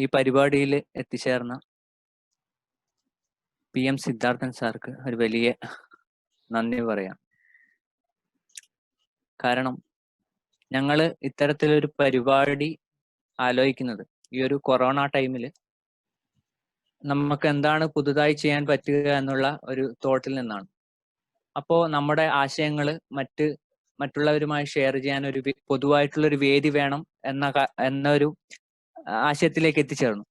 ഈ പരിപാടിയിൽ എത്തിച്ചേർന്ന PM സിദ്ധാർത്ഥൻ സാർക്ക് ഒരു വലിയ നന്ദി പറയാം. കാരണം ഞങ്ങൾ ഇത്തരത്തിലൊരു പരിപാടി ആലോചിക്കുന്നത് ഈ ഒരു കൊറോണ ടൈമിൽ നമുക്ക് എന്താണ് പുതുതായി ചെയ്യാൻ പറ്റുക എന്നുള്ള ഒരു തോട്ടിൽ നിന്നാണ്. അപ്പോൾ നമ്മുടെ ആശയങ്ങൾ മറ്റുള്ളവരുമായി ഷെയർ ചെയ്യാൻ ഒരു പൊതുവായിട്ടുള്ളൊരു വേദി വേണം എന്നൊരു ആശയത്തിലേക്ക് എത്തിച്ചേർന്നു.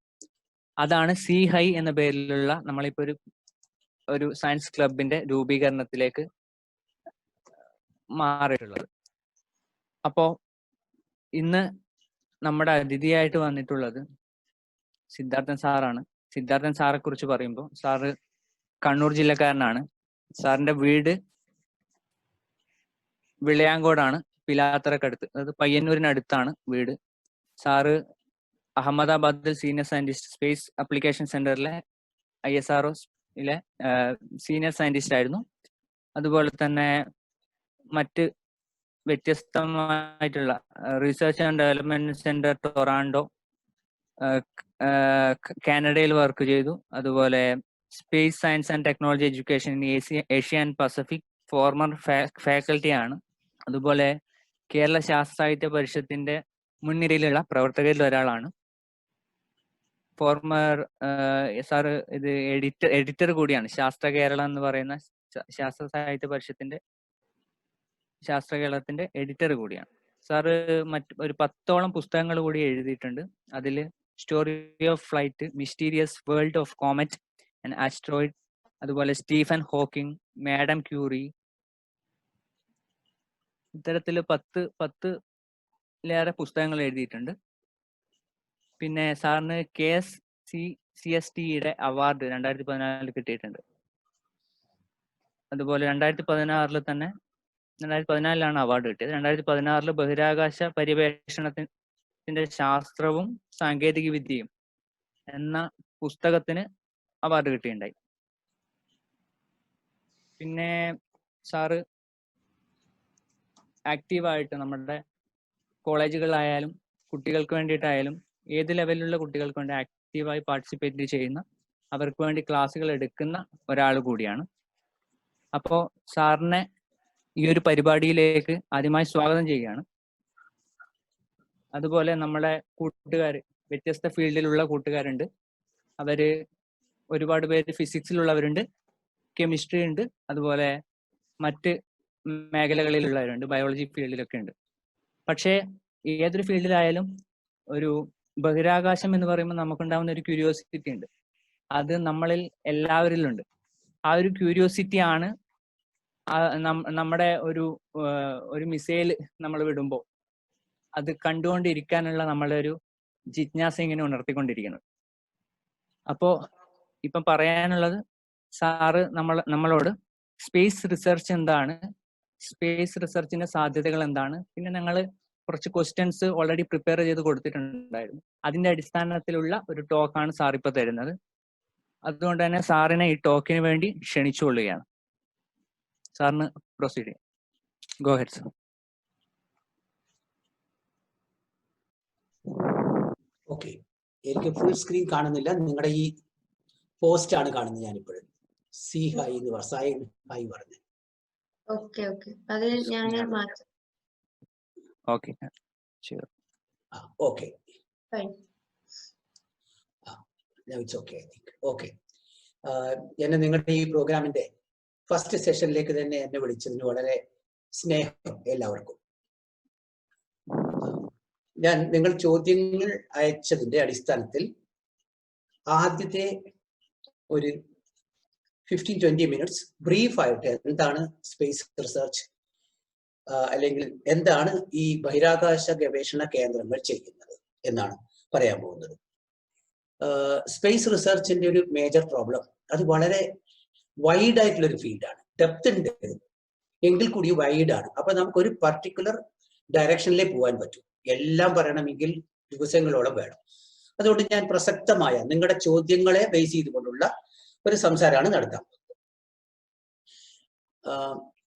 അതാണ് സി ഹൈ എന്ന പേരിലുള്ള നമ്മളിപ്പോൾ ഒരു സയൻസ് ക്ലബിന്റെ രൂപീകരണത്തിലേക്ക് മാറിയിട്ടുള്ളത്. അപ്പോൾ ഇന്ന് നമ്മുടെ അതിഥിയായിട്ട് വന്നിട്ടുള്ളത് സിദ്ധാർത്ഥൻ സാറാണ്. സിദ്ധാർത്ഥൻ സാറെ കുറിച്ച് പറയുമ്പോൾ, സാറ് കണ്ണൂർ ജില്ലക്കാരനാണ്. സാറിന്റെ വീട് വിളയാങ്കോടാണ്, പിലാത്തറക്കടുത്ത്, അതായത് പയ്യന്നൂരിനടുത്താണ് വീട്. സാറ് അഹമ്മദാബാദിൽ സീനിയർ സയന്റിസ്റ്റ്, സ്പേസ് ആപ്ലിക്കേഷൻ സെന്ററിലെ ISRO-യിലെ സീനിയർ സയന്റിസ്റ്റ് ആയിരുന്നു. അതുപോലെ തന്നെ മറ്റ് വ്യത്യസ്തമായിട്ടുള്ള research and development centre Toronto, കാനഡയിൽ വർക്ക് ചെയ്തു. അതുപോലെ space science and technology education in Asia and Pacific former faculty ആണ്. അതുപോലെ കേരള ശാസ്ത്ര സാഹിത്യ പരിഷത്തിന്റെ മുൻനിരയിലുള്ള പ്രവർത്തകരിൽ ഒരാളാണ്. ഫോർമർ സാറ് ഇത് എഡിറ്റർ കൂടിയാണ്. ശാസ്ത്ര കേരളം എന്ന് പറയുന്ന ശാസ്ത്ര സാഹിത്യ പരിഷത്തിന്റെ ശാസ്ത്ര കേരളത്തിന്റെ എഡിറ്റർ കൂടിയാണ്. സാറ് ഒരു 10ഓളം പുസ്തകങ്ങൾ കൂടി എഴുതിയിട്ടുണ്ട്. അതിൽ story of flight, mysterious world of comet and asteroid, അതുപോലെ സ്റ്റീഫൻ ഹോക്കിംഗ്, മാഡം ക്യൂറി, ഇത്തരത്തിൽ 10ലേറെ പുസ്തകങ്ങൾ എഴുതിയിട്ടുണ്ട്. പിന്നെ സാറിന് KSCST-യുടെ അവാർഡ് 2014 കിട്ടിയിട്ടുണ്ട്. അതുപോലെ 2014-ലാണ് അവാർഡ് കിട്ടിയത്. 2016 ബഹിരാകാശ പര്യവേഷണത്തിന്റെ ശാസ്ത്രവും സാങ്കേതിക വിദ്യയും എന്ന പുസ്തകത്തിന് അവാർഡ് കിട്ടിയിട്ടുണ്ടായി. പിന്നെ സാറ് ആക്റ്റീവായിട്ട് നമ്മുടെ കോളേജുകളിലായാലും കുട്ടികൾക്ക് വേണ്ടിയിട്ടായാലും ഏത് ലെവലിലുള്ള കുട്ടികൾക്ക് വേണ്ടി ആക്റ്റീവായി പാർട്ടിസിപ്പേറ്റ് ചെയ്യുന്ന, അവർക്ക് വേണ്ടി ക്ലാസ്സുകൾ എടുക്കുന്ന ഒരാൾ കൂടിയാണ്. അപ്പോൾ സാറിനെ ഈ ഒരു പരിപാടിയിലേക്ക് ആദ്യമായി സ്വാഗതം ചെയ്യുകയാണ്. അതുപോലെ നമ്മുടെ കൂട്ടുകാർ, വ്യത്യസ്ത ഫീൽഡിലുള്ള കൂട്ടുകാരുണ്ട്. അവര് ഒരുപാട് പേര് ഫിസിക്സിലുള്ളവരുണ്ട്, കെമിസ്ട്രി ഉണ്ട്, അതുപോലെ മറ്റ് മേഖലകളിലുള്ളവരുണ്ട്, ബയോളജി ഫീൽഡിലൊക്കെ ഉണ്ട്. പക്ഷേ ഏതൊരു ഫീൽഡിലായാലും ഒരു ബഹിരാകാശം എന്ന് പറയുമ്പോൾ നമുക്കുണ്ടാവുന്ന ഒരു ക്യൂരിയോസിറ്റി ഉണ്ട്. അത് നമ്മളിൽ എല്ലാവരിലുണ്ട്. ആ ഒരു ക്യൂരിയോസിറ്റി ആണ് നമ്മുടെ ഒരു മിസൈൽ നമ്മൾ വിടുമ്പോൾ അത് കണ്ടുകൊണ്ടിരിക്കാനുള്ള നമ്മളെ ഒരു ജിജ്ഞാസ ഇങ്ങനെ ഉണർത്തിക്കൊണ്ടിരിക്കുന്നത്. അപ്പോൾ ഇപ്പം പറയാനുള്ളത്, സാറ് നമ്മളോട് സ്പേസ് റിസർച്ച് എന്താണ്, സ്പേസ് റിസർച്ചിന്റെ സാധ്യതകൾ എന്താണ്, പിന്നെ ഞങ്ങൾ കുറച്ച് ക്വസ്റ്റ്യൻസ് ഓൾറെഡി പ്രിപ്പയർ ചെയ്ത് കൊടുത്തിട്ടുണ്ടായിരുന്നു. അതിന്റെ അടിസ്ഥാനത്തിലുള്ള ഒരു ടോക്കാണ് സാർ ഇപ്പോൾ തരുന്നത്. അതുകൊണ്ട് തന്നെ സാറിനെ ഈ ടോക്കിന് വേണ്ടി ക്ഷണിച്ചുകൊള്ളുകയാണ്. സാറിന് പ്രൊസീഡ് ചെയ്യാം. Go head sir. ഓക്കെ, എനിക്ക് ഫുൾ സ്ക്രീൻ കാണുന്നില്ല. നിങ്ങളുടെ ഈ പോസ്റ്റ് ആണ് കാണുന്നത്. ഞാനിപ്പോഴും സി ഹൈ എന്ന് ഹൈ പറഞ്ഞു. ഓക്കെ ഓക്കെ, അത് ഞാൻ മാറ്റാം. ഓക്കെ ശരി. Okay, it's okay, I think. Okay, എന്നെ നിങ്ങളുടെ ഈ പ്രോഗ്രാമിന്റെ ഫസ്റ്റ് സെഷനിലേക്ക് തന്നെ എന്നെ വിളിച്ചതിന് വളരെ സ്നേഹം എല്ലാവർക്കും. ഞാൻ നിങ്ങൾ ചോദ്യങ്ങൾ അയച്ചതിന്റെ അടിസ്ഥാനത്തിൽ ആദ്യത്തെ ഒരു 15-20 മിനിറ്റ്സ് ബ്രീഫായിട്ട് എന്താണ് സ്പേസ് റിസർച്ച്, അല്ലെങ്കിൽ എന്താണ് ഈ ബഹിരാകാശ ഗവേഷണ കേന്ദ്രങ്ങൾ ചെയ്യുന്നത് എന്നാണ് പറയാൻ പോകുന്നത്. സ്പേസ് റിസർച്ചിന്റെ ഒരു മേജർ പ്രോബ്ലം, അത് വളരെ വൈഡ് ആയിട്ടുള്ള ഒരു ഫീൽഡാണ്. ഡെപ്ത് ഉണ്ട് എങ്കിൽ കൂടി വൈഡ് ആണ്. അപ്പൊ നമുക്ക് ഒരു പർട്ടിക്കുലർ ഡയറക്ഷനിലേ പോകാൻ പറ്റും. എല്ലാം പറയണമെങ്കിൽ ദിവസങ്ങളോളം വേണം. അതുകൊണ്ട് ഞാൻ പ്രസക്തമായ നിങ്ങളുടെ ചോദ്യങ്ങളെ ബേസ് ചെയ്തുകൊണ്ടുള്ള ഒരു സംസാരമാണ് നടത്താൻ പോകുന്നത്.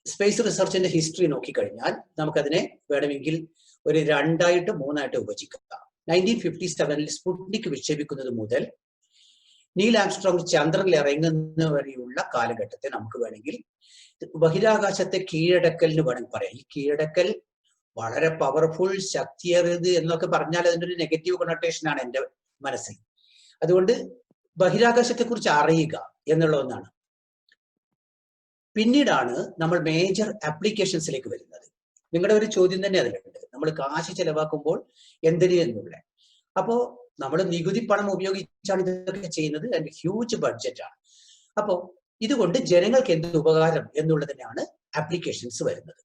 സ്പേസ് റിസർച്ചിന്റെ ഹിസ്റ്ററി നോക്കിക്കഴിഞ്ഞാൽ നമുക്കതിനെ വേണമെങ്കിൽ ഒരു 2-3 വിഭജിക്കാം. 1957 സ്പുട്നിക് വിക്ഷേപിക്കുന്നത് മുതൽ നീൽ ആംസ്ട്രോങ് ചന്ദ്രനിൽ ഇറങ്ങുന്ന വരെയുള്ള കാലഘട്ടത്തെ നമുക്ക് വേണമെങ്കിൽ ബഹിരാകാശത്തെ കീഴടക്കലിന് വേണമെങ്കിൽ പറയാം. ഈ കീഴടക്കൽ വളരെ പവർഫുൾ, ശക്തിയേറിയത് എന്നൊക്കെ പറഞ്ഞാൽ അതിൻ്റെ ഒരു നെഗറ്റീവ് കൊണോട്ടേഷൻ ആണ് എൻ്റെ മനസ്സിൽ. അതുകൊണ്ട് ബഹിരാകാശത്തെ കുറിച്ച് അറിയുക എന്നുള്ള ഒന്നാണ്. പിന്നീടാണ് നമ്മൾ മേജർ ആപ്ലിക്കേഷൻസിലേക്ക് വരുന്നത്. നിങ്ങളുടെ ഒരു ചോദ്യം തന്നെ അതിലുണ്ട്, നമ്മൾ കാശ് ചെലവാക്കുമ്പോൾ എന്തിന് എന്നുള്ള. അപ്പോ നമ്മൾ നികുതി പണം ഉപയോഗിച്ചാണ് ഇതൊക്കെ ചെയ്യുന്നത്, അതിന്റെ ഹ്യൂജ് ബഡ്ജറ്റാണ്. അപ്പോൾ ഇതുകൊണ്ട് ജനങ്ങൾക്ക് എന്ത് ഉപകാരം എന്നുള്ളത് തന്നെയാണ് ആപ്ലിക്കേഷൻസ് വരുന്നത്.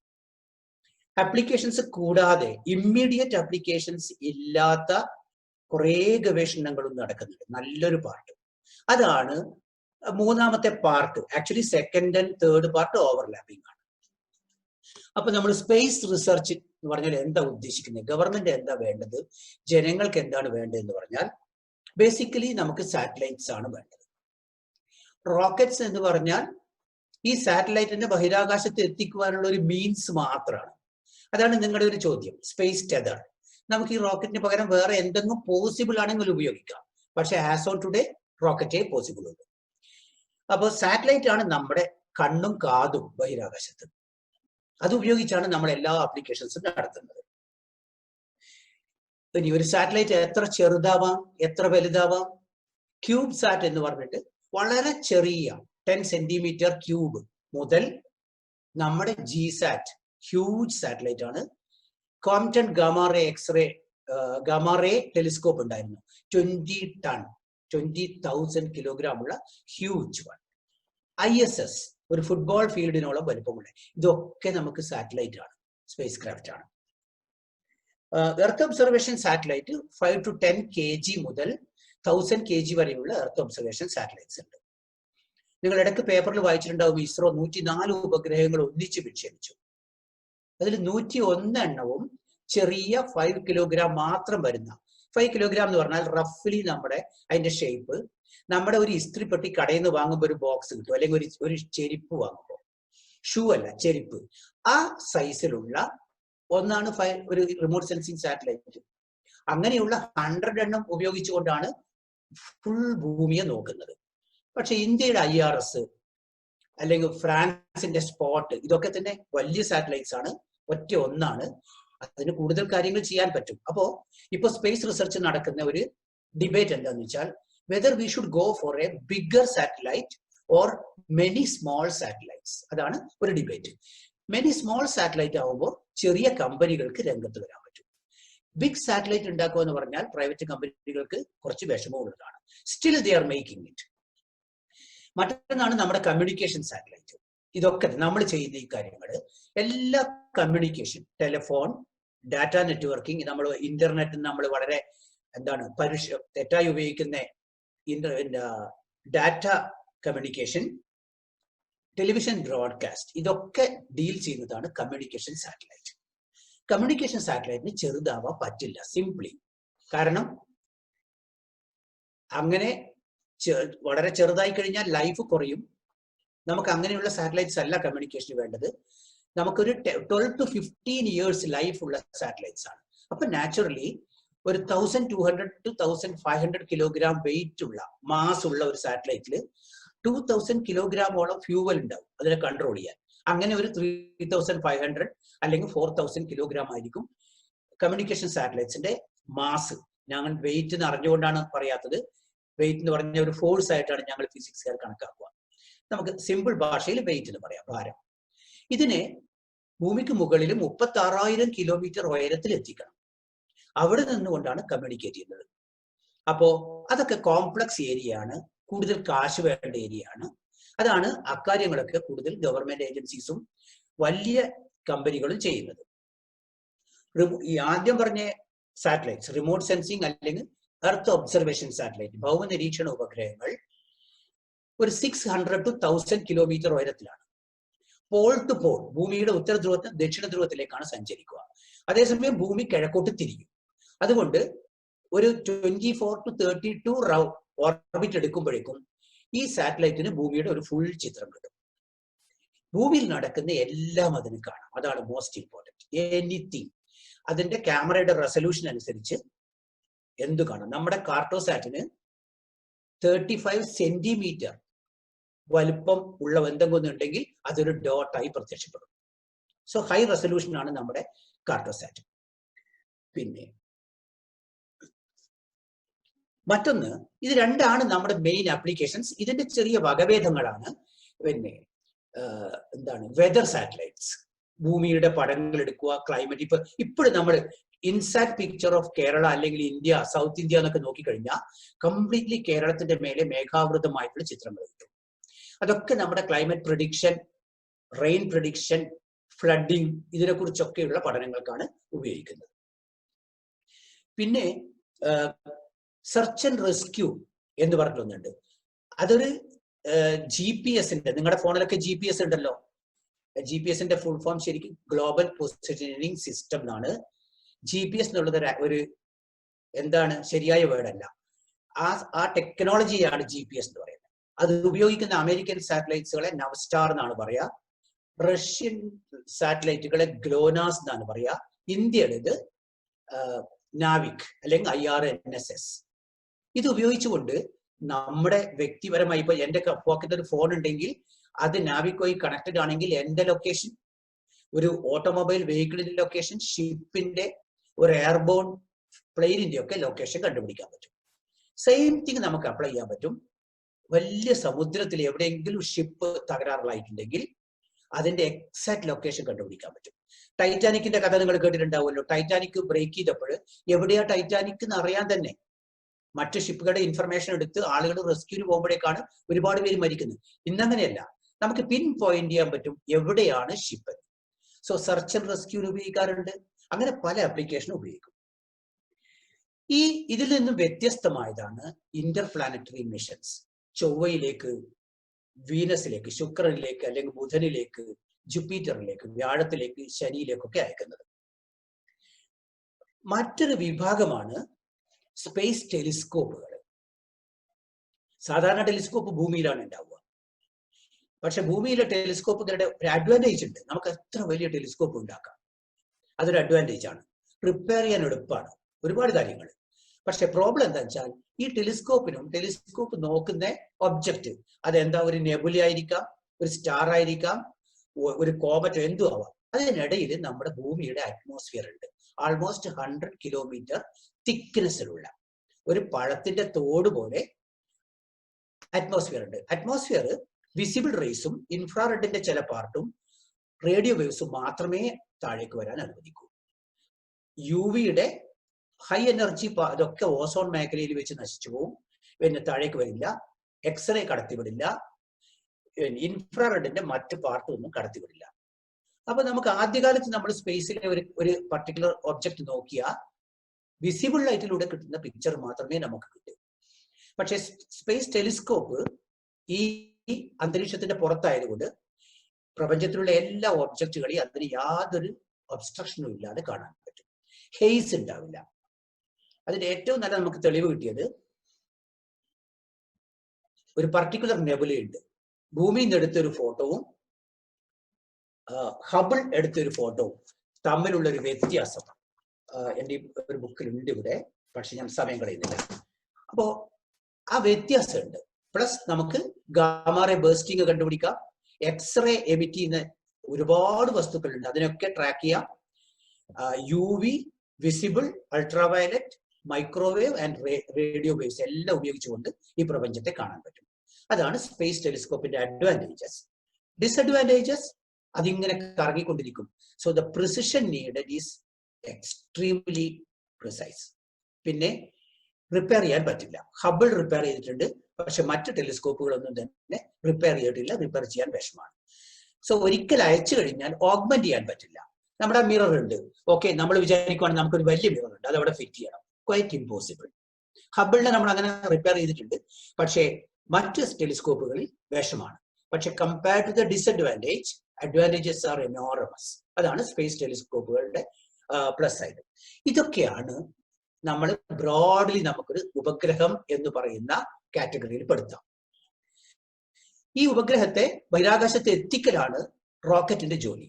ആപ്ലിക്കേഷൻസ് കൂടാതെ ഇമ്മീഡിയറ്റ് ആപ്ലിക്കേഷൻസ് ഇല്ലാത്ത കുറേ ഗവേഷണങ്ങളും നടക്കുന്നുണ്ട്, നല്ലൊരു പാർട്ട്. അതാണ് മൂന്നാമത്തെ part. Actually second and third part overlapping ആണ്. അപ്പൊ നമ്മൾ സ്പേസ് റിസർച്ച് എന്ന് പറഞ്ഞാൽ എന്താ ഉദ്ദേശിക്കുന്നത്, ഗവൺമെന്റ് എന്താ വേണ്ടത്, ജനങ്ങൾക്ക് എന്താണ് വേണ്ടത് എന്ന് പറഞ്ഞാൽ ബേസിക്കലി നമുക്ക് സാറ്റലൈറ്റ്സ് ആണ് വേണ്ടത്. റോക്കറ്റ്സ് എന്ന് പറഞ്ഞാൽ ഈ സാറ്റലൈറ്റിന്റെ ബഹിരാകാശത്ത് എത്തിക്കുവാനുള്ള ഒരു മീൻസ് മാത്രമാണ്. അതാണ് നിങ്ങളുടെ ഒരു ചോദ്യം, സ്പേസ് ടെതർ. നമുക്ക് ഈ റോക്കറ്റിന് പകരം വേറെ എന്തെങ്കിലും പോസിബിൾ ആണെങ്കിൽ ഉപയോഗിക്കാം, പക്ഷെ ആസ് ഓൺ ടുഡേ റോക്കറ്റേ പോസിബിൾ ഉള്ളൂ. അപ്പൊ സാറ്റലൈറ്റ് ആണ് നമ്മുടെ കണ്ണും കാതും ബഹിരാകാശത്ത്. അത് ഉപയോഗിച്ചാണ് നമ്മൾ എല്ലാ ആപ്ലിക്കേഷൻസും നടത്തുന്നത്. ഇനി ഒരു സാറ്റലൈറ്റ് എത്ര ചെറുതാവാം, എത്ര വലുതാവാം. ക്യൂബ് സാറ്റ് എന്ന് പറഞ്ഞിട്ട് വളരെ ചെറിയ 10 സെന്റിമീറ്റർ ക്യൂബ് മുതൽ നമ്മുടെ ജി സാറ്റ്, ഹ്യൂജ് സാറ്റലൈറ്റ് ആണ്. Compton gamma ray X ray gamma ray telescope ഉണ്ടായിരുന്നു, 20 ടൺ 20,000 കിലോഗ്രാം ഉള്ള ഹ്യൂജ് വൺ. ISS ഒരു ഫുട്ബോൾ ഫീൽഡിനോളം വലുപ്പമുള്ള, ഇതൊക്കെ നമുക്ക് സാറ്റലൈറ്റ് ആണ്, സ്പേസ് ക്രാഫ്റ്റ് ആണ്. Earth observation satellite 5 to 10 kg മുതൽ 1000 kg വരെയുള്ള എർത്ത് ഒബ്സർവേഷൻ സാറ്റലൈറ്റ്സ് ഉണ്ട്. നിങ്ങൾ ഇടയ്ക്ക് പേപ്പറിൽ വായിച്ചിട്ടുണ്ടാവും, ഇസ്രോ 104 ഉപഗ്രഹങ്ങൾ ഒന്നിച്ച് വിക്ഷേപിച്ചു. അതിൽ 101 എണ്ണവും ചെറിയ 5 കിലോഗ്രാം മാത്രം വരുന്ന, 5 കിലോഗ്രാം എന്ന് പറഞ്ഞാൽ റഫ്ലി നമ്മുടെ അതിന്റെ ഷേപ്പ് നമ്മുടെ ഒരു ഇസ്ത്രിപ്പെട്ടി കടയിൽ നിന്ന് വാങ്ങുമ്പോൾ ഒരു ബോക്സ് കിട്ടും, അല്ലെങ്കിൽ ഒരു ചെരുപ്പ് വാങ്ങുമ്പോൾ, ഷൂ അല്ല ചെരുപ്പ്, ആ സൈസിലുള്ള ഒന്നാണ് ഒരു റിമോട്ട് സെൻസിങ് സാറ്റലൈറ്റ്. അങ്ങനെയുള്ള 100 എണ്ണം ഉപയോഗിച്ചുകൊണ്ടാണ് ഫുൾ ഭൂമിയെ നോക്കുന്നത്. പക്ഷെ ഇന്ത്യയുടെ IRS അല്ലെങ്കിൽ ഫ്രാൻസിന്റെ സ്പോട്ട്, ഇതൊക്കെ തന്നെ വലിയ സാറ്റലൈറ്റ്സ് ആണ്, ഒറ്റ ഒന്നാണ്, അതിന് കൂടുതൽ കാര്യങ്ങൾ ചെയ്യാൻ പറ്റും. അപ്പോ ഇപ്പൊ സ്പേസ് റിസർച്ച് നടക്കുന്ന ഒരു ഡിബേറ്റ് എന്താന്ന് വെച്ചാൽ, whether we should go for A bigger satellite or many small satellites. അതാണ് ഒരു ഡിബേറ്റ്. മെനി സ്മോൾ സാറ്റലൈറ്റ് ആവുമ്പോൾ ചെറിയ കമ്പനികൾക്ക് രംഗത്ത് വരാൻ പറ്റും. ബിഗ് സാറ്റലൈറ്റ് ഉണ്ടാക്കുക എന്ന് പറഞ്ഞാൽ പ്രൈവറ്റ് കമ്പനികൾക്ക് കുറച്ച് വിഷമമുള്ളതാണ്. Still they are making it. മറ്റൊന്നാണ് നമ്മുടെ കമ്മ്യൂണിക്കേഷൻ സാറ്റലൈറ്റ്. ഇതൊക്കെ നമ്മൾ ചെയ്യുന്ന ഈ കാര്യങ്ങൾ എല്ലാ കമ്മ്യൂണിക്കേഷൻ, ടെലിഫോൺ, ഡാറ്റ നെറ്റ്വർക്കിംഗ്, നമ്മൾ ഇന്റർനെറ്റ് നമ്മൾ വളരെ തെറ്റായി ഉപയോഗിക്കുന്ന ഡാറ്റ കമ്മ്യൂണിക്കേഷൻ, ടെലിവിഷൻ ബ്രോഡ്കാസ്റ്റ്, ഇതൊക്കെ ഡീൽ ചെയ്യുന്നതാണ് കമ്മ്യൂണിക്കേഷൻ സാറ്റലൈറ്റ്. കമ്മ്യൂണിക്കേഷൻ സാറ്റലൈറ്റിന് ചെറുതാവാൻ പറ്റില്ല സിംപ്ലി. കാരണം അങ്ങനെ വളരെ ചെറുതായി കഴിഞ്ഞാൽ ലൈഫ് കുറയും. നമുക്ക് അങ്ങനെയുള്ള സാറ്റലൈറ്റ്സ് അല്ല കമ്മ്യൂണിക്കേഷന് വേണ്ടത്. നമുക്കൊരു 12 to 15 years ലൈഫ് ഉള്ള സാറ്റലൈറ്റ്സ് ആണ്. അപ്പൊ നാച്ചുറലി ഒരു 1200 to 1500 കിലോഗ്രാം വെയിറ്റ് ഉള്ള, മാസ് ഉള്ള ഒരു സാറ്റലൈറ്റിൽ 2000 കിലോഗ്രാമോളം ഫ്യൂവൽ ഉണ്ടാവും അതിനെ കൺട്രോൾ ചെയ്യാൻ. അങ്ങനെ ഒരു 3500 അല്ലെങ്കിൽ 4000 കിലോഗ്രാം ആയിരിക്കും കമ്മ്യൂണിക്കേഷൻ സാറ്റലൈറ്റ്സിന്റെ മാസ്. ഞങ്ങൾ വെയിറ്റ് എന്ന് അറിഞ്ഞുകൊണ്ടാണ് പറയാത്തത്. വെയിറ്റ് എന്ന് പറഞ്ഞ ഒരു ഫോഴ്സ് ആയിട്ടാണ് ഞങ്ങൾ ഫിസിക്സുകാർ കണക്കാക്കുക. നമുക്ക് സിമ്പിൾ ഭാഷയിൽ വെയിറ്റ് എന്ന് പറയാം, ഭാരം. ഇതിനെ ഭൂമിക്ക് മുകളിൽ 36,000 കിലോമീറ്റർ ഉയരത്തിൽ എത്തിക്കണം. അവിടെ നിന്നുകൊണ്ടാണ് കമ്മ്യൂണിക്കേറ്റ് ചെയ്യുന്നത്. അപ്പോ അതൊക്കെ കോംപ്ലക്സ് ഏരിയ ആണ്, കൂടുതൽ കാശ് വേണ്ട ഏരിയ ആണ്. അതാണ് അക്കാര്യങ്ങളൊക്കെ കൂടുതൽ ഗവൺമെന്റ് ഏജൻസീസും വലിയ കമ്പനികളും ചെയ്യുന്നത്. ഈ ആദ്യം പറഞ്ഞ സാറ്റലൈറ്റ്സ്, റിമോട്ട് സെൻസിങ് അല്ലെങ്കിൽ എർത്ത് ഒബ്സർവേഷൻ സാറ്റലൈറ്റ്, ഭൗമ നിരീക്ഷണ ഉപഗ്രഹങ്ങൾ ഒരു 600 to 1000 കിലോമീറ്റർ ഉയരത്തിലാണ്. പോൾ ടു പോൾ, ഭൂമിയുടെ ഉത്തര ധ്രുവത്തിൽ ദക്ഷിണ ധ്രുവത്തിലേക്കാണ് സഞ്ചരിക്കുക. അതേസമയം ഭൂമി കിഴക്കോട്ട് തിരിയും. അതുകൊണ്ട് ഒരു 24 to 32 ഓർബിറ്റ് എടുക്കുമ്പോഴേക്കും ഈ സാറ്റലൈറ്റിന് ഭൂമിയുടെ ഒരു ഫുൾ ചിത്രം കിട്ടും. ഭൂമിയിൽ നടക്കുന്ന എല്ലാം അതിന് കാണാം. അതാണ് മോസ്റ്റ് ഇമ്പോർട്ടൻറ്റ്. എനിത്തിങ് അതിന്റെ ക്യാമറയുടെ റെസൊല്യൂഷൻ അനുസരിച്ച് എന്തു കാണാം? നമ്മുടെ കാർട്ടോസാറ്റിന് 35 സെന്റിമീറ്റർ വലുപ്പം ഉള്ള എന്തെങ്കിലും ഉണ്ടെങ്കിൽ അതൊരു ഡോട്ടായി പ്രത്യക്ഷപ്പെടും. സോ ഹൈ റെസൊല്യൂഷൻ ആണ് നമ്മുടെ കാർട്ടോസാറ്റ്. പിന്നെ മറ്റൊന്ന്, ഇത് രണ്ടാണ് നമ്മുടെ മെയിൻ ആപ്ലിക്കേഷൻസ്. ഇതിന്റെ ചെറിയ വകഭേദങ്ങളാണ് പിന്നെ എന്താണ് വെതർ സാറ്റലൈറ്റ്സ്. ഭൂമിയുടെ പടങ്ങൾ എടുക്കുക, ക്ലൈമറ്റ്. ഇപ്പോഴും നമ്മൾ ഇൻസാറ്റ് പിക്ചർ ഓഫ് കേരള അല്ലെങ്കിൽ ഇന്ത്യ, സൗത്ത് ഇന്ത്യ എന്നൊക്കെ നോക്കിക്കഴിഞ്ഞാൽ കംപ്ലീറ്റ്ലി കേരളത്തിന്റെ മേലെ മേഘാവൃതമായിട്ടുള്ള ചിത്രങ്ങൾ കിട്ടും. അതൊക്കെ നമ്മുടെ climate prediction, rain prediction, flooding ഇതിനെ കുറിച്ചൊക്കെയുള്ള പഠനങ്ങൾക്കാണ് ഉപയോഗിക്കുന്നത്. പിന്നെ സെർച്ച് ആൻഡ് റെസ്ക്യൂ എന്ന് പറഞ്ഞിട്ടൊന്നുണ്ട്. അതൊരു GPS നിങ്ങളുടെ ഫോണിലൊക്കെ GPS ഉണ്ടല്ലോ. GPS ഫുൾ ഫോം ശരിക്കും ഗ്ലോബൽ പൊസിഷനിങ് സിസ്റ്റം എന്നാണ്. GPS എന്നുള്ളത് ഒരു എന്താണ് ശരിയായ വേർഡല്ല. ആ ടെക്നോളജിയാണ് GPS എന്ന് പറയുന്നത്. അത് ഉപയോഗിക്കുന്ന അമേരിക്കൻ സാറ്റലൈറ്റ്സുകളെ നവ്സ്റ്റാർ എന്നാണ് പറയാ. റഷ്യൻ സാറ്റലൈറ്റുകളെ ഗ്ലോനാസ് എന്നാണ് പറയാ. ഇന്ത്യയുടേത് നാവിക് അല്ലെങ്കിൽ IRNSS. ഇത് ഉപയോഗിച്ചുകൊണ്ട് നമ്മുടെ വ്യക്തിപരമായി ഇപ്പൊ എന്റെ പോക്കറ്റിൽ ഒരു ഫോൺ ഉണ്ടെങ്കിൽ അത് നാവിക്കുമായി കണക്റ്റഡ് ആണെങ്കിൽ എന്റെ ലൊക്കേഷൻ, ഒരു ഓട്ടോമൊബൈൽ വെഹിക്കിളിന്റെ ലൊക്കേഷൻ, ഷിപ്പിന്റെ, ഒരു എയർബോൺ പ്ലെയിനിന്റെ ഒക്കെ ലൊക്കേഷൻ കണ്ടുപിടിക്കാൻ പറ്റും. സെയിം തിങ് നമുക്ക് അപ്ലൈ ചെയ്യാൻ പറ്റും. വലിയ സമുദ്രത്തിൽ എവിടെയെങ്കിലും ഷിപ്പ് തകരാറിലായിട്ടുണ്ടെങ്കിൽ അതിന്റെ എക്സാക്ട് ലൊക്കേഷൻ കണ്ടുപിടിക്കാൻ പറ്റും. ടൈറ്റാനിക്കിന്റെ കഥ നിങ്ങൾ കേട്ടിട്ടുണ്ടാവുമല്ലോ. ടൈറ്റാനിക് ബ്രേക്ക് ചെയ്തപ്പോൾ എവിടെയാ ടൈറ്റാനിക് എന്ന് അറിയാൻ തന്നെ മറ്റു ഷിപ്പുകളുടെ ഇൻഫർമേഷൻ എടുത്ത് ആളുകൾ റെസ്ക്യൂവിന് പോകുമ്പോഴേക്കാണ് ഒരുപാട് പേര് മരിക്കുന്നത്. ഇന്നങ്ങനെയല്ല, നമുക്ക് പിൻ പോയിന്റ് ചെയ്യാൻ പറ്റും എവിടെയാണ് ഷിപ്പ്. സോ സെർച്ച് ആൻഡ് റെസ്ക്യൂവിന് ഉപയോഗിക്കാറുണ്ട്. അങ്ങനെ പല ആപ്ലിക്കേഷനും ഉപയോഗിക്കും. ഇതിൽ നിന്നും വ്യത്യസ്തമായതാണ് ഇന്റർപ്ലാനറ്ററി മിഷൻസ്. ചൊവ്വയിലേക്ക്, വീനസിലേക്ക്, ശുക്രനിലേക്ക് അല്ലെങ്കിൽ ബുധനിലേക്ക്, ജുപ്പിറ്ററിലേക്ക്, വ്യാഴത്തിലേക്ക്, ശനിയിലേക്കൊക്കെ അയക്കുന്നത്. മറ്റൊരു വിഭാഗമാണ് സ്പേസ് ടെലിസ്കോപ്പുകൾ. സാധാരണ ടെലിസ്കോപ്പ് ഭൂമിയിലാണ് ഉണ്ടാവുക. പക്ഷെ ഭൂമിയിലെ ടെലിസ്കോപ്പുകളുടെ ഒരു അഡ്വാൻറ്റേജ് ഉണ്ട്. നമുക്ക് എത്ര വലിയ ടെലിസ്കോപ്പ് ഉണ്ടാക്കാം. അതൊരു അഡ്വാൻറ്റേജ് ആണ്. റിപ്പയർ ചെയ്യാൻ എളുപ്പമാണ് ഒരുപാട് കാര്യങ്ങൾ. പക്ഷെ പ്രോബ്ലം എന്താ വെച്ചാൽ ഈ ടെലിസ്കോപ്പ് നോക്കുന്ന ഒബ്ജക്റ്റ് അതെന്താ, ഒരു നെബുല ആയിരിക്കാം, ഒരു സ്റ്റാർ ആയിരിക്കാം, ഒരു കോമറ്റ്, എന്തും ആവാം. അതിനിടയിൽ നമ്മുടെ ഭൂമിയുടെ അറ്റ്മോസ്ഫിയർ ഉണ്ട്. ആൾമോസ്റ്റ് 100 കിലോമീറ്റർ തിക്നെസ്സിലുള്ള ഒരു പഴത്തിന്റെ തോട് പോലെ അറ്റ്മോസ്ഫിയർ ഉണ്ട്. അറ്റ്മോസ്ഫിയർ വിസിബിൾ റേസും ഇൻഫ്രാറെഡിന്റെ ചില പാർട്ടും റേഡിയോ വേവ്സും മാത്രമേ താഴേക്ക് വരാൻ അനുവദിക്കൂ. UVയുടെ ഹൈ എനർജി അതൊക്കെ ഓസോൺ മേഖലയിൽ വെച്ച് നശിച്ചു പോവും. പിന്നെ താഴേക്ക് വരില്ല. എക്സ്റേ കടത്തിവിടില്ല. ഇൻഫ്രാറെഡിന്റെ മറ്റ് പാർട്ടൊന്നും കടത്തിവിടില്ല. അപ്പൊ നമുക്ക് ആദ്യകാലത്ത് നമ്മൾ സ്പേസിലെ ഒരു പർട്ടിക്കുലർ ഒബ്ജക്റ്റ് നോക്കിയാൽ വിസിബിൾ ലൈറ്റിലൂടെ കിട്ടുന്ന പിക്ചർ മാത്രമേ നമുക്ക് കിട്ടൂ. പക്ഷെ സ്പേസ് ടെലിസ്കോപ്പ് ഈ അന്തരീക്ഷത്തിന്റെ പുറത്തായതുകൊണ്ട് പ്രപഞ്ചത്തിലുള്ള എല്ലാ ഒബ്ജക്റ്റുകളെയും അതിന് യാതൊരു ഒബ്സ്ട്രക്ഷനും ഇല്ലാതെ കാണാൻ പറ്റും. ഹെയ്സ് ഉണ്ടാവില്ല. അതിന്റെ ഏറ്റവും നല്ല നമുക്ക് തെളിവ് കിട്ടിയത് ഒരു പർട്ടിക്കുലർ നെബുലയുണ്ട്. ഭൂമിയിൽ നിന്ന് എടുത്തൊരു ഫോട്ടോവും ഹബിൾ എടുത്തൊരു ഫോട്ടോവും തമ്മിലുള്ള ഒരു വ്യത്യാസം എൻ്റെ ഒരു ബുക്കിലുണ്ട് ഇവിടെ, പക്ഷെ ഞാൻ സമയം കളയുന്നില്ല. അപ്പോ ആ വ്യത്യാസമുണ്ട്. പ്ലസ് നമുക്ക് ഗാമാറേ ബേസ്റ്റിംഗ് കണ്ടുപിടിക്കാം. എക്സ്റേ എമിറ്റ് ചെയ്യുന്ന ഒരുപാട് വസ്തുക്കളുണ്ട്, അതിനൊക്കെ ട്രാക്ക് ചെയ്യാം. UV, visible, ultraviolet, microwave and radio waves എല്ലാം ഉപയോഗിച്ചുകൊണ്ട് ഈ പ്രപഞ്ചത്തെ കാണാൻ പറ്റും. അതാണ് സ്പേസ് ടെലിസ്കോപ്പിന്റെ അഡ്വാൻറ്റേജസ്. ഡിസഡ്വാൻറ്റേജസ്, അതിങ്ങനെ കറങ്ങിക്കൊണ്ടിരിക്കും. So the precision needed is extremely precise. പിന്നെ റിപ്പയർ ചെയ്യാൻ പറ്റില്ല. ഹബിൾ റിപ്പയർ ചെയ്തിട്ടുണ്ട്, പക്ഷെ മറ്റ് ടെലിസ്കോപ്പുകളൊന്നും തന്നെ റിപ്പയർ ചെയ്തിട്ടില്ല. റിപ്പയർ ചെയ്യാൻ വിഷമമാണ്. സോ ഒരിക്കൽ അയച്ചു കഴിഞ്ഞാൽ ഓഗ്മെന്റ് ചെയ്യാൻ പറ്റില്ല. നമ്മുടെ മിറർ ഉണ്ട്, ഓക്കെ, നമ്മൾ വിചാരിക്കുവാണെങ്കിൽ നമുക്കൊരു വലിയ മിറർ ഉണ്ട്, അത് അവിടെ ഫിറ്റ് ചെയ്യണം. Quite impossible. ഹബിളിനെ നമ്മൾ അങ്ങനെ റിപ്പയർ ചെയ്തിട്ടുണ്ട്, പക്ഷേ മറ്റ് ടെലിസ്കോപ്പുകളിൽ വിഷമാണ്. പക്ഷെ compared to the disadvantage, advantages are enormous. അതാണ് സ്പേസ് ടെലിസ്കോപ്പുകളുടെ പ്ലസ് സൈഡ്. ഇതൊക്കെയാണ് നമ്മൾ ബ്രോഡ്ലി നമുക്കൊരു ഉപഗ്രഹം എന്ന് പറയുന്ന കാറ്റഗറിയിൽ പെടുത്താം. ഈ ഉപഗ്രഹത്തെ ബഹിരാകാശത്ത് എത്തിക്കലാണ് റോക്കറ്റിന്റെ ജോലി.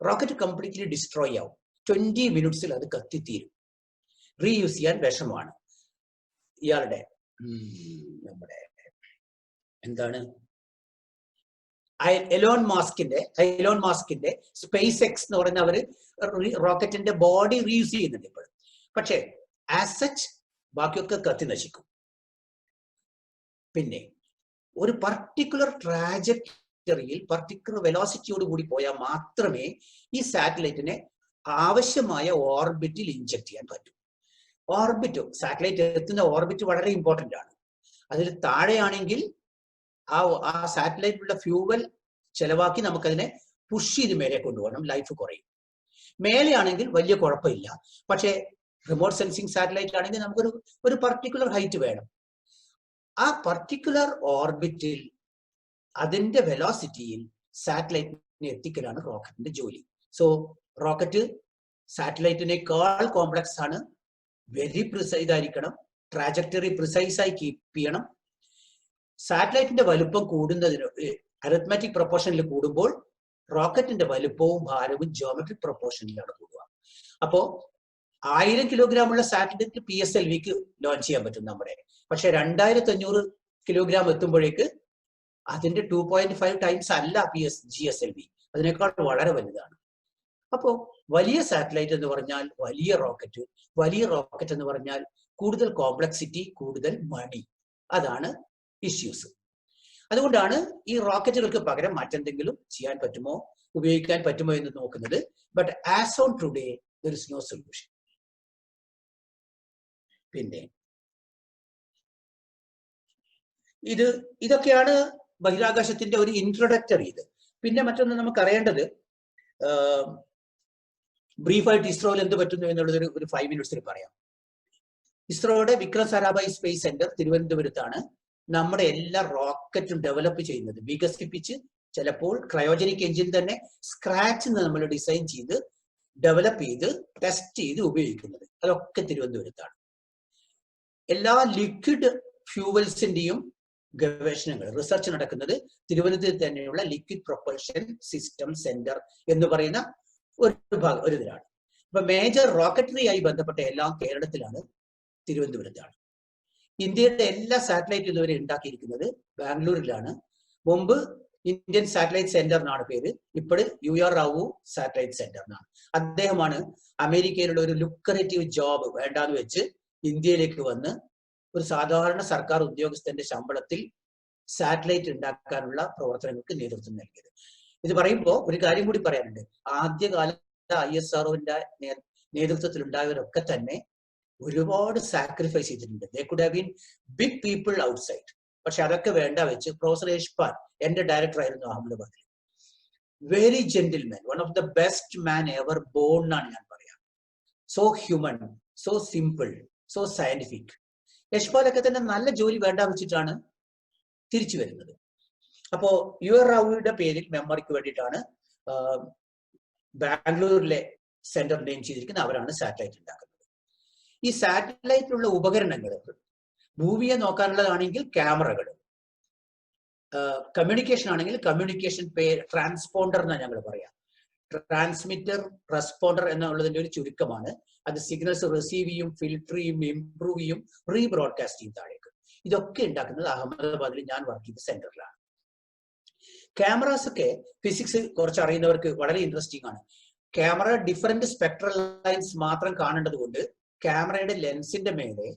റോക്കറ്റ് കംപ്ലീറ്റ്ലി ഡിസ്ട്രോയ് ആവും. 20 മിനിറ്റ്സിൽ അത് കത്തിത്തീരും. റീയൂസ് ചെയ്യാൻ വിഷമമാണ്. ഇയാളുടെ നമ്മുടെ എന്താണ് എലോൺ മാസ്കിന്റെ സ്പേസ് എക്സ് എന്ന് പറയുന്ന അവര് റോക്കറ്റിന്റെ ബോഡി റീയൂസ് ചെയ്യുന്നുണ്ട് ഇപ്പോൾ. പക്ഷേ ആസ് സച്ച് ബാക്കിയൊക്കെ കത്തി നശിക്കും. പിന്നെ ഒരു പർട്ടിക്കുലർ ട്രാജക്ടറിയിൽ പർട്ടിക്കുലർ വെലോസിറ്റിയോട് കൂടി പോയാൽ മാത്രമേ ഈ സാറ്റലൈറ്റിനെ ആവശ്യമായ ഓർബിറ്റിൽ ഇൻജെക്ട് ചെയ്യാൻ പറ്റൂ. സാറ്റലൈറ്റ് എത്തുന്ന ഓർബിറ്റ് വളരെ ഇമ്പോർട്ടന്റ് ആണ്. അതിൽ താഴെയാണെങ്കിൽ ആ സാറ്റലൈറ്റിലുള്ള ഫ്യൂവൽ ചെലവാക്കി നമുക്കതിനെ പുഷ് ചെയ്ത് മേലെ കൊണ്ടുപോകണം, ലൈഫ് കുറയും. മേലെയാണെങ്കിൽ വലിയ കുഴപ്പമില്ല. പക്ഷേ റിമോട്ട് സെൻസിങ് സാറ്റലൈറ്റ് ആണെങ്കിൽ നമുക്കൊരു പർട്ടിക്കുലർ ഹൈറ്റ് വേണം. ആ പർട്ടിക്കുലർ ഓർബിറ്റിൽ അതിന്റെ വെലോസിറ്റിയിൽ സാറ്റലൈറ്റിനെ എത്തിക്കലാണ് റോക്കറ്റിന്റെ ജോലി. സോ റോക്കറ്റ് സാറ്റലൈറ്റിനേക്കാൾ കോംപ്ലക്സ് ആണ്. വെരി പ്രിസൈസ് ആയിരിക്കണം. ട്രാജക്ടറി പ്രിസൈസ് ആയി കീപ്പ് ചെയ്യണം. സാറ്റലൈറ്റിന്റെ വലുപ്പം കൂടുന്നതിന് അരിത്മാറ്റിക് പ്രൊപ്പോർഷനിൽ കൂടുമ്പോൾ റോക്കറ്റിന്റെ വലുപ്പവും ഭാരവും ജിയോമെട്രിക് പ്രൊപ്പോർഷനിലാണ് കൂടുക. അപ്പോ 1000 കിലോഗ്രാമുള്ള സാറ്റലൈറ്റ് PSLVക്ക് ലോഞ്ച് ചെയ്യാൻ പറ്റും നമ്മുടെ. പക്ഷെ 2500 കിലോഗ്രാം എത്തുമ്പോഴേക്ക് അതിന്റെ 2.5 ടൈംസ് അല്ല GSLV, അതിനേക്കാൾ വളരെ വലുതാണ്. അപ്പോ വലിയ സാറ്റലൈറ്റ് എന്ന് പറഞ്ഞാൽ വലിയ റോക്കറ്റ് എന്ന് പറഞ്ഞാൽ കൂടുതൽ കോംപ്ലക്സിറ്റി, കൂടുതൽ മണി. അതാണ് ഇഷ്യൂസ്. അതുകൊണ്ടാണ് ഈ റോക്കറ്റുകൾക്ക് പകരം മറ്റെന്തെങ്കിലും ചെയ്യാൻ പറ്റുമോ, ഉപയോഗിക്കാൻ പറ്റുമോ എന്ന് നോക്കുന്നത്. But as on today there is no solution. പിന്നെ ഇതൊക്കെയാണ് ബഹിരാകാശത്തിന്റെ ഒരു ഇൻട്രൊഡക്ടറി. പിന്നെ മറ്റൊന്ന് നമുക്ക് അറിയേണ്ടത്, ബ്രീഫായിട്ട് ഇസ്രോയിൽ എന്ത് പറ്റുന്നു എന്നുള്ളത് ഒരു 5 മിനിറ്റ്സിൽ പറയാം. ഇസ്രോയുടെ വിക്രം സാരാഭായ് സ്പേസ് സെന്റർ തിരുവനന്തപുരത്താണ് നമ്മുടെ എല്ലാ റോക്കറ്റും ഡെവലപ്പ് ചെയ്യുന്നത്, വികസിപ്പിച്ച് ചിലപ്പോൾ ക്രയോജനിക് എഞ്ചിൻ തന്നെ സ്ക്രാച്ച് നമ്മൾ ഡിസൈൻ ചെയ്ത് ഡെവലപ്പ് ചെയ്ത് ടെസ്റ്റ് ചെയ്ത് ഉപയോഗിക്കുന്നത്. അതൊക്കെ തിരുവനന്തപുരത്താണ്. എല്ലാ ലിക്വിഡ് ഫ്യൂവൽസിന്റെയും ഗവേഷണങ്ങൾ, റിസർച്ച് നടക്കുന്നത് തിരുവനന്തപുരത്ത് തന്നെയുള്ള ലിക്വിഡ് പ്രൊപ്പൽഷൻ സിസ്റ്റം സെന്റർ എന്ന് പറയുന്ന ഒരു ഇതിലാണ്. ഇപ്പൊ മേജർ റോക്കറ്ററിയായി ബന്ധപ്പെട്ട എല്ലാം കേരളത്തിലാണ്, തിരുവനന്തപുരത്താണ്. ഇന്ത്യയുടെ എല്ലാ സാറ്റലൈറ്റും ഇതുവരെ ഉണ്ടാക്കിയിരിക്കുന്നത് ബാംഗ്ലൂരിലാണ്. മുമ്പ് ഇന്ത്യൻ സാറ്റലൈറ്റ് സെന്റർ എന്നാണ് പേര്, ഇപ്പോൾ UR റാവു സാറ്റലൈറ്റ് സെന്റർ എന്നാണ്. അദ്ദേഹമാണ് അമേരിക്കയിലുള്ള ഒരു ലുക്രേറ്റീവ് ജോബ് വേണ്ടാന്ന് വെച്ച് ഇന്ത്യയിലേക്ക് വന്ന് ഒരു സാധാരണ സർക്കാർ ഉദ്യോഗസ്ഥന്റെ ശമ്പളത്തിൽ സാറ്റലൈറ്റ് ഉണ്ടാക്കാനുള്ള പ്രവർത്തനങ്ങൾക്ക് നേതൃത്വം നൽകിയത്. ഇത് പറയുമ്പോൾ ഒരു കാര്യം കൂടി പറയാനുണ്ട്. ആദ്യകാലത്ത് ISROന്റെ നേതൃത്വത്തിൽ ഉണ്ടായവരൊക്കെ തന്നെ ഒരുപാട് സാക്രിഫൈസ് ചെയ്തിട്ടുണ്ട്. They could have been big people outside. പക്ഷെ അതൊക്കെ വേണ്ട വെച്ച് പ്രൊഫസർ യശ്പാൽ എന്റെ ഡയറക്ടർ ആയിരുന്നു അഹമ്മദാബാദിൽ. Very gentleman, one of the best man ever born എന്നാണ് ഞാൻ പറയാം. So human, so simple, so scientific. യശ്പാലൊക്കെ തന്നെ നല്ല ജോലി വേണ്ട വെച്ചിട്ടാണ് തിരിച്ചു വരുന്നത്. അപ്പോ UR റാവുയുടെ പേരിൽ മെമ്മറിക്ക് വേണ്ടിയിട്ടാണ് ബാംഗ്ലൂരിലെ സെന്റർ നെയിം ചെയ്തിരിക്കുന്നത്. അവരാണ് സാറ്റലൈറ്റ് ഉണ്ടാക്കുന്നത്. ഈ സാറ്റലൈറ്റിലുള്ള ഉപകരണങ്ങൾ ഭൂമിയെ നോക്കാനുള്ളതാണെങ്കിൽ ക്യാമറകൾ, കമ്മ്യൂണിക്കേഷൻ ആണെങ്കിൽ കമ്മ്യൂണിക്കേഷൻ ട്രാൻസ്പോണ്ടർ എന്നാണ് ഞങ്ങൾ പറയാം. ട്രാൻസ്മിറ്റർ, റെസ്പോണ്ടർ എന്നുള്ളതിന്റെ ഒരു ചുരുക്കമാണ്. അത് സിഗ്നൽസ് റിസീവ് ചെയ്യും, ഫിൽട്ടർ ചെയ്യും, ഇംപ്രൂവ് ചെയ്യും, റീബ്രോഡ്കാസ്റ്റ് ചെയ്യും താഴേക്ക്. ഇതൊക്കെ ഉണ്ടാക്കുന്നത് അഹമ്മദാബാദിൽ ഞാൻ വർക്ക് ചെയ്ത സെന്ററിലാണ്. ക്യാമറാസ് ഒക്കെ ഫിസിക്സ് കുറച്ച് അറിയുന്നവർക്ക് വളരെ ഇൻട്രസ്റ്റിംഗ് ആണ്. ക്യാമറ ഡിഫറെന്റ് സ്പെക്ട്രൽ ലൈൻസ് മാത്രം കാണേണ്ടത് കൊണ്ട് ക്യാമറയുടെ ലെൻസിന്റെ മേലെ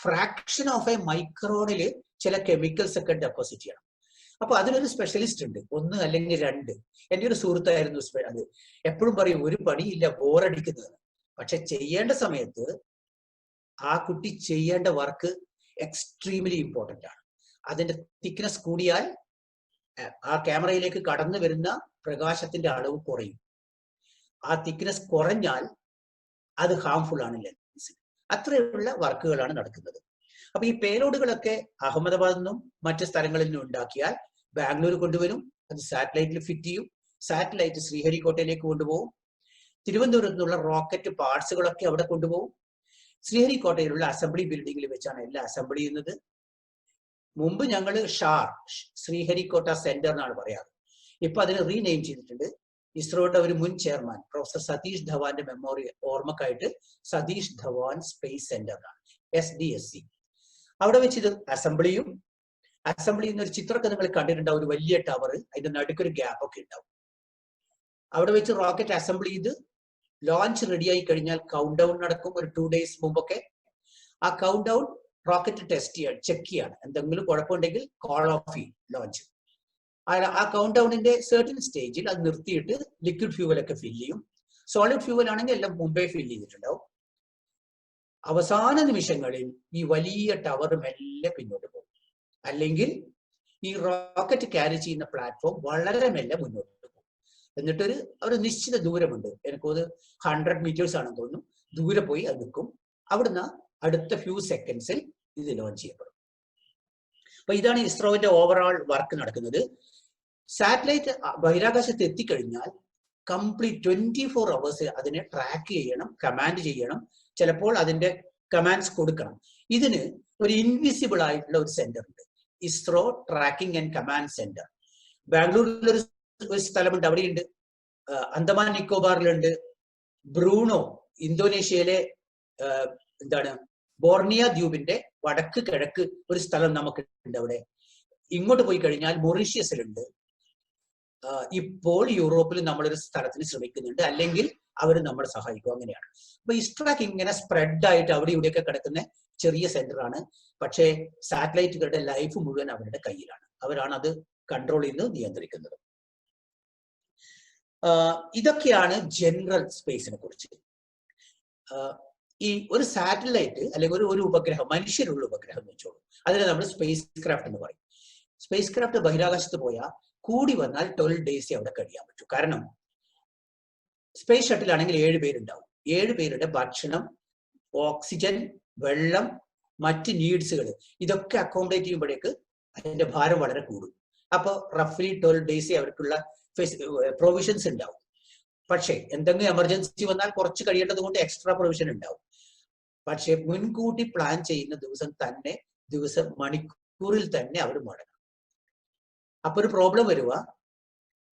ഫ്രാക്ഷൻ ഓഫ് എ മൈക്രോണില് ചില കെമിക്കൽസ് ഒക്കെ ഡെപ്പോസിറ്റ് ചെയ്യണം. അപ്പൊ അതിനൊരു സ്പെഷ്യലിസ്റ്റ് ഉണ്ട്, 1 അല്ലെങ്കിൽ 2. എൻ്റെ ഒരു സുഹൃത്തായിരുന്നു അത്. എപ്പോഴും പറയും ഒരു പണിയില്ല, ബോറടിക്കുന്നത്. പക്ഷെ ചെയ്യേണ്ട സമയത്ത് ആ കുട്ടി ചെയ്യേണ്ട വർക്ക് എക്സ്ട്രീംലി ഇമ്പോർട്ടന്റ് ആണ്. അതിന്റെ തിക്നെസ് കൂടിയാൽ ആ ക്യാമറയിലേക്ക് കടന്നു വരുന്ന പ്രകാശത്തിന്റെ അളവ് കുറയും. ആ തിക്നെസ് കുറഞ്ഞാൽ അത് ഹാംഫുൾ ആണ് ലെൻസിന്. അത്രയുള്ള വർക്കുകളാണ് നടക്കുന്നത്. അപ്പൊ ഈ പേലോഡുകളൊക്കെ അഹമ്മദാബാദിൽ നിന്നും മറ്റു സ്ഥലങ്ങളിൽ നിന്നും ഉണ്ടാക്കിയാൽ ബാംഗ്ലൂർ കൊണ്ടുവരും, അത് സാറ്റലൈറ്റിൽ ഫിറ്റ് ചെയ്യും. സാറ്റലൈറ്റ് ശ്രീഹരിക്കോട്ടയിലേക്ക് കൊണ്ടുപോകും. തിരുവനന്തപുരത്ത് നിന്നുള്ള റോക്കറ്റ് പാർട്സുകളൊക്കെ അവിടെ കൊണ്ടുപോകും. ശ്രീഹരിക്കോട്ടയിലുള്ള അസംബ്ലി ബിൽഡിങ്ങിൽ വെച്ചാണ് എല്ലാം അസംബിൾ ചെയ്യുന്നത്. മുമ്പ് ഞങ്ങൾ ശ്രീഹരിക്കോട്ട സെന്റർ എന്നാണ് പറയാറ്. ഇപ്പൊ അതിന് റീനെയിം ചെയ്തിട്ടുണ്ട്. ഇസ്രോയുടെ ഒരു മുൻ ചെയർമാൻ പ്രൊഫസർ സതീഷ് ധവാന്റെ മെമ്മോറിയൽ ഓർമ്മക്കായിട്ട് സതീഷ് ധവാൻ സ്പേസ് സെന്റർ എന്നാണ്. SDSC. അവിടെ വെച്ച് ഇത് അസംബിൾ ചെയ്യുന്ന ഒരു ചിത്രമൊക്കെ നിങ്ങൾ കണ്ടിട്ടുണ്ടാവും. ഒരു വലിയ ടവർ, അതിന്റെ നടുക്കൊരു ഗ്യാപ്പ് ഒക്കെ ഉണ്ടാവും. അവിടെ വെച്ച് റോക്കറ്റ് അസംബിൾ ചെയ്ത് ലോഞ്ച് റെഡി ആയി കഴിഞ്ഞാൽ കൗണ്ട് ഡൗൺ നടക്കും. ഒരു 2 days മുമ്പൊക്കെ ആ കൗണ്ട് ഡൗൺ റോക്കറ്റ് ടെസ്റ്റ് ചെയ്യാണ്, ചെക്ക് ചെയ്യാണ്. എന്തെങ്കിലും കുഴപ്പമുണ്ടെങ്കിൽ കോൾ ഓഫ് ചെയ്യും ലോഞ്ച്. ആ കൗണ്ട് ഡൗണിന്റെ സർട്ടൻ സ്റ്റേജിൽ അത് നിർത്തിയിട്ട് ലിക്വിഡ് ഫ്യൂവൽ ഒക്കെ ഫില്ല് ചെയ്യും. സോളിഡ് ഫ്യൂവൽ ആണെങ്കിൽ എല്ലാം മുമ്പേ ഫില്ല് ചെയ്തിട്ടുണ്ടാവും. അവസാന നിമിഷങ്ങളിൽ ഈ വലിയ ടവർ മെല്ലെ പിന്നോട്ട് പോകും. അല്ലെങ്കിൽ ഈ റോക്കറ്റ് ക്യാരി ചെയ്യുന്ന പ്ലാറ്റ്ഫോം വളരെ മെല്ലെ മുന്നോട്ട് പോകും. എന്നിട്ടൊരു നിശ്ചിത ദൂരമുണ്ട്, എനിക്കത് 100 meters ആണെന്ന് തോന്നുന്നു, ദൂരെ പോയി അത് നിൽക്കും. അവിടുന്ന് അടുത്ത ഫ്യൂ സെക്കൻഡ്സിൽ ഇത് ലോഞ്ച് ചെയ്യപ്പെടും. അപ്പൊ ഇതാണ് ഇസ്രോവിന്റെ ഓവറോൾ വർക്ക് നടക്കുന്നത്. സാറ്റലൈറ്റ് ബഹിരാകാശത്ത് എത്തിക്കഴിഞ്ഞാൽ കംപ്ലീറ്റ് 24 hours അതിനെ ട്രാക്ക് ചെയ്യണം, കമാൻഡ് ചെയ്യണം, ചിലപ്പോൾ അതിന്റെ കമാൻഡ്സ് കൊടുക്കണം. ഇതിന് ഒരു ഇൻവിസിബിൾ ആയിട്ടുള്ള ഒരു സെന്റർ ഉണ്ട്, ISRO tracking and command centre. ബാംഗ്ലൂരിലൊരു സ്ഥലമുണ്ട്, അവിടെയുണ്ട്. അന്തമാൻ നിക്കോബാറിലുണ്ട്. ബ്രൂണോ, ഇന്തോനേഷ്യയിലെ ബോർണിയ ദ്വീപിന്റെ വടക്ക് കിഴക്ക് ഒരു സ്ഥലം നമുക്കുണ്ട് അവിടെ. ഇങ്ങോട്ട് പോയി കഴിഞ്ഞാൽ മൊറീഷ്യസിലുണ്ട്. ഇപ്പോൾ യൂറോപ്പിൽ നമ്മളൊരു സ്ഥലത്തിന് ശ്രമിക്കുന്നുണ്ട്, അല്ലെങ്കിൽ അവർ നമ്മളെ സഹായിക്കും. അങ്ങനെയാണ്. അപ്പൊ ഇസ്ട്രാക്ക് ഇങ്ങനെ സ്പ്രെഡ് ആയിട്ട് അവിടെ ഇവിടെയൊക്കെ കിടക്കുന്ന ചെറിയ സെന്റർ ആണ്. പക്ഷേ സാറ്റലൈറ്റുകളുടെ ലൈഫ് മുഴുവൻ അവരുടെ കയ്യിലാണ്. അവരാണ് അത് കൺട്രോൾ ചെയ്ത് നിയന്ത്രിക്കുന്നത്. ഇതൊക്കെയാണ് ജനറൽ സ്പേസിനെ കുറിച്ച്. ഈ ഒരു സാറ്റലൈറ്റ് അല്ലെങ്കിൽ ഒരു ഉപഗ്രഹം, മനുഷ്യരുള്ള ഉപഗ്രഹം എന്ന് വെച്ചോളൂ, അതിനെ നമ്മൾ സ്പേസ് ക്രാഫ്റ്റ് എന്ന് പറയും. സ്പേസ് ക്രാഫ്റ്റ് ബഹിരാകാശത്ത് പോയാൽ കൂടി വന്നാൽ 12 days അവിടെ കഴിയാൻ പറ്റും. കാരണം സ്പേസ് ഷട്ടിൽ ആണെങ്കിൽ 7 പേരുണ്ടാവും. 7 പേരുടെ ഭക്ഷണം, ഓക്സിജൻ, വെള്ളം, മറ്റ് നീഡ്സുകൾ ഇതൊക്കെ അക്കോമഡേറ്റ് ചെയ്യുമ്പോഴേക്ക് അതിന്റെ ഭാരം വളരെ കൂടും. അപ്പോൾ റഫ്ലി 12 days അവർക്കുള്ള പ്രൊവിഷൻസ് ഉണ്ടാവും. പക്ഷേ എന്തെങ്കിലും എമർജൻസി വന്നാൽ കുറച്ച് കഴിയേണ്ടത് കൊണ്ട് എക്സ്ട്രാ പ്രൊവിഷൻ ഉണ്ടാവും. പക്ഷെ മുൻകൂട്ടി പ്ലാൻ ചെയ്യുന്ന മണിക്കൂറിൽ തന്നെ അവർ മുടങ്ങും. അപ്പൊ ഒരു പ്രോബ്ലം വരുക,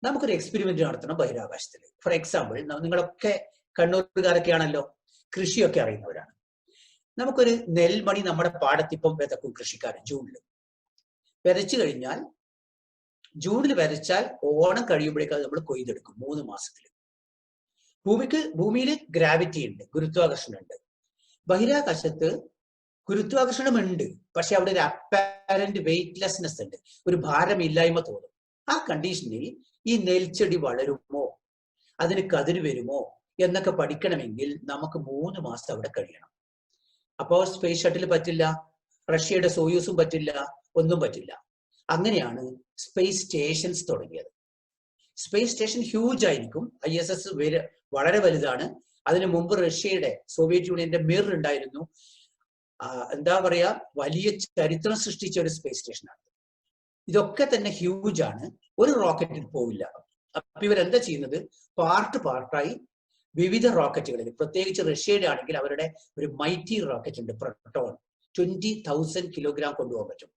നമുക്കൊരു എക്സ്പെരിമെന്റ് നടത്തണം ബഹിരാകാശത്തിൽ. ഫോർ എക്സാമ്പിൾ, നിങ്ങളൊക്കെ കണ്ണൂരുകാരൊക്കെയാണല്ലോ, കൃഷിയൊക്കെ അറിയുന്നവരാണ്. നമുക്കൊരു നെൽമണി നമ്മുടെ പാടത്തിപ്പം വിതക്കും കൃഷിക്കാരൻ. ജൂണിൽ വിതച്ചു കഴിഞ്ഞാൽ, ജൂണിൽ വിതച്ചാൽ ഓണം കഴിയുമ്പോഴേക്കും അത് നമ്മൾ കൊയ്തെടുക്കും 3 മാസത്തിൽ. ഭൂമിയിൽ ഗ്രാവിറ്റി ഉണ്ട്, ഗുരുത്വാകർഷണം ഉണ്ട്. ബഹിരാകാശത്ത് ഗുരുത്വാകർഷണം ഉണ്ട്, പക്ഷെ അവിടെ ഒരു അപ്പാരന്റ് വെയിറ്റ്ലെസ്നെസ് ഉണ്ട്, ഒരു ഭാരമില്ലായ്മ തോന്നും. ആ കണ്ടീഷനിൽ ഈ നെൽച്ചെടി വളരുമോ, അതിന് കതിര് വരുമോ എന്നൊക്കെ പഠിക്കണമെങ്കിൽ നമുക്ക് 3 മാസം അവിടെ കഴിയണം. അപ്പോൾ സ്പേസ് ഷട്ടിൽ പറ്റില്ല, റഷ്യയുടെ സോയൂസും പറ്റില്ല, ഒന്നും പറ്റില്ല. അങ്ങനെയാണ് സ്പേസ് സ്റ്റേഷൻസ് തുടങ്ങിയത്. സ്പേസ് സ്റ്റേഷൻ ഹ്യൂജ് ആയിരിക്കും. ISS വളരെ വലുതാണ്. അതിനു മുമ്പ് റഷ്യയുടെ, സോവിയറ്റ് യൂണിയന്റെ മിർ ഉണ്ടായിരുന്നു. എന്താ പറയാ, വലിയ ചരിത്രം സൃഷ്ടിച്ച ഒരു സ്പേസ് സ്റ്റേഷനാണ്. ഇതൊക്കെ തന്നെ ഹ്യൂജ് ആണ്. ഒരു റോക്കറ്റിൽ പോവില്ല. അപ്പൊ ഇവരെന്താ ചെയ്യുന്നത്, പാർട്ടായി വിവിധ റോക്കറ്റുകളിൽ, പ്രത്യേകിച്ച് റഷ്യയുടെ ആണെങ്കിൽ അവരുടെ ഒരു മൈറ്റി റോക്കറ്റ് ഉണ്ട്, പ്രൊട്ടോൺ. 20,000 kilogram കൊണ്ടുപോകാൻ പറ്റും.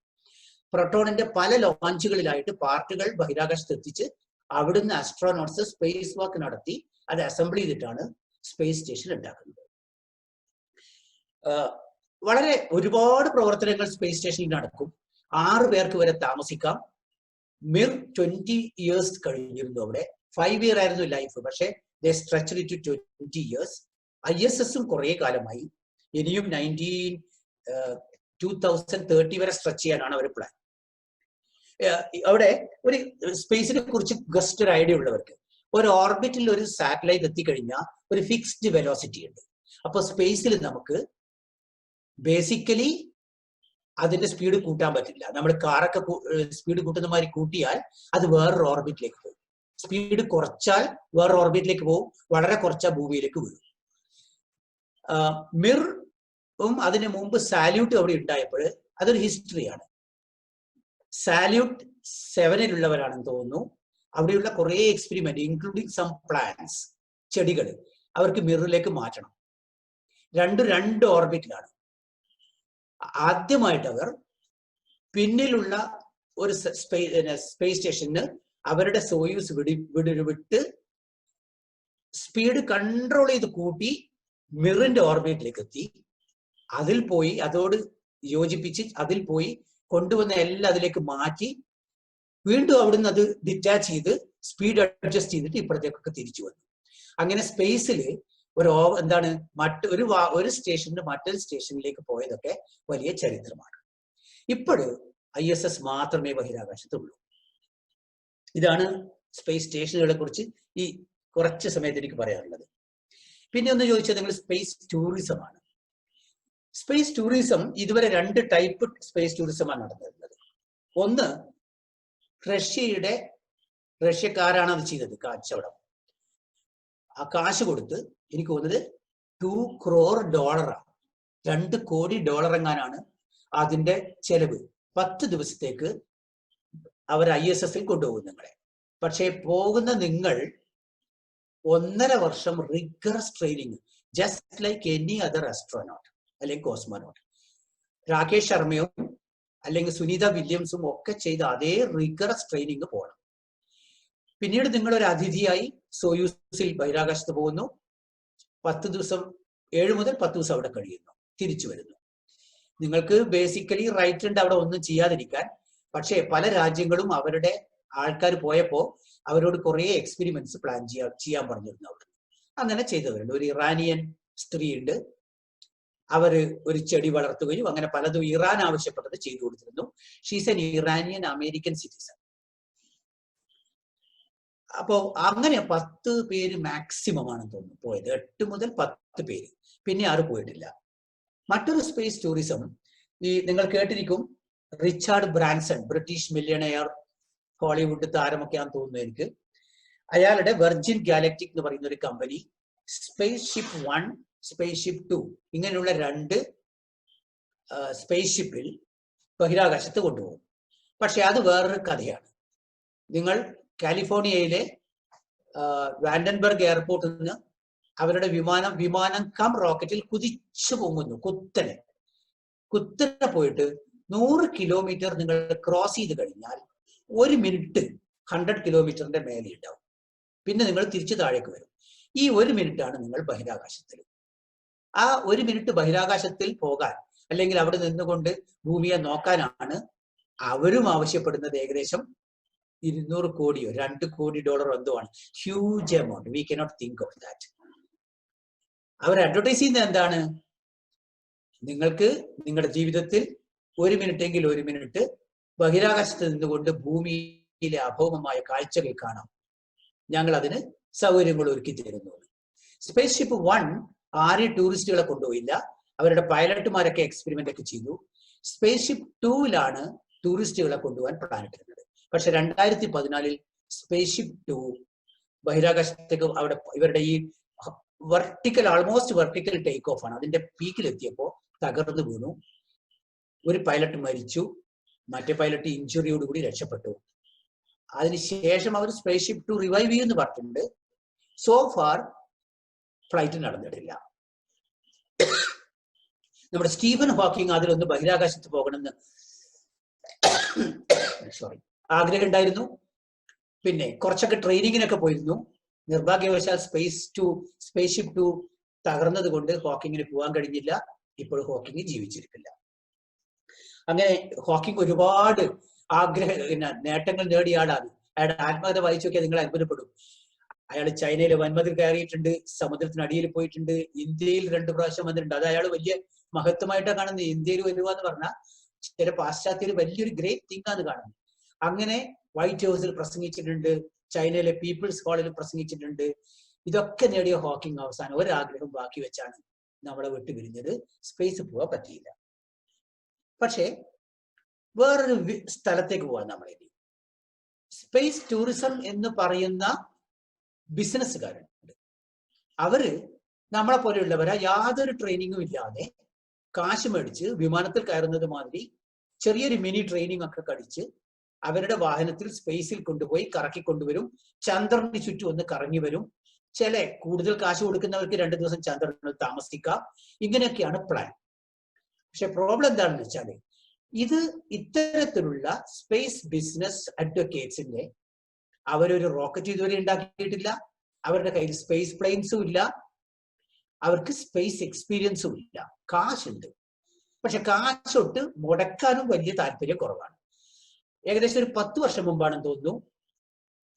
പ്രൊട്ടോണിന്റെ പല ലോഞ്ചുകളിലായിട്ട് പാർട്ടുകൾ ബഹിരാകാശത്ത് എത്തിച്ച് അവിടുന്ന് ആസ്ട്രോനോട്ട്സ് സ്പേസ് വാക്ക് നടത്തി അത് അസംബിൾ ചെയ്തിട്ടാണ് സ്പേസ് സ്റ്റേഷൻ ഉണ്ടാക്കുന്നത്. ഒരുപാട് പ്രവർത്തനങ്ങൾ സ്പേസ് സ്റ്റേഷനിൽ നടക്കും. 6 പേർക്ക് വരെ താമസിക്കാം. മിർ 20 years കഴിഞ്ഞിരുന്നു അവിടെ. 5 year ആയിരുന്നു ലൈഫ്, പക്ഷേ they stretched it to 20 years. ISS-ഉം കുറെ കാലമായി. ഇനിയും 2030 വരെ സ്ട്രെച്ച് ചെയ്യാനാണ് അവർ പ്ലാൻ. അവിടെ ഒരു സ്പേസിനെ കുറിച്ച് ജസ്റ്റ് ഒരു ഐഡിയ ഉള്ളവർക്ക്, ഒരു ഓർബിറ്റിൽ ഒരു സാറ്റലൈറ്റ് എത്തിക്കഴിഞ്ഞാൽ ഒരു ഫിക്സ്ഡ് വെലോസിറ്റി ഉണ്ട്. അപ്പൊ സ്പേസിൽ നമുക്ക് ബേസിക്കലി അതിന്റെ സ്പീഡ് കൂട്ടാൻ പറ്റില്ല. നമ്മൾ കാറൊക്കെ സ്പീഡ് കൂട്ടുന്ന മാതിരി കൂട്ടിയാൽ അത് വേറൊരു ഓർബിറ്റിലേക്ക് പോകും. സ്പീഡ് കുറച്ചാൽ വേറൊരു ഓർബിറ്റിലേക്ക് പോകും, വളരെ കുറച്ചാൽ ഭൂമിയിലേക്ക് വീഴും. മിറും അതിന് മുമ്പ് സാല്യൂട്ട് അവിടെ ഉണ്ടായപ്പോൾ അതൊരു ഹിസ്റ്ററിയാണ്. സാല്യൂട്ട് 7-ലുള്ളവരാണെന്ന് തോന്നുന്നു. അവിടെയുള്ള കുറെ എക്സ്പെരിമെന്റ്, ഇൻക്ലൂഡിങ് സം പ്ലാന്റ്സ്, ചെടികൾ, അവർക്ക് മിറിലേക്ക് മാറ്റണം. രണ്ട് ഓർബിറ്റിലാണ്. ആദ്യമായിട്ട് അവർ പിന്നിലുള്ള ഒരു സ്പേസ് സ്റ്റേഷന് അവരുടെ സോയൂസ് വിട്ട് സ്പീഡ് കൺട്രോൾ ചെയ്ത് കൂട്ടി മിറിന്റെ ഓർബിറ്റിലേക്ക് എത്തി. അതിൽ പോയി അതോട് യോജിപ്പിച്ച് അതിൽ പോയി കൊണ്ടുവന്ന എല്ലാം അതിലേക്ക് മാറ്റി വീണ്ടും അവിടുന്ന് അത് ഡിറ്റാച്ച് ചെയ്ത് സ്പീഡ് അഡ്ജസ്റ്റ് ചെയ്തിട്ട് ഇപ്പുറത്തേക്കൊക്കെ തിരിച്ചു വന്നു. അങ്ങനെ സ്പേസിൽ എന്താണ് ഒരു സ്റ്റേഷനിൽ മറ്റൊരു സ്റ്റേഷനിലേക്ക് പോയതൊക്കെ വലിയ ചരിത്രമാണ്. ഇപ്പോഴും ISS മാത്രമേ ബഹിരാകാശത്തുള്ളൂ. ഇതാണ് സ്പേസ് സ്റ്റേഷനുകളെ കുറിച്ച് ഈ കുറച്ച് സമയത്ത് എനിക്ക് പറയാനുള്ളത്. പിന്നെ ഒന്ന് ചോദിച്ചാൽ നിങ്ങൾ സ്പേസ് ടൂറിസം ആണ്. സ്പേസ് ടൂറിസം ഇതുവരെ 2 ടൈപ്പ് സ്പേസ് ടൂറിസമാണ് നടന്നിരുന്നത്. ഒന്ന്, റഷ്യക്കാരാണ് അത് ചെയ്തത്, കച്ചവടം. ആ കാശ് കൊടുത്ത് എനിക്ക് തോന്നുന്നത് $2 crore, $2 കോടി എങ്ങാനാണ് അതിന്റെ ചെലവ്. 10 ദിവസത്തേക്ക് അവർ ISS-ൽ കൊണ്ടുപോകും നിങ്ങളെ. പക്ഷേ പോകുന്ന നിങ്ങൾ 1.5 വർഷം rigorous training, just like any other astronaut അല്ലെങ്കിൽ കോസ്മോനോട്ട്. രാകേഷ് ശർമ്മയും അല്ലെങ്കിൽ സുനിത വില്യംസും ഒക്കെ ചെയ്ത അതേ റിഗറസ് ട്രെയിനിങ് പോകണം. പിന്നീട് നിങ്ങൾ ഒരു അതിഥിയായി സോയൂസിൽ ബഹിരാകാശത്ത് പോകുന്നു. 10 ദിവസം, 7 മുതൽ 10 ദിവസം അവിടെ കഴിയുന്നു, തിരിച്ചു വരുന്നു. നിങ്ങൾക്ക് ബേസിക്കലി റൈറ്റ് ഉണ്ട് അവിടെ ഒന്നും ചെയ്യാതിരിക്കാൻ. പക്ഷേ പല രാജ്യങ്ങളും അവരുടെ ആൾക്കാർ പോയപ്പോൾ അവരോട് കുറെ എക്സ്പെരിമെന്റ്സ് പ്ലാൻ ചെയ്യാൻ പറഞ്ഞിരുന്നു. അവിടെ അങ്ങനെ ചെയ്തവരുണ്ട്. ഒരു ഇറാനിയൻ സ്ത്രീ ഉണ്ട്, അവര് ഒരു ചെടി വളർത്തുകയും അങ്ങനെ പലതും ഇറാൻ ആവശ്യപ്പെട്ടത് ചെയ്തു കൊടുത്തിരുന്നു. She's N Iranian American citizen. അപ്പോ അങ്ങനെ 10 പേര് മാക്സിമം ആണെന്ന് തോന്നുന്നു പോയത്. 8 മുതൽ 10 പേര്, പിന്നെ ആരും പോയിട്ടില്ല. മറ്റൊരു സ്പേസ് ടൂറിസം നിങ്ങൾ കേട്ടിരിക്കും, Richard Branson, British millionaire, Hollywood താരമൊക്കെയാണെന്ന് തോന്നുന്നു എനിക്ക്. അയാളുടെ വെർജിൻ ഗാലക്റ്റിക് എന്ന് പറയുന്ന ഒരു company space ship 1, space ship 2 ഇങ്ങനെയുള്ള 2 സ്പേസ് ഷിപ്പിൽ ബഹിരാകാശത്ത് കൊണ്ടുപോകും. പക്ഷെ അത് വേറൊരു കഥയാണ്. നിങ്ങൾ കാലിഫോർണിയയിലെ വാൻഡൻബർഗ് എയർപോർട്ടിൽ നിന്ന് അവരുടെ വിമാനം കം റോക്കറ്റിൽ കുതിച്ചു പൊങ്ങുന്നു. കുത്തനെ പോയിട്ട് 100 കിലോമീറ്റർ നിങ്ങൾ ക്രോസ് ചെയ്ത് കഴിഞ്ഞാൽ 1 മിനിറ്റ് 100 കിലോമീറ്ററിന്റെ മേലെ ഉണ്ടാവും. പിന്നെ നിങ്ങൾ തിരിച്ചു താഴേക്ക് വരും. ഈ 1 മിനിറ്റാണ് നിങ്ങൾ ബഹിരാകാശത്തിൽ. ആ 1 മിനിറ്റ് ബഹിരാകാശത്തിൽ പോകാൻ അല്ലെങ്കിൽ അവിടെ നിന്നുകൊണ്ട് ഭൂമിയെ നോക്കാനാണ് അവരും ആവശ്യപ്പെടുന്നത്. ഏകദേശം 200 കോടിയോ $2 കോടി എന്തോ ആണ്. Huge amount. We cannot think of that. അവർ അഡ്വർടൈസ് ചെയ്യുന്നത് എന്താണ്? നിങ്ങൾക്ക് നിങ്ങളുടെ ജീവിതത്തിൽ 1 മിനിറ്റെങ്കിൽ 1 മിനിറ്റ് ബഹിരാകാശത്ത് നിന്നുകൊണ്ട് ഭൂമിയിലെ അഭൗമമായ കാഴ്ചകൾ കാണാം. ഞങ്ങൾ അതിന് സൗകര്യങ്ങൾ ഒരുക്കി തരുന്നു. സ്പേസ് ഷിപ്പ് 1 ആരെയും ടൂറിസ്റ്റുകളെ കൊണ്ടുപോയില്ല. അവരുടെ പൈലറ്റുമാരൊക്കെ എക്സ്പെരിമെന്റ് ഒക്കെ ചെയ്തു. സ്പേസ് ഷിപ്പ് 2 ടൂറിസ്റ്റുകളെ കൊണ്ടുപോകാൻ പ്ലാൻ ഇട്ടിരുന്നത്. പക്ഷെ 2014 സ്പേസ് ഷിപ്പ് 2 ബഹിരാകാശത്തേക്ക് അവിടെ ഇവരുടെ ഈ ആൾമോസ്റ്റ് വെർട്ടിക്കൽ ടേക്ക് ഓഫ് ആണ്. അതിന്റെ പീക്കിലെത്തിയപ്പോൾ തകർന്നു വീണു. ഒരു പൈലറ്റ് മരിച്ചു, മറ്റേ പൈലറ്റ് ഇഞ്ചുറിയോടുകൂടി രക്ഷപ്പെട്ടു. അതിനുശേഷം അവർ സ്പേസ് ഷിപ്പ് 2 റിവൈവ് ചെയ്യുമെന്ന് പറഞ്ഞിട്ടുണ്ട്. സോ ഫാർ ഫ്ലൈറ്റ് നടന്നിട്ടില്ല. നമ്മുടെ സ്റ്റീഫൻ ഹോക്കിംഗ് അതിലൊന്ന് ബഹിരാകാശത്ത് പോകണമെന്ന് ആഗ്രഹം ഉണ്ടായിരുന്നു. പിന്നെ കുറച്ചൊക്കെ ട്രെയിനിങ്ങിനൊക്കെ പോയിരുന്നു. നിർഭാഗ്യവശാൽ സ്പേസ് ഷിപ്പ് 2 തകർന്നത് കൊണ്ട് ഹോക്കിങ്ങിന് പോകാൻ കഴിഞ്ഞില്ല. ഇപ്പോൾ ഹോക്കിങ് ജീവിച്ചിരിക്കില്ല. അങ്ങനെ ഹോക്കിംഗ് ഒരുപാട് നേട്ടങ്ങൾ നേടിയ ആളാണ്. അയാളുടെ ആത്മകഥ വായിച്ചു നോക്കിയാൽ നിങ്ങൾ അത്ഭുതപ്പെടും. അയാൾ ചൈനയിലെ വൻമതിൽ കയറിയിട്ടുണ്ട്, സമുദ്രത്തിനടിയിൽ പോയിട്ടുണ്ട്, ഇന്ത്യയിൽ 2 പ്രാവശ്യം വന്നിട്ടുണ്ട്. അത് അയാൾ വലിയ മഹത്വമായിട്ടാണ് കാണുന്നത്. ഇന്ത്യയിൽ വരിക എന്ന് പറഞ്ഞാൽ ചില പാശ്ചാത്യർ വലിയൊരു ഗ്രേറ്റ് തിങ് ആണ് കാണുന്നത്. അങ്ങനെ വൈറ്റ് ഹൗസിൽ പ്രസംഗിച്ചിട്ടുണ്ട്, ചൈനയിലെ പീപ്പിൾസ് ഹാളിൽ പ്രസംഗിച്ചിട്ടുണ്ട്. ഇതൊക്കെ നേടിയ ഹോക്കിംഗ് അവസാനം ഒരാഗ്രഹം ബാക്കി വെച്ചാണ് നമ്മളെ വിട്ടുപിരിഞ്ഞത്. സ്പേസ് പോകാൻ പറ്റിയില്ല. പക്ഷേ വേറൊരു സ്ഥലത്തേക്ക് പോകാൻ നമ്മളെ സ്പേസ് ടൂറിസം എന്ന് പറയുന്ന ബിസിനസ്സുകാരുണ്ട്. അവര് നമ്മളെ പോലെയുള്ളവരാ യാതൊരു ട്രെയിനിങ്ങും ഇല്ലാതെ കാശ് മേടിച്ച് വിമാനത്തിൽ കയറുന്നത് മാതിരി ചെറിയൊരു മിനി ട്രെയിനിങ് ഒക്കെ കഴിച്ച് അവരുടെ വാഹനത്തിൽ സ്പേസിൽ കൊണ്ടുപോയി കറക്കി കൊണ്ടുവരും. ചന്ദ്രന് ചുറ്റും ഒന്ന് കറങ്ങി വരും. ചില കൂടുതൽ കാശ് കൊടുക്കുന്നവർക്ക് 2 ദിവസം ചന്ദ്രനിൽ താമസിക്കാം. ഇങ്ങനെയൊക്കെയാണ് പ്ലാൻ. പക്ഷെ പ്രോബ്ലം എന്താണെന്ന് വെച്ചാൽ ഇത്തരത്തിലുള്ള സ്പേസ് ബിസിനസ് അഡ്വക്കേറ്റ്സിന്റെ അവരൊരു റോക്കറ്റ് ഇതുവരെ ഉണ്ടാക്കിയിട്ടില്ല. അവരുടെ കയ്യിൽ സ്പേസ് പ്ലെയിൻസും ഇല്ല. അവർക്ക് സ്പേസ് എക്സ്പീരിയൻസും ഇല്ല. കാശുണ്ട്, പക്ഷെ കാശൊട്ട് മുടക്കാനും വലിയ താല്പര്യം കുറവാണ്. ഏകദേശം ഒരു 10 വർഷം മുമ്പാണെന്ന് തോന്നുന്നു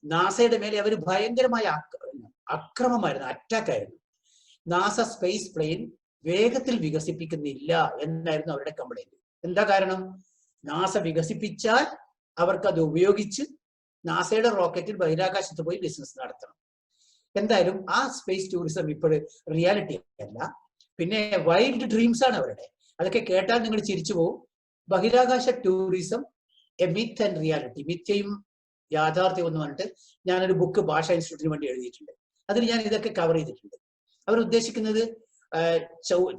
നാസയുടെ മേലെ അവർ ഭയങ്കരമായ അക്രമമായിരുന്നു, അറ്റാക്കായിരുന്നു. നാസ സ്പേസ് പ്ലെയിൻ വേഗത്തിൽ വികസിപ്പിക്കുന്നില്ല എന്നായിരുന്നു അവരുടെ കംപ്ലൈന്റ്. എന്താ കാരണം? നാസ വികസിപ്പിച്ചാൽ അവർക്കത് ഉപയോഗിച്ച് നാസയുടെ റോക്കറ്റിൽ ബഹിരാകാശത്ത് പോയി ബിസിനസ് നടത്തണം. എന്തായാലും ആ സ്പേസ് ടൂറിസം ഇപ്പോൾ റിയാലിറ്റി അല്ല, പിന്നെ വൈൽഡ് ഡ്രീംസ് ആണ് അവരുടെ. അതൊക്കെ കേട്ടാൽ നിങ്ങൾ ചിരിച്ചു പോകും. ബഹിരാകാശ tourism a myth and reality, മിഥ്യയും യാഥാർത്ഥ്യം എന്ന് പറഞ്ഞിട്ട് ഞാനൊരു ബുക്ക് ഭാഷാ ഇൻസ്റ്റിറ്റ്യൂട്ടിന് വേണ്ടി എഴുതിയിട്ടുണ്ട്. അതിൽ ഞാൻ ഇതൊക്കെ കവർ ചെയ്തിട്ടുണ്ട്. അവർ ഉദ്ദേശിക്കുന്നത്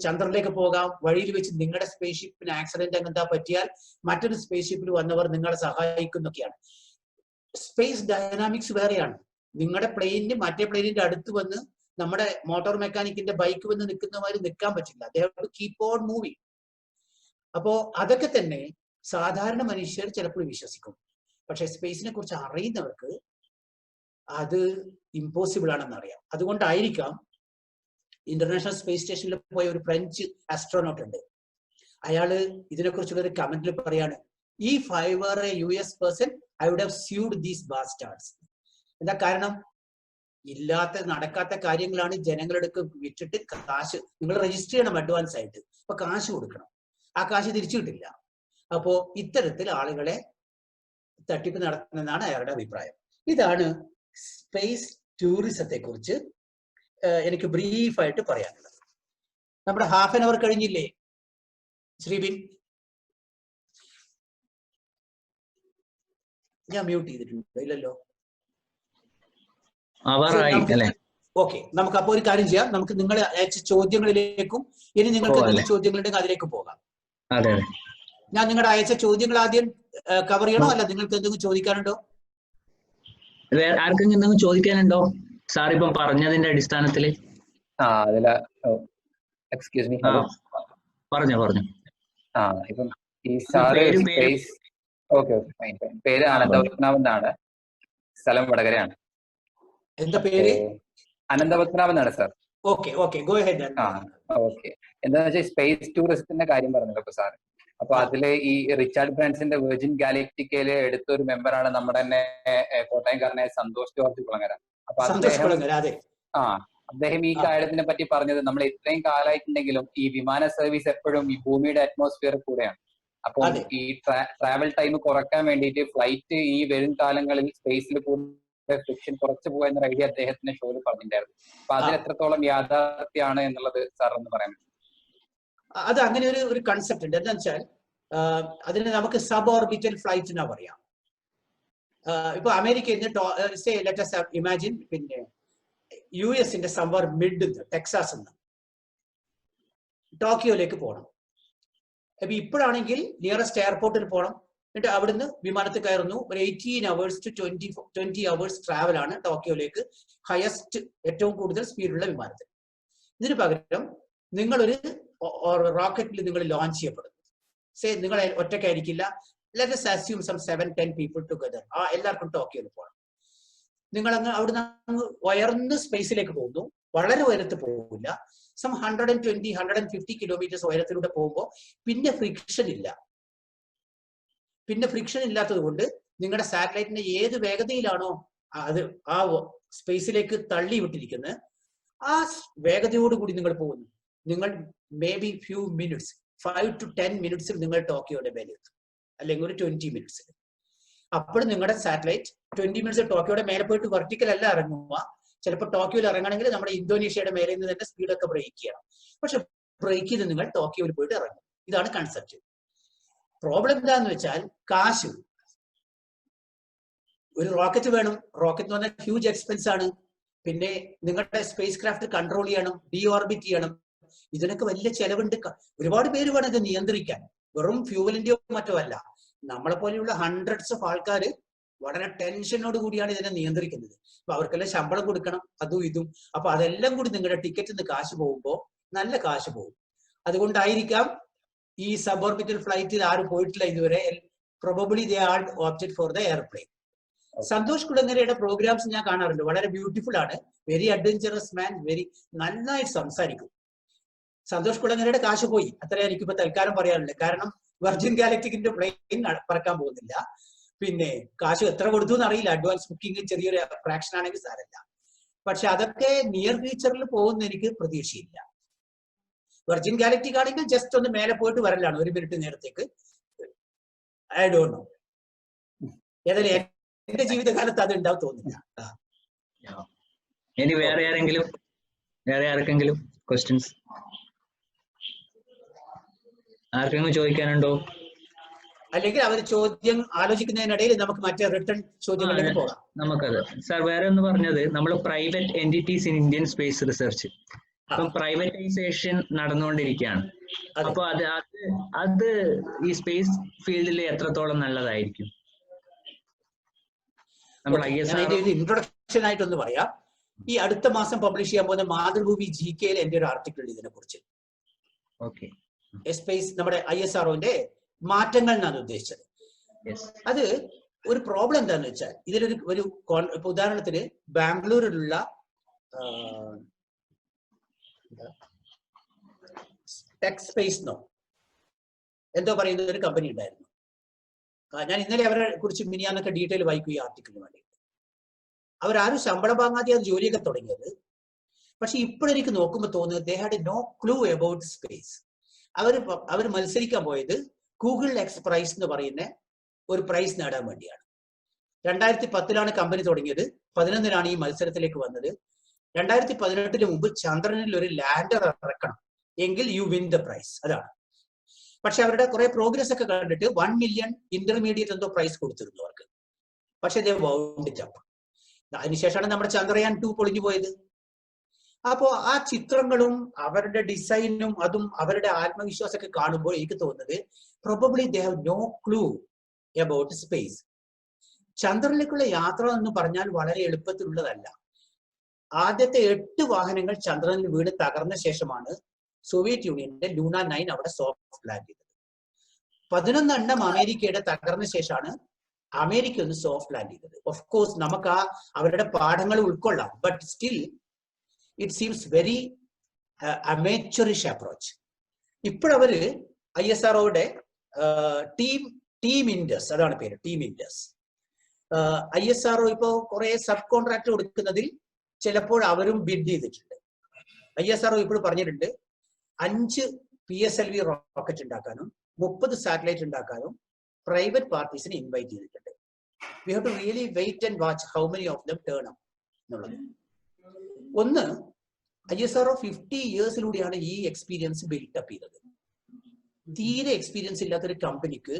ചന്ദ്രനിലേക്ക് പോകാം, വഴിയിൽ വെച്ച് നിങ്ങളുടെ സ്പേസ് ഷിപ്പിന് ആക്സിഡന്റ് അങ്ങനത്തെ പറ്റിയാൽ മറ്റൊരു സ്പേസ് ഷിപ്പിൽ വന്നവർ നിങ്ങളെ സഹായിക്കുന്നൊക്കെയാണ്. സ്പേസ് ഡൈനാമിക്സ് വേറെയാണ്. നിങ്ങളുടെ പ്ലെയിനിന് മറ്റേ പ്ലെയിനിന്റെ അടുത്ത് വന്ന് നമ്മുടെ മോട്ടോർ മെക്കാനിക്കിന്റെ ബൈക്ക് വന്ന് നിൽക്കുന്ന മാതിരി നിൽക്കാൻ പറ്റില്ല. അദ്ദേഹം കീപ്പ് ഓൺ മൂവിങ്. അപ്പോ അതൊക്കെ തന്നെ സാധാരണ മനുഷ്യർ ചിലപ്പോൾ വിശ്വസിക്കും. പക്ഷെ സ്പേസിനെ കുറിച്ച് അറിയുന്നവർക്ക് അത് ഇമ്പോസിബിൾ ആണെന്ന് അറിയാം. അതുകൊണ്ടായിരിക്കാം ഇന്റർനാഷണൽ സ്പേസ് സ്റ്റേഷനിൽ പോയ ഒരു ഫ്രഞ്ച് ആസ്ട്രോനോട്ട് ഉണ്ട്. അയാള് ഇതിനെക്കുറിച്ചുള്ള ഒരു കമന്റിൽ പറയാണ്, if I were a US person, I would have sued these bastards. എന്താ കാരണം? ഇല്ലാത്ത നടക്കാത്ത കാര്യങ്ങളാണ് ജനങ്ങളെടുക്ക് വിറ്റിട്ട് കാശ് നിങ്ങൾ രജിസ്റ്റർ ചെയ്യണം അഡ്വാൻസ് ആയിട്ട്. അപ്പൊ കാശ് കൊടുക്കണം, ആ കാശ് തിരിച്ചു കിട്ടില്ല. അപ്പോ ഇത്തരത്തിൽ ആളുകളെ തട്ടിപ്പ് നടത്തുന്നതാണ് അയാളുടെ അഭിപ്രായം. ഇതാണ് സ്പേസ് ടൂറിസത്തെ കുറിച്ച് എനിക്ക് ബ്രീഫായിട്ട് പറയാനുള്ളത്. നമ്മുടെ ഹാഫ് ആൻ അവർ കഴിഞ്ഞില്ലേ ശ്രീബിൻ? ഞാൻ മ്യൂട്ട് ചെയ്തിട്ടുണ്ട്, ഇല്ലല്ലോ? ഓക്കെ, നമുക്ക് അപ്പൊ ഒരു കാര്യം ചെയ്യാം. നമുക്ക് നിങ്ങൾ അയച്ച ചോദ്യങ്ങളിലേക്കും ഇനി നിങ്ങൾക്ക് എന്തെങ്കിലും ചോദ്യങ്ങളുണ്ടെങ്കിൽ അതിലേക്ക് പോകാം. ഞാൻ നിങ്ങളുടെ അയച്ച ചോദ്യങ്ങൾ ആദ്യം കവർ ചെയ്യണോ, അല്ല നിങ്ങൾക്ക് എന്തെങ്കിലും ചോദിക്കാനുണ്ടോ? ആർക്കെങ്കിലും എന്തെങ്കിലും ചോദിക്കാനുണ്ടോ സാർ ഇപ്പം പറഞ്ഞതിന്റെ അടിസ്ഥാനത്തില്? എക്സ്ക്യൂസ് മീ, പറഞ്ഞു. ഇപ്പം ഈ സാറ് സ്പേസ് ഓക്കെ ഫൈൻ. പേര് അനന്തപത്മനാഭൻ എന്നാണ്, സ്ഥലം വടകരയാണ്. എന്താ പേര്? അനന്തപത്മനാഭൻ എന്നാണ് sir. Okay go head. Okay, എന്താന്ന് വെച്ചാൽ സ്പേസ് ടൂറിസത്തിന്റെ കാര്യം പറഞ്ഞല്ലോ ഇപ്പൊ സാർ. അപ്പൊ അതില് ഈ റിച്ചാർഡ് ബ്രാൻസിന്റെ വെർജിൻ ഗാലക്ടിക്കയില് എടുത്തൊരു മെമ്പറാണ് നമ്മുടെ തന്നെ കോട്ടയംകാരനായ സന്തോഷ് ജോർജ് കുളങ്ങര. അപ്പൊ അദ്ദേഹം ഈ കാര്യത്തിനെ പറ്റി പറഞ്ഞത്, നമ്മൾ ഇത്രയും കാലമായിട്ടുണ്ടെങ്കിലും ഈ വിമാന സർവീസ് എപ്പോഴും ഈ ഭൂമിയുടെ അറ്റ്മോസ്ഫിയർ കൂടെയാണ്. അപ്പോൾ ഈ ട്രാവൽ ടൈം കുറയ്ക്കാൻ വേണ്ടിയിട്ട് ഫ്ലൈറ്റ് ഈ വരും കാലങ്ങളിൽ സ്പേസിൽ കൂടുതൽ ഫ്രിക്ഷൻ കുറച്ചു പോകുക എന്നൊരു ഐഡിയ അദ്ദേഹത്തിന്റെ ഷോയിൽ പറഞ്ഞിട്ടുണ്ടായിരുന്നു. അപ്പൊ അതിൽ എത്രത്തോളം യാഥാർത്ഥ്യമാണ് എന്നുള്ളത് സാർ ഒന്ന് പറയാൻ പറ്റും? അത് അങ്ങനെ ഒരു കൺസെപ്റ്റ് ഉണ്ട്. എന്താ വെച്ചാൽ അതിന് നമുക്ക് സബ് ഓർബിറ്റൽ ഫ്ലൈറ്റ് എന്നാ പറയാം. ഇപ്പൊ അമേരിക്കയിൽ ഇമാജിൻ പിന്നെ US-ന്റെ സംവർ മിഡ് ടെക്സാസ് ടോക്കിയോയിലേക്ക് പോകണം. അപ്പൊ ഇപ്പോഴാണെങ്കിൽ നിയറസ്റ്റ് എയർപോർട്ടിൽ പോകണം. എന്നിട്ട് അവിടുന്ന് വിമാനത്തിൽ കയറുന്നു. ഒരു 18 hours to 20 hours ട്രാവൽ ആണ് ടോക്കിയോയിലേക്ക്, ഹയസ്റ്റ് ഏറ്റവും കൂടുതൽ സ്പീഡുള്ള വിമാനത്തിൽ. ഇതിന് പകരം നിങ്ങളൊരു റോക്കറ്റിൽ നിങ്ങൾ ലോഞ്ച് ചെയ്യപ്പെടും. നിങ്ങൾ ഒറ്റയ്ക്കായിരിക്കില്ല. Let us assume some 7-10 people together. എല്ലാവർക്കും ടോക്കിയോയിൽ പോകണം. നിങ്ങൾ അങ്ങ് അവിടുന്ന് അങ്ങ് ഉയർന്ന് സ്പേസിലേക്ക് പോകുന്നു. വളരെ ഉയരത്ത് പോകില്ല, സം 120-150 കിലോമീറ്റേഴ്സ് ഉയരത്തിലൂടെ പോകുമ്പോൾ പിന്നെ ഫ്രിക്ഷൻ ഇല്ല. പിന്നെ ഫ്രിക്ഷൻ ഇല്ലാത്തത് കൊണ്ട് നിങ്ങളുടെ സാറ്റലൈറ്റിന്റെ ഏത് വേഗതയിലാണോ അത് ആ സ്പേസിലേക്ക് തള്ളി വിട്ടിരിക്കുന്നത്, ആ വേഗതയോടുകൂടി നിങ്ങൾ പോകുന്നു. നിങ്ങൾ may be few minutes 5 to 10 മിനിറ്റ്സിൽ നിങ്ങൾ ടോക്കിയോയുടെ മേലെത്തും, അല്ലെങ്കിൽ ഒരു 20 മിനിറ്റ്സിൽ. അപ്പോൾ നിങ്ങളുടെ സാറ്റലൈറ്റ് 20 മിനിറ്റ്സ് ടോക്കിയോയുടെ മേലെ പോയിട്ട് വെർട്ടിക്കൽ അല്ല ഇറങ്ങുക. ചിലപ്പോൾ ടോക്കിയോയിൽ ഇറങ്ങണമെങ്കിൽ നമ്മുടെ ഇന്തോനേഷ്യയുടെ മേലെ നിന്ന് തന്നെ സ്പീഡൊക്കെ ബ്രേക്ക് ചെയ്യണം. പക്ഷെ ബ്രേക്ക് ചെയ്ത് നിങ്ങൾ ടോക്കിയോയിൽ പോയിട്ട് ഇറങ്ങും. ഇതാണ് കൺസെപ്റ്റ്. പ്രോബ്ലം എന്താന്ന് വെച്ചാൽ കാശ്. ഒരു റോക്കറ്റ് വേണം. റോക്കറ്റ് എന്ന് പറഞ്ഞാൽ ഹ്യൂജ് എക്സ്പെൻസ് ആണ്. പിന്നെ നിങ്ങളുടെ സ്പേസ് ക്രാഫ്റ്റ് കൺട്രോൾ ചെയ്യണം, ഡീഓർബിറ്റ് ചെയ്യണം. ഇതിനൊക്കെ വലിയ ചെലവുണ്ട്. ഒരുപാട് പേര് വേണം ഇത് നിയന്ത്രിക്കാൻ. വെറും ഫ്യൂവലിന്റെയോ മറ്റോ അല്ല. നമ്മളെ പോലെയുള്ള ഹൺഡ്രഡ്സ് ഓഫ് ആൾക്കാർ വളരെ ടെൻഷനോട് കൂടിയാണ് ഇതിനെ നിയന്ത്രിക്കുന്നത്. അപ്പൊ അവർക്കെല്ലാം ശമ്പളം കൊടുക്കണം, അതും ഇതും. അപ്പൊ അതെല്ലാം കൂടി നിങ്ങളുടെ ടിക്കറ്റിൽ നിന്ന് കാശ് പോകുമ്പോൾ നല്ല കാശ് പോകും. അതുകൊണ്ടായിരിക്കാം ഈ സബോർബിറ്റൽ ഫ്ലൈറ്റിൽ ആരും പോയിട്ടില്ല ഇതുവരെ. Probably they are opted for the airplane. Santhosh കുളങ്ങരയുടെ പ്രോഗ്രാംസ് ഞാൻ കാണാറുണ്ട്. വളരെ ബ്യൂട്ടിഫുൾ ആണ്. Very adventurous man. നന്നായിട്ട് സംസാരിക്കും. സന്തോഷ് കുളങ്ങരയുടെ കാശ് പോയി, അത്രേ എനിക്കിപ്പോ തൽക്കാലം പറയാനുള്ളത്. കാരണം വെർജിൻ ഗാലക്റ്റിക്കിന്റെ പ്ലെയിൻ പറക്കാൻ പോകുന്നില്ല. പിന്നെ കാശ് എത്ര കൊടുത്തു എന്നറിയില്ല, അഡ്വാൻസ് ബുക്കിംഗ് ചെറിയൊരു ഫ്രാക്ഷൻ ആണെങ്കിൽ സാരമില്ല. പക്ഷെ അതൊക്കെ നിയർ ഫ്യൂച്ചറിൽ പോകുന്ന എനിക്ക് പ്രതീക്ഷയില്ല. വെർജിൻ ഗാലക്റ്റിക് ആണെങ്കിൽ ജസ്റ്റ് ഒന്ന് മേലെ പോയിട്ട് വരലാണ് 1 മിനിറ്റ് നേരത്തേക്ക്. ഐ ഡോണ്ട് നോ, ഏതായാലും എന്റെ ജീവിതകാലത്ത് അത് ഉണ്ടാവും തോന്നില്ല. ഇനി വേറെ ആർക്കെങ്കിലും ക്വസ്റ്റ്യൻസ് ആർക്കെങ്കിലും ചോദിക്കാനുണ്ടോ? അല്ലെങ്കിൽ അവർ ചോദ്യം ആലോചിക്കുന്നതിനിടയിൽ നമുക്ക് മറ്റേ റിട്ടേൺ ചോദ്യങ്ങളിലേക്ക് പോകാം. നമുക്കത് സാർ വേറെ ഒന്ന് പറഞ്ഞത്, നമ്മൾ private entities in Indian space research ഇപ്പം പ്രൈവറ്റൈസേഷൻ നടന്നുകൊണ്ടിരിക്കുകയാണ്. അപ്പൊ അത് ഈ സ്പേസ് ഫീൽഡിൽ എത്രത്തോളം നല്ലതായിരിക്കും? നമ്മൾ ഇൻട്രൊഡക്ഷൻ ആയിട്ടൊന്ന് പറയാം. ഈ അടുത്ത മാസം പബ്ലിഷ് ചെയ്യാൻ പോകുന്ന മാതൃഭൂമി GKയിൽ എന്റെ ഒരു ആർട്ടിക്കിൾ ഇതിനെ കുറിച്ച്. സ്പേസ് നമ്മുടെ ISROന്റെ മാറ്റങ്ങൾ എന്നാണ് ഉദ്ദേശിച്ചത്. അത് ഒരു പ്രോബ്ലം എന്താന്ന് വെച്ചാൽ, ഇതിലൊരു ഉദാഹരണത്തിന് ബാംഗ്ലൂരിലുള്ള ടെക് സ്പേസ് എന്തോ പറയുന്ന ഒരു കമ്പനി ഉണ്ടായിരുന്നു. ഞാൻ ഇന്നലെ അവരെ കുറിച്ച് മിനിയാന്നൊക്കെ ഡീറ്റെയിൽ വായിക്കും ഈ ആർട്ടിക്കിളിന് വേണ്ടി. അവരാരും ശമ്പളം വാങ്ങാതെ അത് ജോലിയൊക്കെ തുടങ്ങിയത്. പക്ഷെ ഇപ്പോഴെനിക്ക് നോക്കുമ്പോൾ തോന്നുന്നത് they had no clue about space. അവർ മത്സരിക്കാൻ പോയത് ഗൂഗിൾ എക്സ് പ്രൈസ് എന്ന് പറയുന്ന ഒരു പ്രൈസ് നേടാൻ വേണ്ടിയാണ്. 2010 കമ്പനി തുടങ്ങിയത്, 2011 ഈ മത്സരത്തിലേക്ക് വന്നത്. 2018 മുമ്പ് ചന്ദ്രനിൽ ഒരു ലാൻഡർ ഇറക്കണം എങ്കിൽ യു വിൻ ദ പ്രൈസ്, അതാണ്. പക്ഷെ അവരുടെ കുറെ പ്രോഗ്രസ് ഒക്കെ കണ്ടിട്ട് 1 മില്യൺ ഇന്റർമീഡിയറ്റ് എന്തോ പ്രൈസ് കൊടുത്തിരുന്നു അവർക്ക്. പക്ഷെ ദേ വൗണ്ട് ഇറ്റ് അപ്പ്. അതിനുശേഷമാണ് നമ്മുടെ ചന്ദ്രയാൻ 2 പൊളിഞ്ഞു പോയത്. അപ്പോ ആ ചിത്രങ്ങളും അവരുടെ ഡിസൈനും അതും അവരുടെ ആത്മവിശ്വാസമൊക്കെ കാണുമ്പോൾ എനിക്ക് തോന്നുന്നത് probably they have no clue about space. ചന്ദ്രനിലേക്കുള്ള യാത്ര എന്ന് പറഞ്ഞാൽ വളരെ എളുപ്പത്തിലുള്ളതല്ല. ആദ്യത്തെ 8 വാഹനങ്ങൾ ചന്ദ്രനിൽ വീണ് തകർന്ന ശേഷമാണ് സോവിയറ്റ് യൂണിയന്റെ ലൂണ 9 അവിടെ സോഫ്റ്റ് ലാൻഡ് ചെയ്തത്. 11 എണ്ണം അമേരിക്കയുടെ തകർന്ന ശേഷമാണ് അമേരിക്ക ഒന്ന് സോഫ്റ്റ് ലാൻഡ് ചെയ്തത്. ഓഫ് കോഴ്സ് നമുക്ക് അവരുടെ പാഠങ്ങൾ ഉൾക്കൊള്ളാം, but still it seems very amateurish approach. ഇപ്പോഴവര് ISROയുടെ ടീം ഇൻഡസ്, അതാണ് പേര്, ടീം ഇൻഡസ്. ISRO ഇപ്പോ കുറെ സബ് കോൺട്രാക്ട് കൊടുക്കുന്നതിൽ ചിലപ്പോൾ അവരും ബിഡ് ചെയ്തിട്ടുണ്ട്. ISRO ഇപ്പോൾ പറഞ്ഞിട്ടുണ്ട് 5 PSLV റോക്കറ്റ് ഉണ്ടാക്കാനും 30 സാറ്റലൈറ്റ് ഉണ്ടാക്കാനും പ്രൈവറ്റ് പാർട്ടീസിനെ ഇൻവൈറ്റ് ചെയ്തിട്ടുണ്ട്. We have to really wait and watch how many of them turn up എന്നുള്ളത്. ഒന്ന്, ISRO 50 ഇയേഴ്സിലൂടെയാണ് ഈ എക്സ്പീരിയൻസ് ബിൽഡപ്പ് ചെയ്തത്. തീരെ എക്സ്പീരിയൻസ് ഇല്ലാത്തൊരു കമ്പനിക്ക്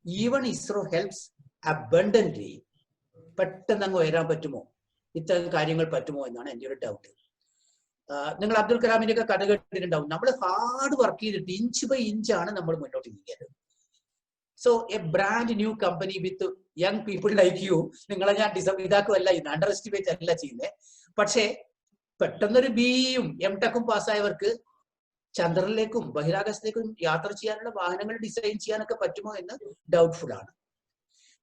ഈവൺ ISRO ഹെൽപ്സ് അബണ്ടന്റ്ലി പെട്ടെന്ന് അങ്ങ് ഉയരാൻ പറ്റുമോ, ഇത്തരം കാര്യങ്ങൾ പറ്റുമോ എന്നാണ് എൻ്റെ ഒരു ഡൗട്ട്. നിങ്ങൾ അബ്ദുൽ കലാമിന്റെ ഒക്കെ കഥ കേട്ടിട്ടുണ്ടാവും. നമ്മൾ ഹാർഡ് വർക്ക് ചെയ്തിട്ട് ഇഞ്ച് ബൈ ഇഞ്ചാണ് നമ്മൾ മുന്നോട്ട് നീങ്ങിയത്. So a brand new company with young people like you, നിങ്ങളെ ഞാൻ ഇതാക്കുമല്ല, ഇന്ന് അണ്ടർ എസ്റ്റിമേറ്റ് അല്ല ചെയ്യുന്നത്. പക്ഷേ പെട്ടെന്നൊരു BEയും M.Tech പാസ്സായവർക്ക് ചന്ദ്രനിലേക്കും ബഹിരാകാശത്തേക്കും യാത്ര ചെയ്യാനുള്ള വാഹനങ്ങൾ ഡിസൈൻ ചെയ്യാനൊക്കെ പറ്റുമോ എന്ന് ഡൗട്ട്ഫുൾ ആണ്.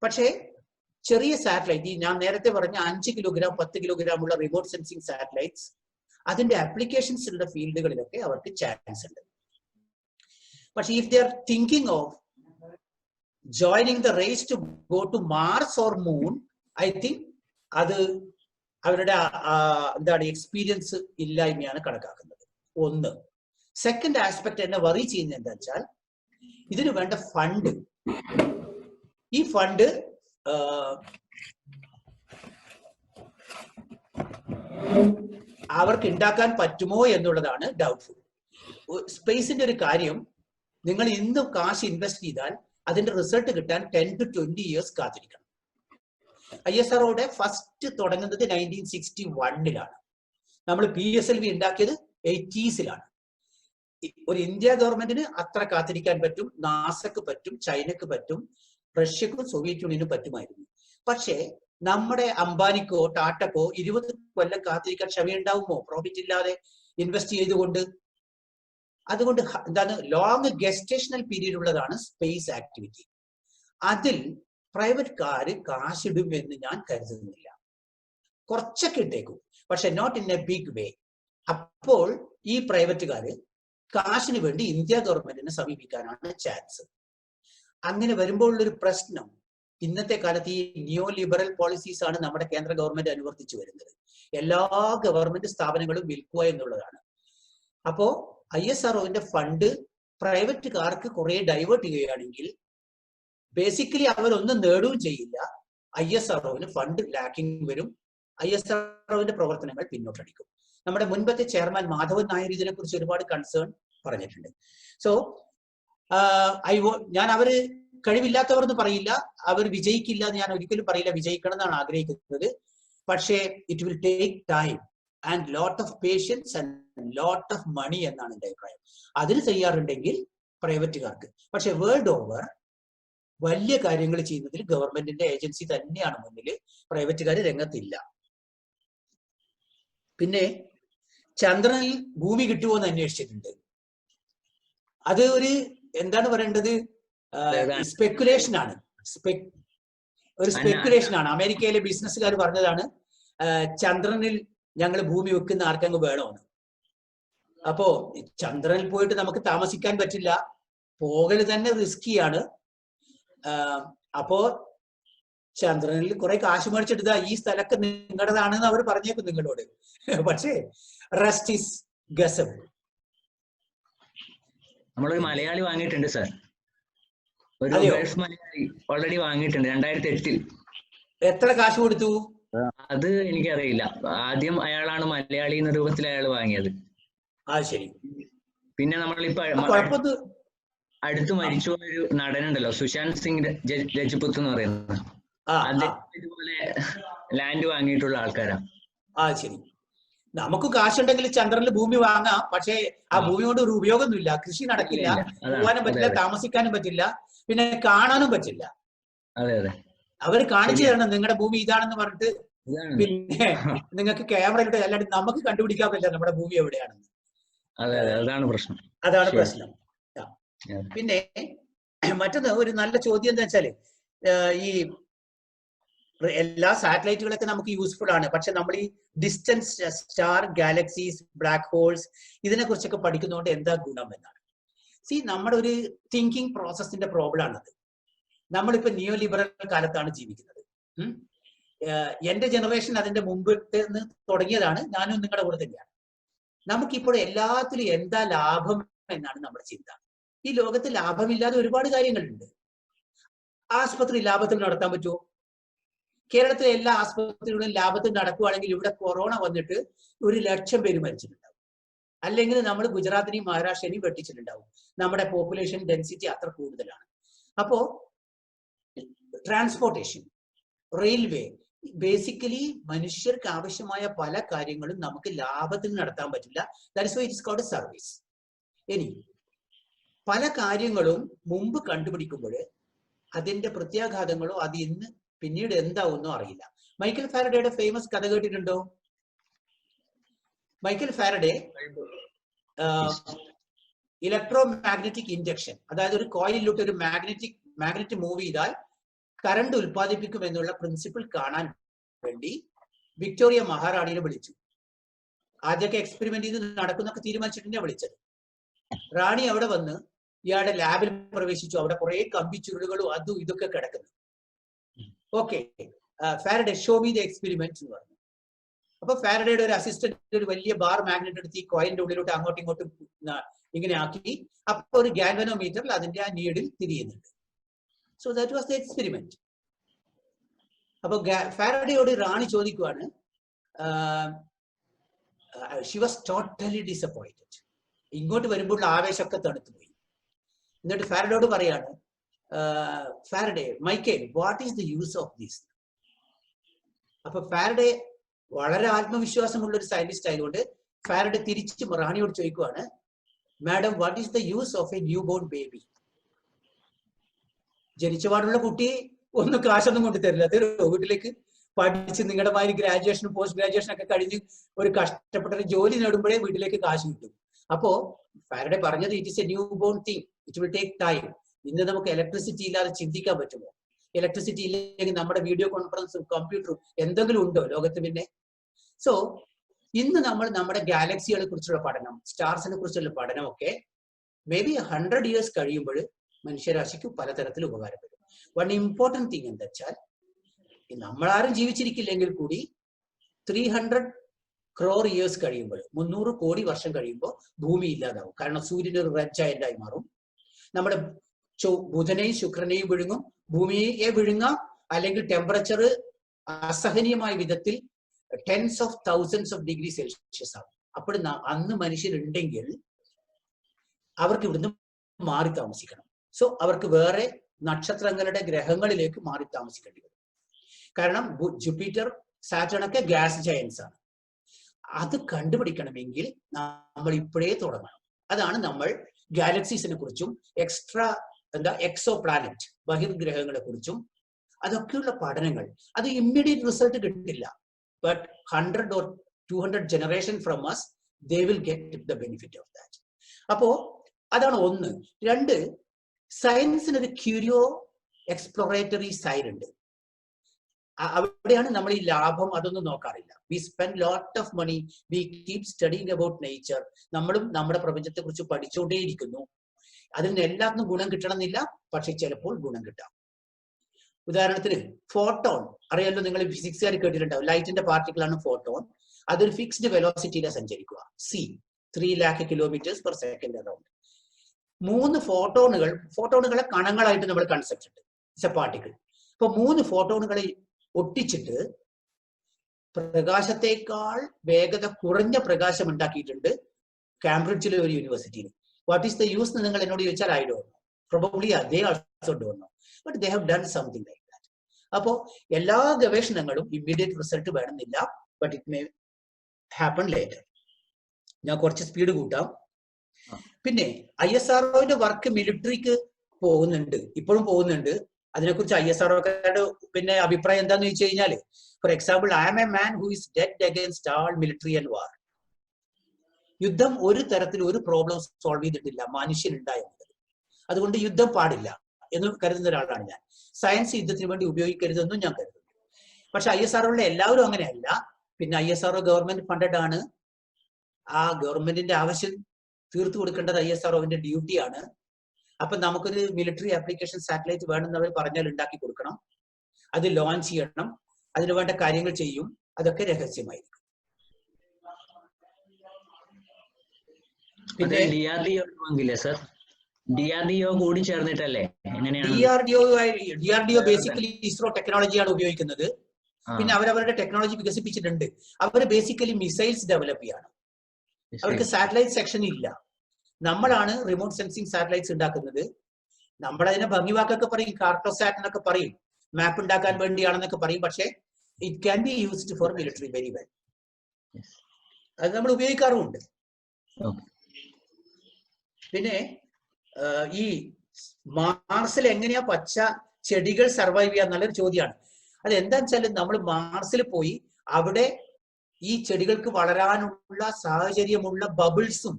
പക്ഷേ ചെറിയ സാറ്റലൈറ്റ്, ഞാൻ നേരത്തെ പറഞ്ഞ 5 കിലോഗ്രാം 10 കിലോഗ്രാം ഉള്ള റിമോട്ട് സെൻസിങ് സാറ്റലൈറ്റ്സ്, അതിന്റെ ആപ്ലിക്കേഷൻസ് ഉള്ള ഫീൽഡുകളിലൊക്കെ അവർക്ക് ചാൻസ് ഉണ്ട്. പക്ഷെ if they are thinking of joining the race to go to Mars or Moon, I think അത് അവരുടെ എന്താണ് എക്സ്പീരിയൻസ് ഇല്ലായ്മയാണ് കണക്കാക്കുന്നത്. ഒന്ന്. സെക്കൻഡ് ആസ്പെക്ട് എന്നെ വറി ചെയ്യുന്നത് എന്താ വെച്ചാൽ, ഇതിന് വേണ്ട ഫണ്ട്, ഈ ഫണ്ട് അവർക്ക് ഉണ്ടാക്കാൻ പറ്റുമോ എന്നുള്ളതാണ് ഡൗട്ട്ഫുൾ. സ്പേസിന്റെ ഒരു കാര്യം, നിങ്ങൾ ഇന്ന് കാശ് ഇൻവെസ്റ്റ് ചെയ്താൽ അതിന്റെ റിസൾട്ട് കിട്ടാൻ 10 to 20 ഇയേഴ്സ് കാത്തിരിക്കണം. ISROയുടെ ഫസ്റ്റ് തുടങ്ങുന്നത് 1961 നമ്മൾ PSLV ഉണ്ടാക്കിയത് 80s. ഒരു ഇന്ത്യ ഗവൺമെന്റിന് അത്ര കാത്തിരിക്കാൻ പറ്റും, നാസക്ക് പറ്റും, ചൈനക്ക് പറ്റും, റഷ്യക്കും സോവിയറ്റ് യൂണിയനും പറ്റുമായിരുന്നു. പക്ഷേ നമ്മുടെ അംബാനിക്കോ ടാറ്റക്കോ 20 കൊല്ലം കാത്തിരിക്കാൻ ക്ഷമയുണ്ടാവുമോ പ്രോഫിറ്റ് ഇല്ലാതെ ഇൻവെസ്റ്റ് ചെയ്തുകൊണ്ട്? അതുകൊണ്ട് എന്താണ്, ലോങ് ഗെസ്റ്റേഷണൽ പീരീഡ് ഉള്ളതാണ് സ്പേസ് ആക്ടിവിറ്റി. അതിൽ പ്രൈവറ്റ് കാര് കാശിടും എന്ന് ഞാൻ കരുതുന്നില്ല. കുറച്ചൊക്കെ ഇട്ടേക്കും, പക്ഷെ not in a big way. അപ്പോൾ ഈ പ്രൈവറ്റുകാര് കാശിന് വേണ്ടി ഇന്ത്യ ഗവൺമെന്റിനെ സമീപിക്കാനാണ് ചാൻസ്. അങ്ങനെ വരുമ്പോൾ ഉള്ളൊരു പ്രശ്നം, ഇന്നത്തെ കാലത്ത് ഈ നിയോ ലിബറൽ പോളിസീസ് ആണ് നമ്മുടെ കേന്ദ്ര ഗവൺമെന്റ് അനുവർത്തിച്ചു വരുന്നത്. എല്ലാ ഗവൺമെന്റ് സ്ഥാപനങ്ങളും വിൽക്കുക എന്നുള്ളതാണ്. അപ്പോ ISROന്റെ ഫണ്ട് പ്രൈവറ്റുകാർക്ക് കുറെ ഡൈവേർട്ട് ചെയ്യുകയാണെങ്കിൽ ബേസിക്കലി അവരൊന്നും നേടുകയും ചെയ്യില്ല. ISROന് ഫണ്ട് ലാക്കിംഗ് വരും. ISROന്റെ പ്രവർത്തനങ്ങൾ പിന്നോട്ടടിക്കും. നമ്മുടെ മുൻപത്തെ ചെയർമാൻ മാധവൻ നായർ ഇതിനെക്കുറിച്ച് ഒരുപാട് കൺസേൺ പറഞ്ഞിട്ടുണ്ട്. സോ ഞാൻ അവര് കഴിവില്ലാത്തവർ എന്ന് പറയില്ല, അവർ വിജയിക്കില്ല എന്ന് ഞാൻ ഒരിക്കലും പറയില്ല, വിജയിക്കണം എന്നാണ് ആഗ്രഹിക്കുന്നത്. പക്ഷേ it will take time and lot of patience and lot of money എന്നാണ് എൻ്റെ അഭിപ്രായം. അതിന് തയ്യാറുണ്ടെങ്കിൽ പ്രൈവറ്റുകാർക്ക്. പക്ഷെ വേൾഡ് ഓവർ വലിയ കാര്യങ്ങൾ ചെയ്യുന്നതിൽ ഗവൺമെന്റിന്റെ ഏജൻസി തന്നെയാണ് മുന്നിൽ, പ്രൈവറ്റുകാർ രംഗത്തില്ല. പിന്നെ ചന്ദ്രനിൽ ഭൂമി കിട്ടുമോ എന്ന് അന്വേഷിച്ചിട്ടുണ്ട്. അത് ഒരു എന്താണ് പറയേണ്ടത്, സ്പെക്കുലേഷൻ ആണ്. ഒരു സ്പെക്കുലേഷൻ ആണ്. അമേരിക്കയിലെ ബിസിനസ്സുകാർ പറഞ്ഞതാണ് ചന്ദ്രനിൽ ഞങ്ങൾ ഭൂമി വെക്കുന്ന ആർക്കങ്ങ് വേണമെന്ന്. അപ്പോ ചന്ദ്രനിൽ പോയിട്ട് നമുക്ക് താമസിക്കാൻ പറ്റില്ല, പോകൽ തന്നെ റിസ്കിയാണ്. അപ്പോ ചന്ദ്രനിൽ കുറെ കാശ് മേടിച്ചിട്ട് ഈ സ്ഥലമൊക്കെ നിങ്ങളുടേതാണെന്ന് അവർ പറഞ്ഞേക്കും നിങ്ങളോട്. പക്ഷേ റെസ്റ്റ് ഈസ് ഗസബിൾ. നമ്മളൊരു മലയാളി വാങ്ങിയിട്ടുണ്ട് സാർ, ഒരു മലയാളി ഓൾറെഡി വാങ്ങിയിട്ടുണ്ട് 2008. എത്ര കാശ് കൊടുത്തു അത് എനിക്കറിയില്ല. ആദ്യം അയാളാണ് മലയാളി എന്ന രൂപത്തിൽ അയാൾ വാങ്ങിയത്. ശരി. പിന്നെ നമ്മളിപ്പോ അടുത്ത് മരിച്ചു ഒരു നടനുണ്ടല്ലോ, സുശാന്ത് സിംഗ് രജ്പുത്ത് എന്ന് പറയുന്നത്, ഇതുപോലെ ലാൻഡ് വാങ്ങിയിട്ടുള്ള ആൾക്കാരാ. ശരി. നമുക്ക് കാശുണ്ടെങ്കിൽ ചന്ദ്രനിൽ ഭൂമി വാങ്ങാം, പക്ഷേ ആ ഭൂമി കൊണ്ട് ഒരു ഉപയോഗമൊന്നുമില്ല. കൃഷി നടക്കില്ല, പോകാനും പറ്റില്ല, താമസിക്കാനും പറ്റില്ല, പിന്നെ കാണാനും പറ്റില്ല. അവർ കാണിച്ചു തരണം നിങ്ങളുടെ ഭൂമി ഇതാണെന്ന് പറഞ്ഞിട്ട്. പിന്നെ നിങ്ങൾക്ക് ക്യാമറയിലൂടെ അല്ലാണ്ട് നമുക്ക് കണ്ടുപിടിക്കാൻ പറ്റില്ല നമ്മുടെ ഭൂമി എവിടെയാണെന്ന്. അതാണ് പ്രശ്നം. അതാണ് പ്രശ്നം. പിന്നെ മറ്റൊന്ന്, ഒരു നല്ല ചോദ്യം എന്താ വെച്ചാല്, ഈ എല്ലാ സാറ്റലൈറ്റുകളൊക്കെ നമുക്ക് യൂസ്ഫുൾ ആണ്, പക്ഷെ നമ്മൾ ഈ distance star, galaxies, black holes ഇതിനെ കുറിച്ചൊക്കെ പഠിക്കുന്നതുകൊണ്ട് എന്താ ഗുണം എന്നാണ്. നമ്മുടെ ഒരു തിങ്കിങ് പ്രോസസ്സിന്റെ പ്രോബ്ലം ആണത്. നമ്മളിപ്പോ നിയോ ലിബറൽ കാലത്താണ് ജീവിക്കുന്നത്. എന്റെ ജനറേഷൻ അതിന്റെ മുമ്പ് തുടങ്ങിയതാണ്, ഞാനും നിങ്ങളുടെ കൂടെ തന്നെയാണ്. നമുക്കിപ്പോൾ എല്ലാത്തിലും എന്താ ലാഭം എന്നാണ് നമ്മുടെ ചിന്ത. ഈ ലോകത്ത് ലാഭമില്ലാതെ ഒരുപാട് കാര്യങ്ങളുണ്ട്. ആസ്പത്രി ലാഭത്തിൽ നടത്താൻ പറ്റുമോ? കേരളത്തിലെ എല്ലാ ആസ്പത്രികളും ലാഭത്തിൽ നടക്കുകയാണെങ്കിൽ ഇവിടെ കൊറോണ വന്നിട്ട് 100,000 പേര് മരിച്ചിട്ടുണ്ടാവും. അല്ലെങ്കിൽ നമ്മൾ ഗുജറാത്തിനെയും മഹാരാഷ്ട്രനെയും വെട്ടിച്ചിട്ടുണ്ടാവും. നമ്മുടെ പോപ്പുലേഷൻ ഡെൻസിറ്റി അത്ര കൂടുതലാണ്. അപ്പോ ട്രാൻസ്പോർട്ടേഷൻ, റെയിൽവേ, ബേസിക്കലി മനുഷ്യർക്ക് ആവശ്യമായ പല കാര്യങ്ങളും നമുക്ക് ലാഭത്തിൽ നടത്താൻ പറ്റില്ല. That is why it is called service. ഇനി പല കാര്യങ്ങളും മുമ്പ് കണ്ടുപിടിക്കുമ്പോൾ അതിന്റെ പ്രത്യാഘാതങ്ങളോ അത് ഇന്ന് പിന്നീട് എന്താവുന്നോ അറിയില്ല. മൈക്കൽ ഫാരഡേയുടെ ഫേമസ് കഥ കേട്ടിട്ടുണ്ടോ? Michael Faraday electro magnetic induction, അതായത് ഒരു കോയിലിലോട്ട് ഒരു മാഗ്നറ്റ് മൂവ് ചെയ്താൽ കറണ്ട് ഉൽപ്പാദിപ്പിക്കും എന്നുള്ള പ്രിൻസിപ്പിൾ കാണാൻ വേണ്ടി വിക്ടോറിയ മഹാറാണിയെ വിളിച്ചു. ആദ്യമൊക്കെ എക്സ്പെരിമെന്റ് ചെയ്ത് നടക്കുന്നൊക്കെ തീരുമാനിച്ചിട്ട് വിളിച്ചത്. റാണി അവിടെ വന്ന് ഇയാളുടെ ലാബിൽ പ്രവേശിച്ചു. അവിടെ കുറെ കമ്പിച്ചുരുളുകളും അതും ഇതൊക്കെ കിടക്കുന്നു. Okay, Faraday show me the experiment എന്ന് പറഞ്ഞു. അപ്പൊ ഫാരഡേയുടെ ഒരു അസിസ്റ്റന്റ് ഒരു വലിയ ബാർ മാഗ്നറ്റ് എടുത്ത് ഈ കോയിലിന്റെ ഉള്ളിലോട്ട് അങ്ങോട്ടും ഇങ്ങോട്ടും ഇങ്ങനെ ആക്കി. അപ്പൊ ഒരു ഗാൽവനോമീറ്ററിൽ അതിന്റെ ആ നീഡിൽ തിരിയുന്നുണ്ട്. So that was the experiment. അപ്പൊ ഫാരഡേയോട് റാണി ചോദിക്കുവാണ്, ഷി വാസ് ടോട്ടലി ഡിസപ്പോയിന്റഡ്. ഇങ്ങോട്ട് വരുമ്പോൾ ആവേശമൊക്കെ തണുത്തുപോയി. എന്നിട്ട് ഫാരഡേയോട് പറയാണ്, Faraday, Michael, what is the use of this? അപ്പൊ ഫാരഡേ വളരെ ആത്മവിശ്വാസമുള്ള ഒരു സയന്റിസ്റ്റ് ആയതുകൊണ്ട് ഫാരഡേ തിരിച്ച് റാണിയോട് ചോദിക്കുവാണ്, madam, what is the use of a new born baby? ജനിച്ചപാടുള്ള കുട്ടി ഒന്നും കാശൊന്നും കൊണ്ടു തരില്ല. അത് വീട്ടിലേക്ക് പഠിച്ച് നിങ്ങളുടെ മാതിരി ഗ്രാജുവേഷനും പോസ്റ്റ് ഗ്രാജുവേഷൻ ഒക്കെ കഴിഞ്ഞ് ഒരു കഷ്ടപ്പെട്ട ഒരു ജോലി നേടുമ്പോഴേ വീട്ടിലേക്ക് കാശ് കിട്ടും. അപ്പോ ഫാരഡേ പറഞ്ഞത് it is A new bone thing, it will take time. ഇന്ന് നമുക്ക് ഇലക്ട്രിസിറ്റി ഇല്ലാതെ ചിന്തിക്കാൻ പറ്റുമോ? ഇലക്ട്രിസിറ്റി ഇല്ലെങ്കിൽ നമ്മുടെ വീഡിയോ കോൺഫറൻസും കമ്പ്യൂട്ടറും എന്തെങ്കിലും ഉണ്ടോ ലോകത്ത്? പിന്നെ സോ ഇന്ന് നമ്മൾ നമ്മുടെ ഗാലക്സികളെ കുറിച്ചുള്ള പഠനം, സ്റ്റാർസിനെ കുറിച്ചുള്ള പഠനമൊക്കെ മേ ബി 100 years കഴിയുമ്പോൾ മനുഷ്യരാശിക്ക് പലതരത്തിൽ ഉപകാരപ്പെടും. വൺ ഇമ്പോർട്ടൻറ്റ് തിങ് എന്താ വെച്ചാൽ, നമ്മളാരും ജീവിച്ചിരിക്കില്ലെങ്കിൽ കൂടി 300 crore years കഴിയുമ്പോൾ, 300 കോടി വർഷം കഴിയുമ്പോൾ ഭൂമി ഇല്ലാതാവും. കാരണം സൂര്യൻ ഒരു റെഡ് ജയന്റായി മാറും. നമ്മുടെ ബുധനെയും ശുക്രനെയും വിഴുങ്ങും, ഭൂമിയെ വിഴുങ്ങാം, അല്ലെങ്കിൽ ടെമ്പറേച്ചർ അസഹനീയമായ വിധത്തിൽ 10s of thousands of degrees Celsius ആവും. അപ്പോൾ അന്ന് മനുഷ്യരുണ്ടെങ്കിൽ അവർക്ക് ഇവിടുന്ന് മാറി താമസിക്കണം. സോ അവർക്ക് വേറെ നക്ഷത്രങ്ങളുടെ ഗ്രഹങ്ങളിലേക്ക് മാറി താമസിക്കേണ്ടി വരും. കാരണം ജൂപ്പിറ്റർ, സാറ്റേൺ ഒക്കെ ഗ്യാസ് ജയൻസ് ആണ്. അത് കണ്ടുപിടിക്കണമെങ്കിൽ നമ്മൾ ഇപ്പോഴേ തുടങ്ങണം. അതാണ് നമ്മൾ ഗാലക്സീസിനെ കുറിച്ചും എക്സോ പ്ലാനറ്റ് ബഹിർഗ്രഹങ്ങളെ കുറിച്ചും അതൊക്കെയുള്ള പഠനങ്ങൾ. അത് ഇമ്മീഡിയറ്റ് റിസൾട്ട് കിട്ടില്ല. But 100 or 200 generation from us, they will get the benefit of that. അപ്പോ അതാണ് ഒന്ന്. രണ്ട്, സയൻസിന് ഒരു ക്യൂരിയോ എക്സ്പ്ലോറേറ്ററി സൈഡ് ഉണ്ട്. അവിടെയാണ് നമ്മൾ ഈ ലാഭം അതൊന്നും നോക്കാറില്ല. We spend lot of money, we keep studying about nature. നമ്മളും നമ്മുടെ പ്രപഞ്ചത്തെ കുറിച്ച് പഠിച്ചുകൊണ്ടേയിരിക്കുന്നു. അതിൽ നിന്ന് എല്ലാത്തിനും ഗുണം കിട്ടണമെന്നില്ല, പക്ഷെ ചിലപ്പോൾ ഗുണം കിട്ടാം. ഉദാഹരണത്തിന് ഫോട്ടോൺ അറിയാലോ, നിങ്ങൾ ഫിസിക്സുകാർ കേട്ടിട്ടുണ്ടാവും. ലൈറ്റിന്റെ പാർട്ടിക്കിൾ ആണ് ഫോട്ടോൺ. അതൊരു ഫിക്സ്ഡ് വെലോസിറ്റിയിലാണ് സഞ്ചരിക്കുക, c 3 lakh kilometers per second around. 3 ഫോട്ടോണുകളെ കണങ്ങളായിട്ട് നമ്മൾ കൺസെപ്റ്റ് ഉണ്ട്. It's A particle. അപ്പൊ 3 ഫോട്ടോണുകളെ ഒട്ടിച്ചിട്ട് പ്രകാശത്തേക്കാൾ വേഗത കുറഞ്ഞ പ്രകാശം ഉണ്ടാക്കിയിട്ടുണ്ട് കാംബ്രിഡ്ജിലെ ഒരു യൂണിവേഴ്സിറ്റിയിൽ. വാട്ട് ഈസ് ദ യൂസ് എന്ന് നിങ്ങൾ എന്നോട് ചോദിച്ചാൽ I don't know. Probably they also don't know, but they have done something like that. അപ്പോ എല്ലാ ഗവേഷണങ്ങളും ഇമ്മീഡിയറ്റ് റിസൾട്ട് വേണമെന്നില്ല, but it may happen later. ഞാൻ കുറച്ച് സ്പീഡ് കൂട്ടാം. പിന്നെ ISROന്റെ വർക്ക് മിലിറ്ററിക്ക് പോകുന്നുണ്ട്, ഇപ്പോഴും പോകുന്നുണ്ട്. അതിനെക്കുറിച്ച് ISROക്കാരുടെ പിന്നെ അഭിപ്രായം എന്താന്ന് ചോദിച്ചു കഴിഞ്ഞാല്, for example, I am a man who is dead against all military and war. യുദ്ധം ഒരു തരത്തിൽ ഒരു പ്രോബ്ലം സോൾവ് ചെയ്തിട്ടില്ല മനുഷ്യനുണ്ടായത്. അതുകൊണ്ട് യുദ്ധം പാടില്ല എന്ന് കരുതുന്ന ഒരാളാണ് ഞാൻ. സയൻസ് യുദ്ധത്തിന് വേണ്ടി ഉപയോഗിക്കരുതെന്നും ഞാൻ കരുതുന്നു. പക്ഷെ ISROയിലെ എല്ലാവരും അങ്ങനെയല്ല. പിന്നെ ISRO ഗവൺമെന്റ് ഫണ്ടഡ് ആണ്. ആ ഗവൺമെന്റിന്റെ ആവശ്യം തീർത്തു കൊടുക്കേണ്ടത് ISROവിന്റെ ഡ്യൂട്ടിയാണ്. അപ്പൊ നമുക്കൊരു മിലിറ്ററി ആപ്ലിക്കേഷൻ സാറ്റലൈറ്റ് വേണമെന്ന് അവർ പറഞ്ഞാൽ ഉണ്ടാക്കി കൊടുക്കണം, അത് ലോഞ്ച് ചെയ്യണം, അതിന് വേണ്ട കാര്യങ്ങൾ ചെയ്യും. അതൊക്കെ രഹസ്യമായിരിക്കും. പിന്നെ DRDO കൂടി ചേർന്നിട്ടല്ലേ? DRDO ബേസിക്കലി ഇസ്രോ ടെക്നോളജിയാണ് ഉപയോഗിക്കുന്നത്. പിന്നെ അവരവരുടെ ടെക്നോളജി വികസിപ്പിച്ചിട്ടുണ്ട്. അവർ ബേസിക്കലി മിസൈൽസ് ഡെവലപ്പ് ചെയ്യാണ്. അവർക്ക് സാറ്റലൈറ്റ് സെക്ഷൻ ഇല്ല. നമ്മളാണ് റിമോട്ട് സെൻസിങ് സാറ്റലൈറ്റ്സ് ഉണ്ടാക്കുന്നത്. നമ്മളതിനെ ഭംഗിവാക്കൊക്കെ പറയും, കാർട്ടോസാറ്റ് എന്നൊക്കെ പറയും, മാപ്പ് ഉണ്ടാക്കാൻ വേണ്ടിയാണെന്നൊക്കെ പറയും. പക്ഷെ it can be used for military very well. അത് നമ്മൾ ഉപയോഗിക്കാറുമുണ്ട്. പിന്നെ ഈ മാർസിൽ എങ്ങനെയാ പച്ച ചെടികൾ സർവൈവ് ചെയ്യാൻ നല്ലൊരു ചോദ്യമാണ്. അത് എന്താണെന്ന് വെച്ചാൽ, നമ്മൾ മാർസിൽ പോയി അവിടെ ഈ ചെടികൾക്ക് വളരാനുള്ള സാഹചര്യമുള്ള ബബിൾസും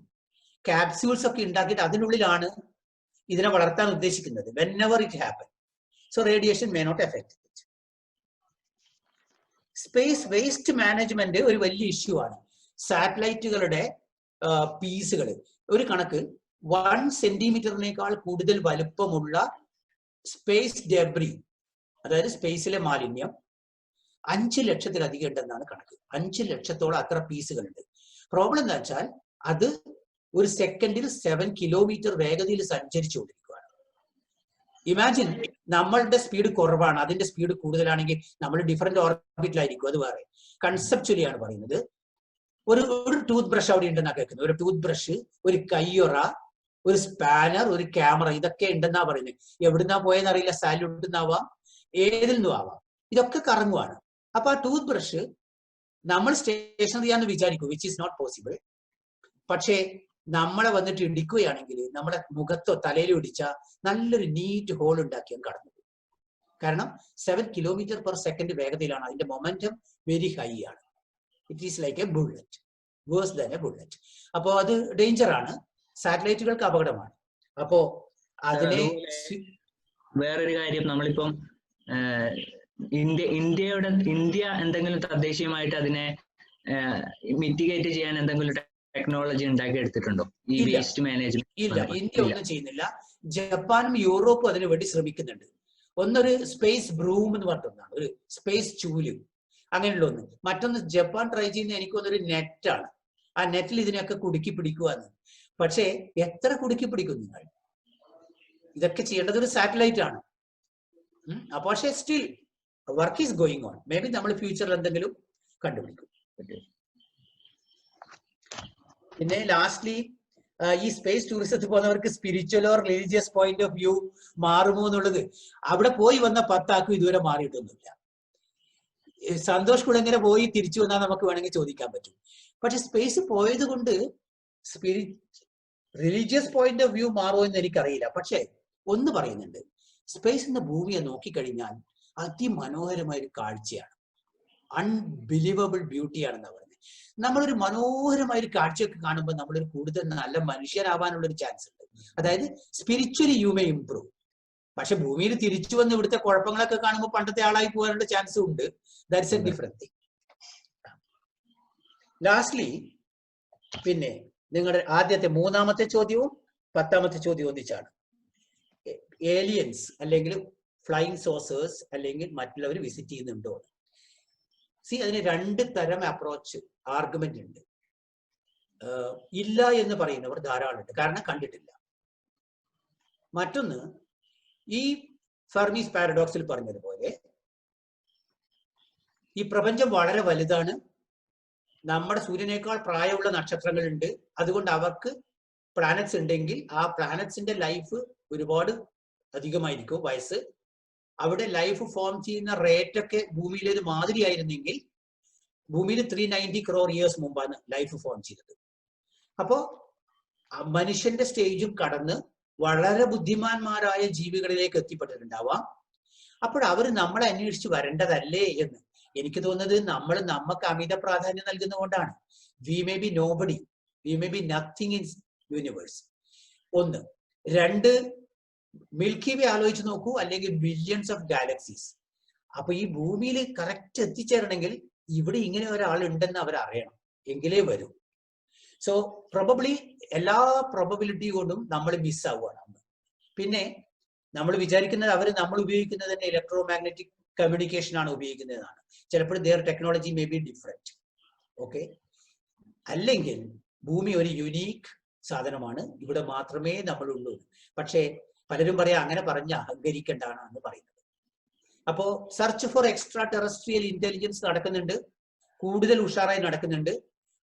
ക്യാപ്സ്യൂൾസ് ഒക്കെ ഉണ്ടാക്കിയിട്ട് അതിനുള്ളിലാണ് ഇതിനെ വളർത്താൻ ഉദ്ദേശിക്കുന്നത്. Whenever it happen, so radiation may not affect it. Space waste management ഒരു വലിയ ഇഷ്യൂ ആണ്. സാറ്റലൈറ്റുകളുടെ പീസുകൾ ഒരു കണക്ക് 1 സെന്റിമീറ്ററിനേക്കാൾ കൂടുതൽ വലുപ്പമുള്ള സ്പേസ് ഡെബ്രി, അതായത് സ്പേസിലെ മാലിന്യം 5 ലക്ഷത്തിലധികം ഉണ്ടെന്നാണ് കണക്ക്. 5 ലക്ഷത്തോളം അത്ര പീസുകളുണ്ട്. പ്രോബ്ലം എന്താ വെച്ചാൽ, അത് ഒരു സെക്കൻഡിൽ 7 കിലോമീറ്റർ വേഗതയിൽ സഞ്ചരിച്ചുകൊണ്ടിരിക്കുകയാണ്. ഇമാജിൻ, നമ്മളുടെ സ്പീഡ് കുറവാണ്, അതിന്റെ സ്പീഡ് കൂടുതലാണെങ്കിൽ നമ്മൾ ഡിഫറെന്റ് ഓർബിറ്റിലായിരിക്കും. അത് വേറെ കൺസെപ്ച്വലി ആണ് പറയുന്നത്. ഒരു ടൂത്ത് ബ്രഷ് അവിടെ ഉണ്ടെന്നാ കേൾക്കുന്നത്. ഒരു ടൂത്ത് ബ്രഷ്, ഒരു കയ്യൊറ, ഒരു സ്പാനർ, ഒരു ക്യാമറ, ഇതൊക്കെ ഉണ്ടെന്നാ പറയുന്നത്. എവിടുന്നാ പോയെന്ന് അറിയില്ല, സാല്യൂട്ട് നിന്നാവാം, ഏതിൽ നിന്നും ആവാം. ഇതൊക്കെ കറങ്ങുവാണ്. അപ്പൊ ആ ടൂത്ത് ബ്രഷ് നമ്മൾ സ്റ്റേഷനറി ആണെന്ന് വിചാരിക്കും, വിച്ച് ഈസ് നോട്ട് പോസിബിൾ. പക്ഷേ നമ്മളെ വന്നിട്ട് ഇടിക്കുകയാണെങ്കിൽ, നമ്മുടെ മുഖത്തോ തലയിലോ ഇടിച്ച നല്ലൊരു നീറ്റ് ഹോൾ ഉണ്ടാക്കിയാൽ കടന്നു പോകും. കാരണം 7 കിലോമീറ്റർ പെർ സെക്കൻഡ് വേഗതയിലാണ്. അതിന്റെ മൊമെന്റം വെരി ഹൈ ആണ്. It is like a bullet, worse than a bullet. അപ്പോ അത് ഡേഞ്ചർ ആണ്, സാറ്റലൈറ്റുകൾക്ക് അപകടമാണ്. അപ്പോ അതിനെ വേറൊരു കാര്യം, നമ്മളിപ്പം ഇന്ത്യ എന്തെങ്കിലും തദ്ദേശീയമായിട്ട് അതിനെ മിറ്റിഗേറ്റ് ചെയ്യാൻ എന്തെങ്കിലും ടെക്നോളജി ഉണ്ടാക്കി എടുത്തിട്ടുണ്ടോ ഈ ഇല്ല. Waste management? ഇല്ല, ഇന്ത്യ ഒന്നും ചെയ്യുന്നില്ല. ജപ്പാനും യൂറോപ്പും അതിന് വേണ്ടി ശ്രമിക്കുന്നുണ്ട്. ഒന്നൊരു സ്പേസ് ബ്രൂം എന്ന് പറഞ്ഞിട്ടുണ്ടാണ്, ഒരു സ്പേസ് ചൂല്, അങ്ങനെയുള്ള ഒന്ന്. മറ്റൊന്ന് ജപ്പാൻ ട്രൈ ചെയ്യുന്ന എനിക്കൊന്നൊരു നെറ്റാണ്. ആ നെറ്റിൽ ഇതിനെയൊക്കെ കുടുക്കി പിടിക്കുവാന്ന്. പക്ഷേ എത്ര കുടുക്കി പിടിക്കും നിങ്ങൾ? ഇതൊക്കെ ചെയ്യേണ്ടത് ഒരു സാറ്റലൈറ്റ് ആണ്. അപ്പൊ പക്ഷേ still work is going on. May be നമ്മൾ ഫ്യൂച്ചറിൽ എന്തെങ്കിലും കണ്ടുപിടിക്കും. പിന്നെ ലാസ്റ്റ്ലി ഈ സ്പേസ് ടൂറിസത്തിൽ പോകുന്നവർക്ക് spiritual or religious point of view മാറുമോ എന്നുള്ളത് അവിടെ പോയി വന്ന 10 ആൾക്കും ഇതുവരെ മാറിയിട്ടൊന്നുമില്ല. സന്തോഷ് കുളങ്ങര പോയി തിരിച്ചു വന്നാൽ നമുക്ക് വേണമെങ്കിൽ ചോദിക്കാൻ പറ്റും. പക്ഷെ സ്പേസ് പോയത് കൊണ്ട് റിലീജിയസ് പോയിന്റ് ഓഫ് വ്യൂ മാറുമോ എന്ന് എനിക്കറിയില്ല. പക്ഷെ ഒന്ന് പറയുന്നുണ്ട്, സ്പേസ് എന്ന ഭൂമിയെ നോക്കിക്കഴിഞ്ഞാൽ അതിമനോഹരമായ ഒരു കാഴ്ചയാണ്. അൺബിലീവബിൾ ബ്യൂട്ടിയാണെന്നാണ് പറയുന്നത്. നമ്മളൊരു മനോഹരമായ ഒരു കാഴ്ചയൊക്കെ കാണുമ്പോൾ നമ്മളൊരു കൂടുതൽ നല്ല മനുഷ്യരാവാനുള്ള ഒരു ചാൻസ് ഉണ്ട്. അതായത് സ്പിരിച്വലി യു മേ ഇംപ്രൂവ്. പക്ഷെ ഭൂമിയിൽ തിരിച്ചു വന്ന് ഇവിടുത്തെ കുഴപ്പങ്ങളൊക്കെ കാണുമ്പോൾ പണ്ടത്തെ ആളായി പോകാനുള്ള ചാൻസും ഉണ്ട്. That's A different thing. Lastly പിന്നെ നിങ്ങളുടെ ആദ്യത്തെ 3-ാമത്തെ ചോദ്യവും 10-ാമത്തെ ചോദ്യവും ഒന്നിച്ചാണ്. ഏലിയൻസ് അല്ലെങ്കിൽ ഫ്ലൈയിങ് സോസേഴ്സ് അല്ലെങ്കിൽ മറ്റുള്ളവർ വിസിറ്റ് ചെയ്യുന്നുണ്ടോ? അതിന് 2 തരം അപ്രോച്ച് ആർഗ്യുമെന്റ് ഉണ്ട്. ഇല്ല എന്ന് പറയുന്നവർ ധാരാളം ഉണ്ട്, കാരണം കണ്ടിട്ടില്ല. മറ്റൊന്ന്, ഈ ഫെർമീസ് പാരഡോക്സിൽ പറഞ്ഞതുപോലെ ഈ പ്രപഞ്ചം വളരെ വലുതാണ്. നമ്മുടെ സൂര്യനേക്കാൾ പ്രായമുള്ള നക്ഷത്രങ്ങളുണ്ട്. അതുകൊണ്ട് അവർക്ക് പ്ലാനറ്റ്സ് ഉണ്ടെങ്കിൽ ആ പ്ലാനറ്റ്സിന്റെ ലൈഫ് ഒരുപാട് അധികമായിരിക്കും വയസ്സ്. അവിടെ ലൈഫ് ഫോം ചെയ്യുന്ന റേറ്റ് ഒക്കെ ഭൂമിയിലെ ഒരു മാതിരി ആയിരുന്നെങ്കിൽ ഭൂമിയിൽ 390 crore ഇയേഴ്സ് മുമ്പാണ് ലൈഫ് ഫോം ചെയ്തത്. അപ്പോ മനുഷ്യന്റെ സ്റ്റേജും കടന്ന് വളരെ ബുദ്ധിമാന്മാരായ ജീവികളിലേക്ക് എത്തിപ്പെട്ടിട്ടുണ്ടാവാം. അപ്പോൾ അവർ നമ്മളെ അന്വേഷിച്ച് വരേണ്ടതല്ലേ എന്ന് എനിക്ക് തോന്നുന്നത് നമുക്ക് അമിത പ്രാധാന്യം നൽകുന്നതുകൊണ്ടാണ്. We may be nobody, we may be nothing in universe. 1. 2, milky way ആലോചിച്ച് നോക്കൂ, അല്ലെങ്കിൽ ബില്യൺസ് ഓഫ് ഗാലക്സീസ്. അപ്പൊ ഈ ഭൂമിയിൽ കറക്റ്റ് എത്തിച്ചേരണമെങ്കിൽ ഇവിടെ ഇങ്ങനെ ഒരാൾ ഉണ്ടെന്ന് അവർ അറിയണം, എങ്കിലേ വരൂ. സോ പ്രോബബ്ലി എല്ലാ പ്രോബബിലിറ്റി കൊണ്ടും നമ്മൾ മിസ്സാവുകയാണ്. പിന്നെ നമ്മൾ വിചാരിക്കുന്നത് നമ്മൾ ഉപയോഗിക്കുന്നത് തന്നെ ഇലക്ട്രോ മാഗ്നറ്റിക് കമ്മ്യൂണിക്കേഷൻ ആണ് ഉപയോഗിക്കുന്നതാണ്. ചിലപ്പോൾ their technology may be different. Okay, അല്ലെങ്കിൽ ഭൂമി ഒരു യുണീക്ക് സാധനമാണ്, ഇവിടെ മാത്രമേ നമ്മളുള്ളൂ. പക്ഷേ പലരും പറയാം അങ്ങനെ പറഞ്ഞ് അഹങ്കരിക്കേണ്ടാണ് എന്ന് പറയുന്നത്. അപ്പോ search for extra terrestrial intelligence നടക്കുന്നുണ്ട്, കൂടുതൽ ഉഷാറായി നടക്കുന്നുണ്ട്.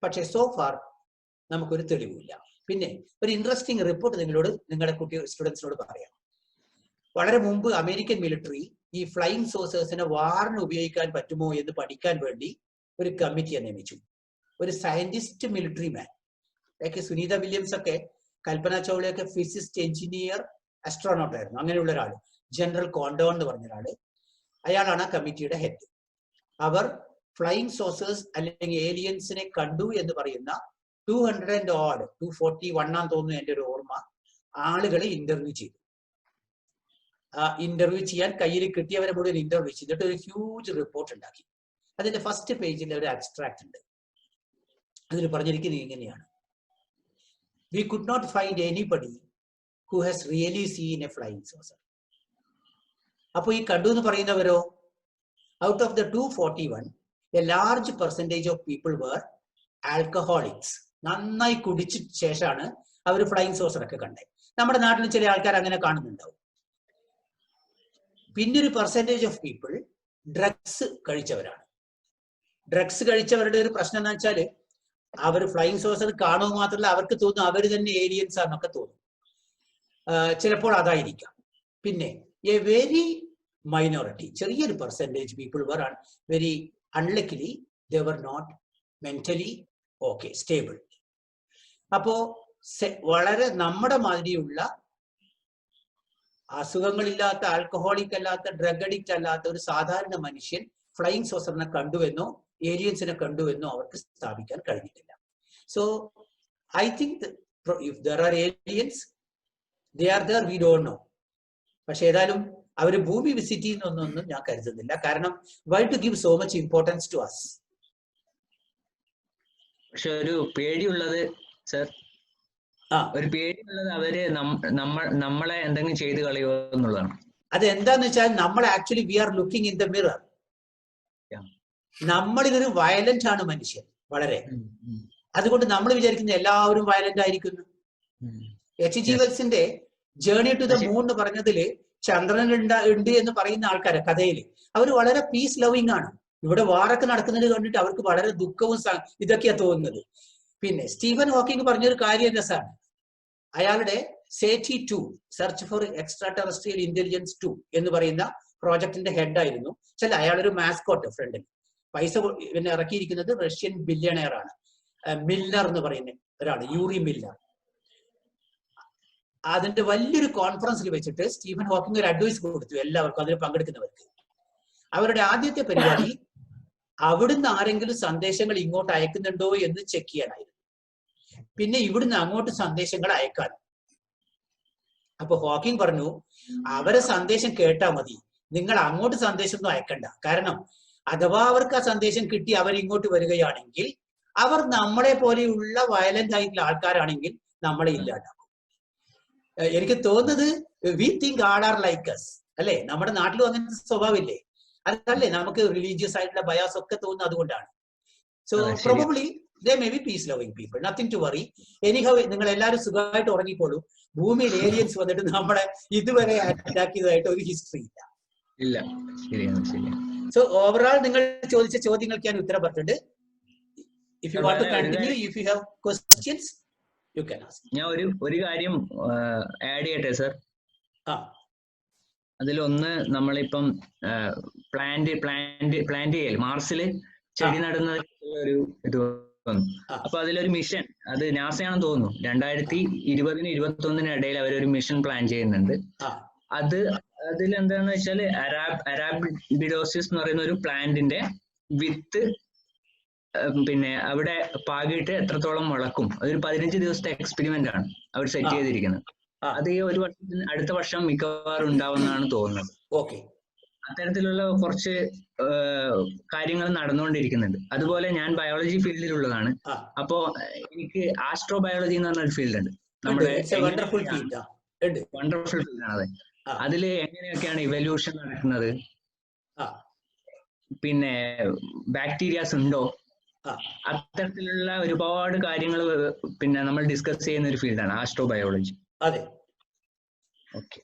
പക്ഷേ സോ ഫാർ നമുക്കൊരു തെളിവില്ല. പിന്നെ ഒരു ഇൻട്രസ്റ്റിംഗ് റിപ്പോർട്ട് നിങ്ങളുടെ സ്റ്റുഡൻസിനോട് പറയാം. വളരെ മുമ്പ് അമേരിക്കൻ മിലിറ്ററി ഈ ഫ്ലൈയിങ് സോസേഴ്സിനെ വാറിന് ഉപയോഗിക്കാൻ പറ്റുമോ എന്ന് പഠിക്കാൻ വേണ്ടി ഒരു കമ്മിറ്റിയെ നിയമിച്ചു. ഒരു സയന്റിസ്റ്റ് മിലിറ്ററി മാൻ, സുനീത വില്യംസ് ഒക്കെ, കൽപ്പന ചൗളയൊക്കെ ഫിസിസ്റ്റ്, എഞ്ചിനീയർ, അസ്ട്രോനോട്ട് ആയിരുന്നു. അങ്ങനെയുള്ള ഒരാൾ, ജനറൽ കോണ്ടോൺ എന്ന് പറഞ്ഞ ഒരാള്, അയാളാണ് ആ കമ്മിറ്റിയുടെ ഹെഡ്. അവർ ഫ്ലൈയിങ് സോസേഴ്സ് അല്ലെങ്കിൽ ഏലിയൻസിനെ കണ്ടു എന്ന് പറയുന്ന 241 ആണെന്ന് തോന്നുന്നു എന്റെ ഒരു ഓർമ്മ, ആളുകളെ ഇന്റർവ്യൂ ചെയ്തു. ഇന്റർവ്യൂ ചെയ്യാൻ കയ്യിൽ കിട്ടിയവരെ മുഴുവൻ ഇന്റർവ്യൂ ചെയ്തിട്ട് ഒരു ഹ്യൂജ് റിപ്പോർട്ട് ഉണ്ടാക്കി. അതിന്റെ ഫസ്റ്റ് പേജിൽ ഒരു അബ്സ്ട്രാക്ട് ഉണ്ട്. അതിൽ പറഞ്ഞിരിക്കുന്നത് ഇങ്ങനെയാണ്: we could not find anybody who has really seen a flying saucer. അപ്പൊ ഈ കണ്ടു എന്ന് പറയുന്നവരോ, out of the 241, a large percentage of people were alcoholics. നന്നായി കുടിച്ച ശേഷമാണ് അവർ ഫ്ലൈയിങ് സോസർ ഒക്കെ കണ്ടത്. നമ്മുടെ നാട്ടിൽ ചില ആൾക്കാർ അങ്ങനെ കാണുന്നുണ്ടാവും. പിന്നെ ഒരു പെർസെൻറ്റേജ് ഓഫ് പീപ്പിൾ ഡ്രഗ്സ് കഴിച്ചവരാണ്. ഡ്രഗ്സ് കഴിച്ചവരുടെ ഒരു പ്രശ്നം എന്ന് വെച്ചാല് അവർ ഫ്ലൈയിങ് സോസർ കാണുക മാത്രമല്ല, അവർക്ക് തോന്നും അവർ തന്നെ ഏലിയൻസ് ആണെന്നൊക്കെ തോന്നും. ചിലപ്പോൾ അതായിരിക്കാം. പിന്നെ എ വെരി മൈനോറിറ്റി, ചെറിയൊരു percentage people were very unluckily, they were not mentally okay, stable. അപ്പോ വളരെ നമ്മുടെ മാതിരിയുള്ള അസുഖങ്ങളില്ലാത്ത, ആൽക്കഹോളിക് അല്ലാത്ത, ഡ്രഗ് അഡിക്റ്റ് അല്ലാത്ത ഒരു സാധാരണ മനുഷ്യൻ ഫ്ലൈയിങ് സോസറിനെ കണ്ടുവെന്നോ ഏലിയൻസിനെ കണ്ടുവെന്നോ അവർക്ക് സ്ഥാപിക്കാൻ കഴിഞ്ഞിട്ടില്ല. So I think if there are aliens, they are there, we don't know. പക്ഷെ ഏതായാലും അവർ ഭൂമി വിസിറ്റ് ചെയ്യുന്നൊന്നും ഞാൻ കരുതുന്നില്ല. കാരണം why to give so much importance to us? പക്ഷെ ഒരു പേടിയുള്ളത് സർ, ആ ഒരു പേടിയുള്ളത് അവര് നമ്മളെ എന്തെങ്കിലും ചെയ്ത് കളയുമോ എന്നുള്ളതാണ്. അതെന്താന്ന് വെച്ചാൽ നമ്മൾ actually we are looking in the mirror. നമ്മളിതൊരു വയലന്റ് ആണ് മനുഷ്യൻ വളരെ. അതുകൊണ്ട് നമ്മൾ വിചാരിക്കുന്ന എല്ലാവരും വയലന്റ് ആയിരിക്കുന്നു. H.G. വെൽസിന്റെ ജേർണി ടു ദ മൂൺ എന്ന് പറഞ്ഞതില് ചന്ദ്രൻ ഉണ്ട് എന്ന് പറയുന്ന ആൾക്കാരെ കഥയില് അവർ വളരെ പീസ് ലവിങ് ആണ്. ഇവിടെ വാറൊക്കെ നടക്കുന്നത് കണ്ടിട്ട് അവർക്ക് വളരെ ദുഃഖവും ഇതൊക്കെയാ തോന്നുന്നത്. പിന്നെ സ്റ്റീഫൻ ഹോക്കിംഗ് പറഞ്ഞൊരു കാര്യം രസമാണ്. അയാളുടെ SETI 2 search for extra terrestrial intelligence 2 എന്ന് പറയുന്ന പ്രോജക്ടിന്റെ ഹെഡ് ആയിരുന്നു. ചില അയാളൊരു മാസ്കോട്ട് ഫ്രണ്ടിൽ പൈസ പിന്നെ ഇറക്കിയിരിക്കുന്നത് റഷ്യൻ ബില്യണയർ ആണ്, മില്ലർ എന്ന് പറയുന്ന ഒരാള്, യൂറി മില്ലർ. അതിന്റെ വലിയൊരു കോൺഫറൻസിൽ വെച്ചിട്ട് സ്റ്റീഫൻ ഹോക്കിംഗ് ഒരു അഡ്വൈസ് കൊടുത്തു എല്ലാവർക്കും, അതിൽ പങ്കെടുക്കുന്നവർക്ക്. അവരുടെ ആദ്യത്തെ പരിപാടി അവിടുന്ന് ആരെങ്കിലും സന്ദേശങ്ങൾ ഇങ്ങോട്ട് അയക്കുന്നുണ്ടോ എന്ന് ചെക്ക് ചെയ്യാനായിരുന്നു. പിന്നെ ഇവിടുന്ന് അങ്ങോട്ട് സന്ദേശങ്ങൾ അയക്കാൻ. അപ്പൊ ഹോക്കിംഗ് പറഞ്ഞു, അവരെ സന്ദേശം കേട്ടാ മതി, നിങ്ങൾ അങ്ങോട്ട് സന്ദേശം ഒന്നും അയക്കണ്ട. കാരണം അഥവാ അവർക്ക് ആ സന്ദേശം കിട്ടി അവരിങ്ങോട്ട് വരികയാണെങ്കിൽ അവർ നമ്മളെ പോലെയുള്ള വയലന്റ് ആയിട്ടുള്ള ആൾക്കാരാണെങ്കിൽ നമ്മളെ ഇല്ലാണ്ടാക്കും. എനിക്ക് തോന്നുന്നത് we think all are like us അല്ലെ. നമ്മുടെ നാട്ടിലും അങ്ങനത്തെ സ്വഭാവമില്ലേ? അതല്ലേ നമുക്ക് റിലീജിയസ് ആയിട്ടുള്ള ബയാസ് ഒക്കെ തോന്നുന്നത് അതുകൊണ്ടാണ്. So probably they may be peace loving people, nothing to worry. Anyhow, നിങ്ങൾ എല്ലാവരും സുഖമായിട്ട് ഉറങ്ങിക്കോളൂ. ഭൂമിയിൽ ഏലിയൻസ് വന്നിട്ട് നമ്മളെ ഇതുവരെ അറ്റാക്ക് ചെയ്തതായിട്ട് ഒരു ഹിസ്റ്ററി ഇല്ല. ഇല്ല, ശരിയാണ്, ശരിയാണ്. സോ ഓവറോൾ നിങ്ങൾ ചോദിച്ച ചോദ്യങ്ങൾക്ക് ഞാൻ ഉത്തരം പറഞ്ഞിട്ടുണ്ട്. If you want to continue, if you have questions you can ask. ഞാൻ ഒരു കാര്യം ആഡ് ചെയ്യട്ടെ സർ. അതിലൊന്ന്, നമ്മളിപ്പം പ്ലാന്റ് ചെയ്യൽ മാർസിൽ ചെടി നടുന്ന ഒരു ഇത് വന്നു. അപ്പൊ അതിലൊരു മിഷൻ, അത് നാസയാണെന്ന് തോന്നുന്നു, 2020-2021 ഇടയിൽ അവരൊരു മിഷൻ പ്ലാൻ ചെയ്യുന്നുണ്ട്. അതിലെന്താന്ന് വെച്ചാല് അരാബിഡോസിസ് എന്ന് പറയുന്ന ഒരു പ്ലാന്റിന്റെ വിത്ത് പിന്നെ അവിടെ പാകിയിട്ട് എത്രത്തോളം മുളക്കും, അതൊരു 15 ദിവസത്തെ എക്സ്പെരിമെന്റ് ആണ് അവർ സെറ്റ് ചെയ്തിരിക്കുന്നത്. അത് ഈ ഒരു വർഷത്തിന് അടുത്ത വർഷം മിക്കവാറും ഉണ്ടാവുമെന്നാണ് തോന്നുന്നത്. ഓക്കെ, അത്തരത്തിലുള്ള കുറച്ച് കാര്യങ്ങൾ നടന്നുകൊണ്ടിരിക്കുന്നുണ്ട്. അതുപോലെ ഞാൻ ബയോളജി ഫീൽഡിലുള്ളതാണ്. അപ്പോ എനിക്ക് ആസ്ട്രോബയോളജി എന്ന് പറഞ്ഞൊരു ഫീൽഡ് ഉണ്ട്. നമ്മുടെ വണ്ടർഫുൾ ഫീൽഡാണ് അത്. അതില് എങ്ങനെയൊക്കെയാണ് ഇവല്യൂഷൻ നടക്കുന്നത്, പിന്നെ ബാക്ടീരിയാസ് ഉണ്ടോ, അത്തരത്തിലുള്ള ഒരുപാട് കാര്യങ്ങൾ പിന്നെ നമ്മൾ ഡിസ്കസ് ചെയ്യുന്ന ഒരു ഫീൽഡാണ് ആസ്ട്രോബയോളജി. അതെ, ഓക്കെ.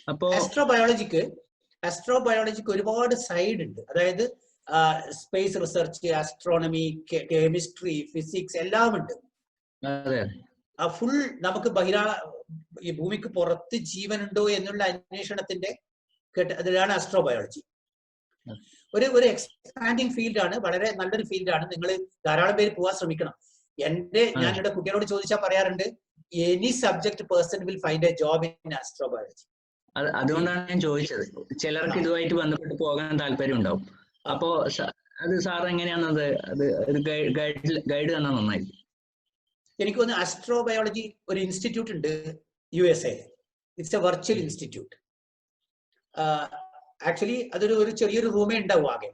അപ്പോ ആസ്ട്രോബയോളജിക്ക് ഒരുപാട് സൈഡ് ഉണ്ട്. അതായത് space research, astronomy, chemistry, physics എല്ലാം ഉണ്ട്. ആ ഫുൾ നമുക്ക് ഈ ഭൂമിക്ക് പുറത്ത് ജീവനുണ്ടോ എന്നുള്ള അന്വേഷണത്തിന്റെ അതിലാണ് ആസ്ട്രോബയോളജി. ഒരു എക്സ്പാൻഡിങ് ഫീൽഡാണ്, വളരെ നല്ലൊരു ഫീൽഡാണ്. നിങ്ങൾ ധാരാളം പേര് പോകാൻ ശ്രമിക്കണം. ഞാൻ എന്റെ കുട്ടികളോട് ചോദിച്ചാൽ പറയാറുണ്ട്, any subject person will find A job in astrobiology. അതുകൊണ്ടാണ് ഞാൻ ചോദിച്ചത്. ചിലർക്ക് ഇതുമായിട്ട് ബന്ധപ്പെട്ട് പോകാൻ താല്പര്യം ഉണ്ടാവും. അപ്പോ അത് സാർ എങ്ങനെയാണത്, അത് ഒരു ഗൈഡ് തന്നാൽ നന്നായിരിക്കും. എനിക്ക് തോന്നുന്നു ആസ്ട്രോബയോളജി ഒരു ഇൻസ്റ്റിറ്റ്യൂട്ട് ഉണ്ട് USA. It's A virtual institute. Actually അതൊരു ചെറിയൊരു റൂമേ ഉണ്ടാവും ആകെ.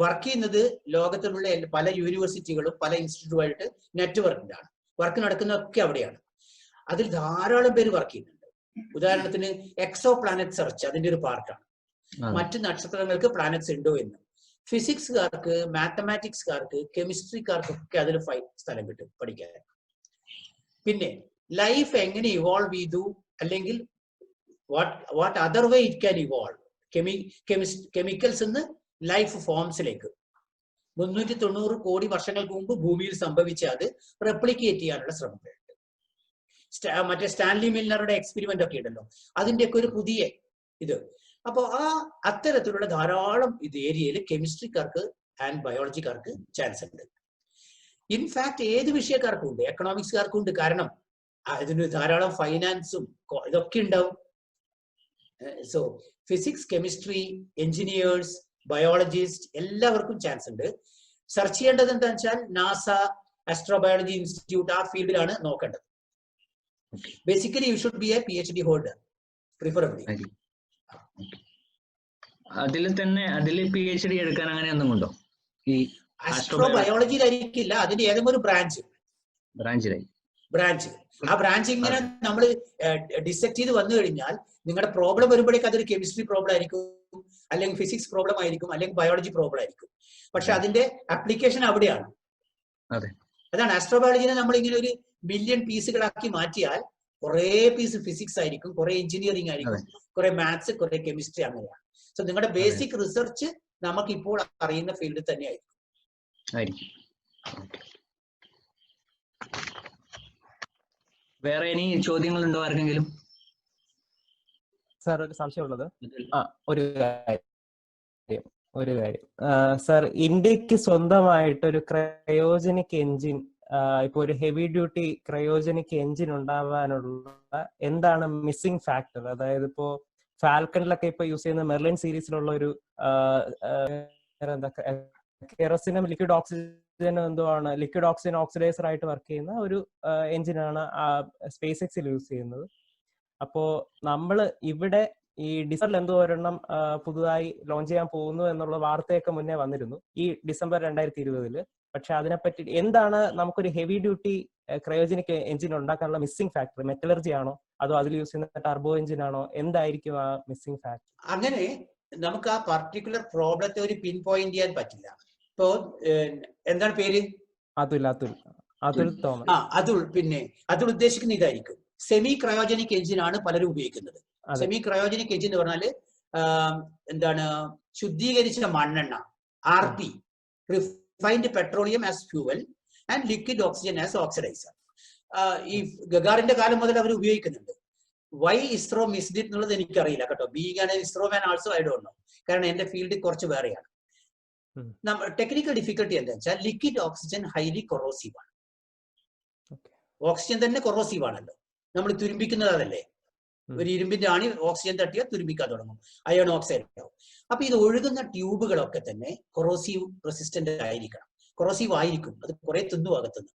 വർക്ക് ചെയ്യുന്നത് ലോകത്തിലുള്ള പല യൂണിവേഴ്സിറ്റികളും പല ഇൻസ്റ്റിറ്റ്യൂട്ടുമായിട്ട് നെറ്റ്വർക്കിലാണ്. വർക്ക് നടക്കുന്നതൊക്കെ അവിടെയാണ്. അതിൽ ധാരാളം പേര് വർക്ക് ചെയ്യുന്നുണ്ട്. ഉദാഹരണത്തിന് എക്സോ പ്ലാനറ്റ് സെർച്ച് അതിന്റെ ഒരു പാർട്ടാണ്. മറ്റ് നക്ഷത്രങ്ങൾക്ക് പ്ലാനറ്റ്സ് ഉണ്ടോ എന്ന്. ഫിസിക്സുകാർക്ക്, മാത്തമാറ്റിക്സുകാർക്ക്, കെമിസ്ട്രിക്കാർക്കൊക്കെ അതിൽ സ്ഥലം കിട്ടും പഠിക്കാൻ. പിന്നെ ലൈഫ് എങ്ങനെ ഇവോൾവ് ചെയ്തു, അല്ലെങ്കിൽ what other way it can evolve. Chemicals നിന്ന് ലൈഫ് ഫോംസിലേക്ക് 390 കോടി വർഷങ്ങൾക്ക് മുമ്പ് ഭൂമിയിൽ സംഭവിച്ച അത് റെപ്ലിക്കേറ്റ് ചെയ്യാനുള്ള ശ്രമങ്ങളുണ്ട്. മറ്റേ സ്റ്റാൻലി മിൽനറുടെ എക്സ്പെരിമെന്റ് ഒക്കെ ഉണ്ടല്ലോ, അതിന്റെയൊക്കെ ഒരു പുതിയ ഇത്. അപ്പോൾ അത്തരത്തിലുള്ള ധാരാളം ഏരിയയിൽ കെമിസ്ട്രിക്കാർക്ക് ആൻഡ് ബയോളജിക്കാർക്ക് ചാൻസ് ഉണ്ട്. ഇൻഫാക്ട് ഏത് വിഷയക്കാർക്കും ഉണ്ട്, എക്കണോമിക്സുകാർക്കും ഉണ്ട്. കാരണം അതിന് ധാരാളം ഫൈനാൻസും ഇതൊക്കെ ഉണ്ടാവും. So physics, chemistry, engineers, biologist എല്ലാവർക്കും ചാൻസ് ഉണ്ട്. സെർച്ച് ചെയ്യേണ്ടത് എന്താണെന്ന് വെച്ചാൽ നാസ, ആസ്ട്രോബയോളജി ഇൻസ്റ്റിറ്റ്യൂട്ട്, ആ ഫീൽഡിലാണ് നോക്കേണ്ടത്. Basically you should be A PhD holder preferably. അതിൽ PhD എടുക്കാൻ അങ്ങനെ ഒന്നും ഉണ്ടോ? ആസ്ട്രോബയോളജിയിലായിരിക്കില്ല, അതിന്റെ ഏതെങ്കിലും ഒരു ബ്രാഞ്ച്. ആ ബ്രാഞ്ച് ഇങ്ങനെ നമ്മൾ ഡിസെക്ട് ചെയ്ത് വന്നു കഴിഞ്ഞാൽ നിങ്ങളുടെ പ്രോബ്ലം വരുമ്പോഴേക്ക് അതൊരു കെമിസ്ട്രി പ്രോബ്ലം ആയിരിക്കും, അല്ലെങ്കിൽ ഫിസിക്സ് പ്രോബ്ലം ആയിരിക്കും, അല്ലെങ്കിൽ ബയോളജി പ്രോബ്ലം ആയിരിക്കും. പക്ഷെ അതിന്റെ ആപ്ലിക്കേഷൻ അവിടെയാണ്. അതാണ് ആസ്ട്രോബയോളജിനെ നമ്മൾ ഇങ്ങനെ ഒരു മില്യൺ പീസുകളാക്കി മാറ്റിയാൽ കുറെ പീസ് ഫിസിക്സ് ആയിരിക്കും, കുറെ എഞ്ചിനീയറിംഗ് ആയിരിക്കും, കുറെ മാത്സ്, കുറെ കെമിസ്ട്രി, അങ്ങനെയാണ്. സോ നിങ്ങളുടെ ബേസിക് റിസർച്ച് നമുക്ക് ഇപ്പോൾ അറിയുന്ന ഫീൽഡിൽ തന്നെ ആയിരിക്കും. വേറെ ഇനി ചോദ്യങ്ങളുണ്ടോ ആർക്കെങ്കിലും? സാർ ഒരു സംശയമുള്ളത്, ഒരു കാര്യം സാർ, ഇന്ത്യക്ക് സ്വന്തമായിട്ട് ഒരു ക്രയോജനിക് എഞ്ചിൻ, ഇപ്പൊ ഒരു ഹെവി ഡ്യൂട്ടി ക്രയോജനിക് എഞ്ചിൻ ഉണ്ടാവാനുള്ള എന്താണ് മിസ്സിംഗ് ഫാക്ടർ? അതായത് ഇപ്പോ ഫാൽക്കണിലൊക്കെ ഇപ്പൊ യൂസ് ചെയ്യുന്ന മെർലിൻ സീരീസിലുള്ള ഒരു കെറോസിനും ലിക്വിഡ് ഓക്സിജനും എന്തോ ആണ്, ലിക്വിഡ് ഓക്സിജൻ ഓക്സിഡൈസർ ആയിട്ട് വർക്ക് ചെയ്യുന്ന ഒരു എഞ്ചിനാണ് സ്പേസ് എക്സിൽ യൂസ് ചെയ്യുന്നത്. അപ്പോ നമ്മൾ ഇവിടെ ഈ ഡിസംബറിൽ എന്തോ ഒരെണ്ണം പുതുതായി ലോഞ്ച് ചെയ്യാൻ പോകുന്നു എന്നുള്ള വാർത്തയൊക്കെ മുന്നേ വന്നിരുന്നു ഈ ഡിസംബർ 2020. പക്ഷെ അതിനെപ്പറ്റി എന്താണ് നമുക്കൊരു ഹെവി ഡ്യൂട്ടി ക്രയോജനിക് എഞ്ചിൻ ഉണ്ടാക്കാനുള്ള മിസ്സിംഗ് ഫാക്ടർ? മെറ്റലർജി ആണോ, അതോ അതിൽ യൂസ് ചെയ്യുന്ന ടർബോ എഞ്ചിൻ ആണോ? എന്തായിരിക്കും ആ മിസ്സിംഗ് ഫാക്ടർ? അങ്ങനെ നമുക്ക് ആ പർട്ടിക്കുലർ പ്രോബ്ലത്തെ ഒരു പിൻ പോയിന്റ് ചെയ്യാൻ പറ്റില്ല. ഇപ്പോ എന്താണ് പേര്? അതുൽ തോമസ്. അതുൽ, പിന്നെ അതുൽ ഉദ്ദേശിക്കുന്ന ഇതായിരിക്കും. സെമി ക്രയോജനിക് എഞ്ചിൻ ആണ് പലരും ഉപയോഗിക്കുന്നത്. സെമി ക്രയോജനിക് എഞ്ചിൻ എന്ന് പറഞ്ഞാല് എന്താണ്, ശുദ്ധീകരിച്ച മണ്ണെണ്ണ, RP, refined petroleum as fuel and liquid oxygen as oxidiser. ഈ ഗഗാറിന്റെ കാലം മുതൽ അവർ ഉപയോഗിക്കുന്നുണ്ട്. വൈ ഇസ്രോ മിസ്ഡ് ഇറ്റ് എന്നുള്ളത് എനിക്കറിയില്ല കേട്ടോ. Being an ISRO man also I don't know, കാരണം എന്റെ ഫീൽഡ് കുറച്ച് വേറെയാണ്. ടെക്നിക്കൽ ഡിഫിക്കൽട്ടി എന്താ വെച്ചാൽ ലിക്വിഡ് ഓക്സിജൻ ഹൈലി കൊറോസീവ് ആണ്. ഓക്സിജൻ തന്നെ കൊറോസീവ് ആണല്ലോ, നമ്മൾ തുരുമ്പിക്കുന്നത് അതല്ലേ. ഒരു ഇരുമ്പിന്റെ ആണി ഓക്സിജൻ തട്ടിയാൽ തുരുമ്പിക്കാൻ തുടങ്ങും, അയോൺ ഓക്സൈഡ് ഉണ്ടാവും. അപ്പൊ ഇത് ഒഴുകുന്ന ട്യൂബുകളൊക്കെ തന്നെ കൊറോസീവ് റെസിസ്റ്റന്റ് ആയിരിക്കണം, കൊറോസീവ് ആയിരിക്കും. അത് കുറെ തിന്നു അകത്തുനിന്ന്.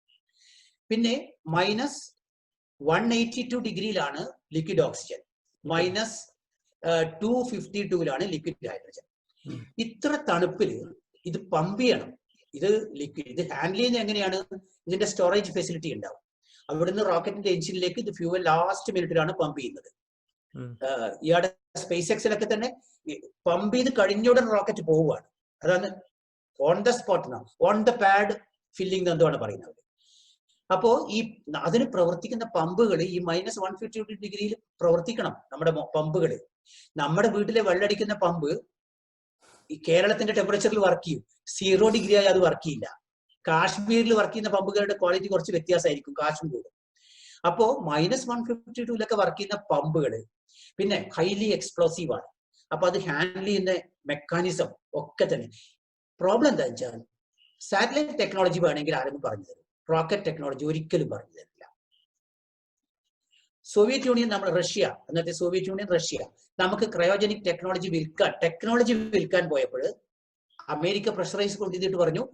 പിന്നെ -182 ഡിഗ്രിയിലാണ് ലിക്വിഡ് ഓക്സിജൻ, -252 ലിക്വിഡ് ഹൈഡ്രജൻ. ഇത്ര തണുപ്പിൽ ഇത് പമ്പ് ചെയ്യണം. ഇത് ലിക്വിഡ്, ഇത് ഹാൻഡിൽ ചെയ്യുന്നത് എങ്ങനെയാണ്? ഇതിന്റെ സ്റ്റോറേജ് ഫെസിലിറ്റി ഉണ്ടാവും. അവിടുന്ന് റോക്കറ്റിന്റെ എഞ്ചിനിലേക്ക് ഇത് ഫ്യൂവൽ ലാസ്റ്റ് മിനിറ്റിലാണ് പമ്പ് ചെയ്യുന്നത്. ഇയാളുടെ സ്പേസ് എക്സിലൊക്കെ തന്നെ പമ്പ് ചെയ്ത് കഴിഞ്ഞുടൻ റോക്കറ്റ് പോവുകയാണ്. അതാണ് on the spot, on the pad filling എന്താണ് പറയുന്നത്. അപ്പോ ഈ അതിന് പ്രവർത്തിക്കുന്ന പമ്പുകൾ ഈ -152 ഡിഗ്രിയിൽ പ്രവർത്തിക്കണം. നമ്മുടെ പമ്പുകൾ, നമ്മുടെ വീട്ടിലെ വെള്ളടിക്കുന്ന പമ്പ് ഈ കേരളത്തിന്റെ ടെമ്പറേച്ചറിൽ വർക്ക് ചെയ്യും. 0 ഡിഗ്രി ആയി അത് വർക്ക് ചെയ്യില്ല. കാശ്മീരിൽ വർക്ക് ചെയ്യുന്ന പമ്പുകളുടെ ക്വാളിറ്റി കുറച്ച് വ്യത്യാസമായിരിക്കും കാശ്മീർ. അപ്പോ -152 വർക്ക് ചെയ്യുന്ന പമ്പുകൾ പിന്നെ ഹൈലി എക്സ്പ്ലോസീവ് ആണ്. അപ്പൊ അത് ഹാൻഡിൽ ചെയ്യുന്ന മെക്കാനിസം ഒക്കെ തന്നെ. പ്രോബ്ലം എന്താ വെച്ചാൽ സാറ്റലൈറ്റ് ടെക്നോളജി വേണമെങ്കിൽ ആരെങ്കിലും പറഞ്ഞു തരും, റോക്കറ്റ് ടെക്നോളജി ഒരിക്കലും പറഞ്ഞു തരില്ല. സോവിയറ്റ് യൂണിയൻ, റഷ്യ, അന്നത്തെ സോവിയറ്റ് യൂണിയൻ, റഷ്യ നമുക്ക് ക്രയോജനിക് ടെക്നോളജി വിൽക്കാൻ പോയപ്പോൾ അമേരിക്ക പ്രഷറൈസ് കൊണ്ടിട്ട് പറഞ്ഞു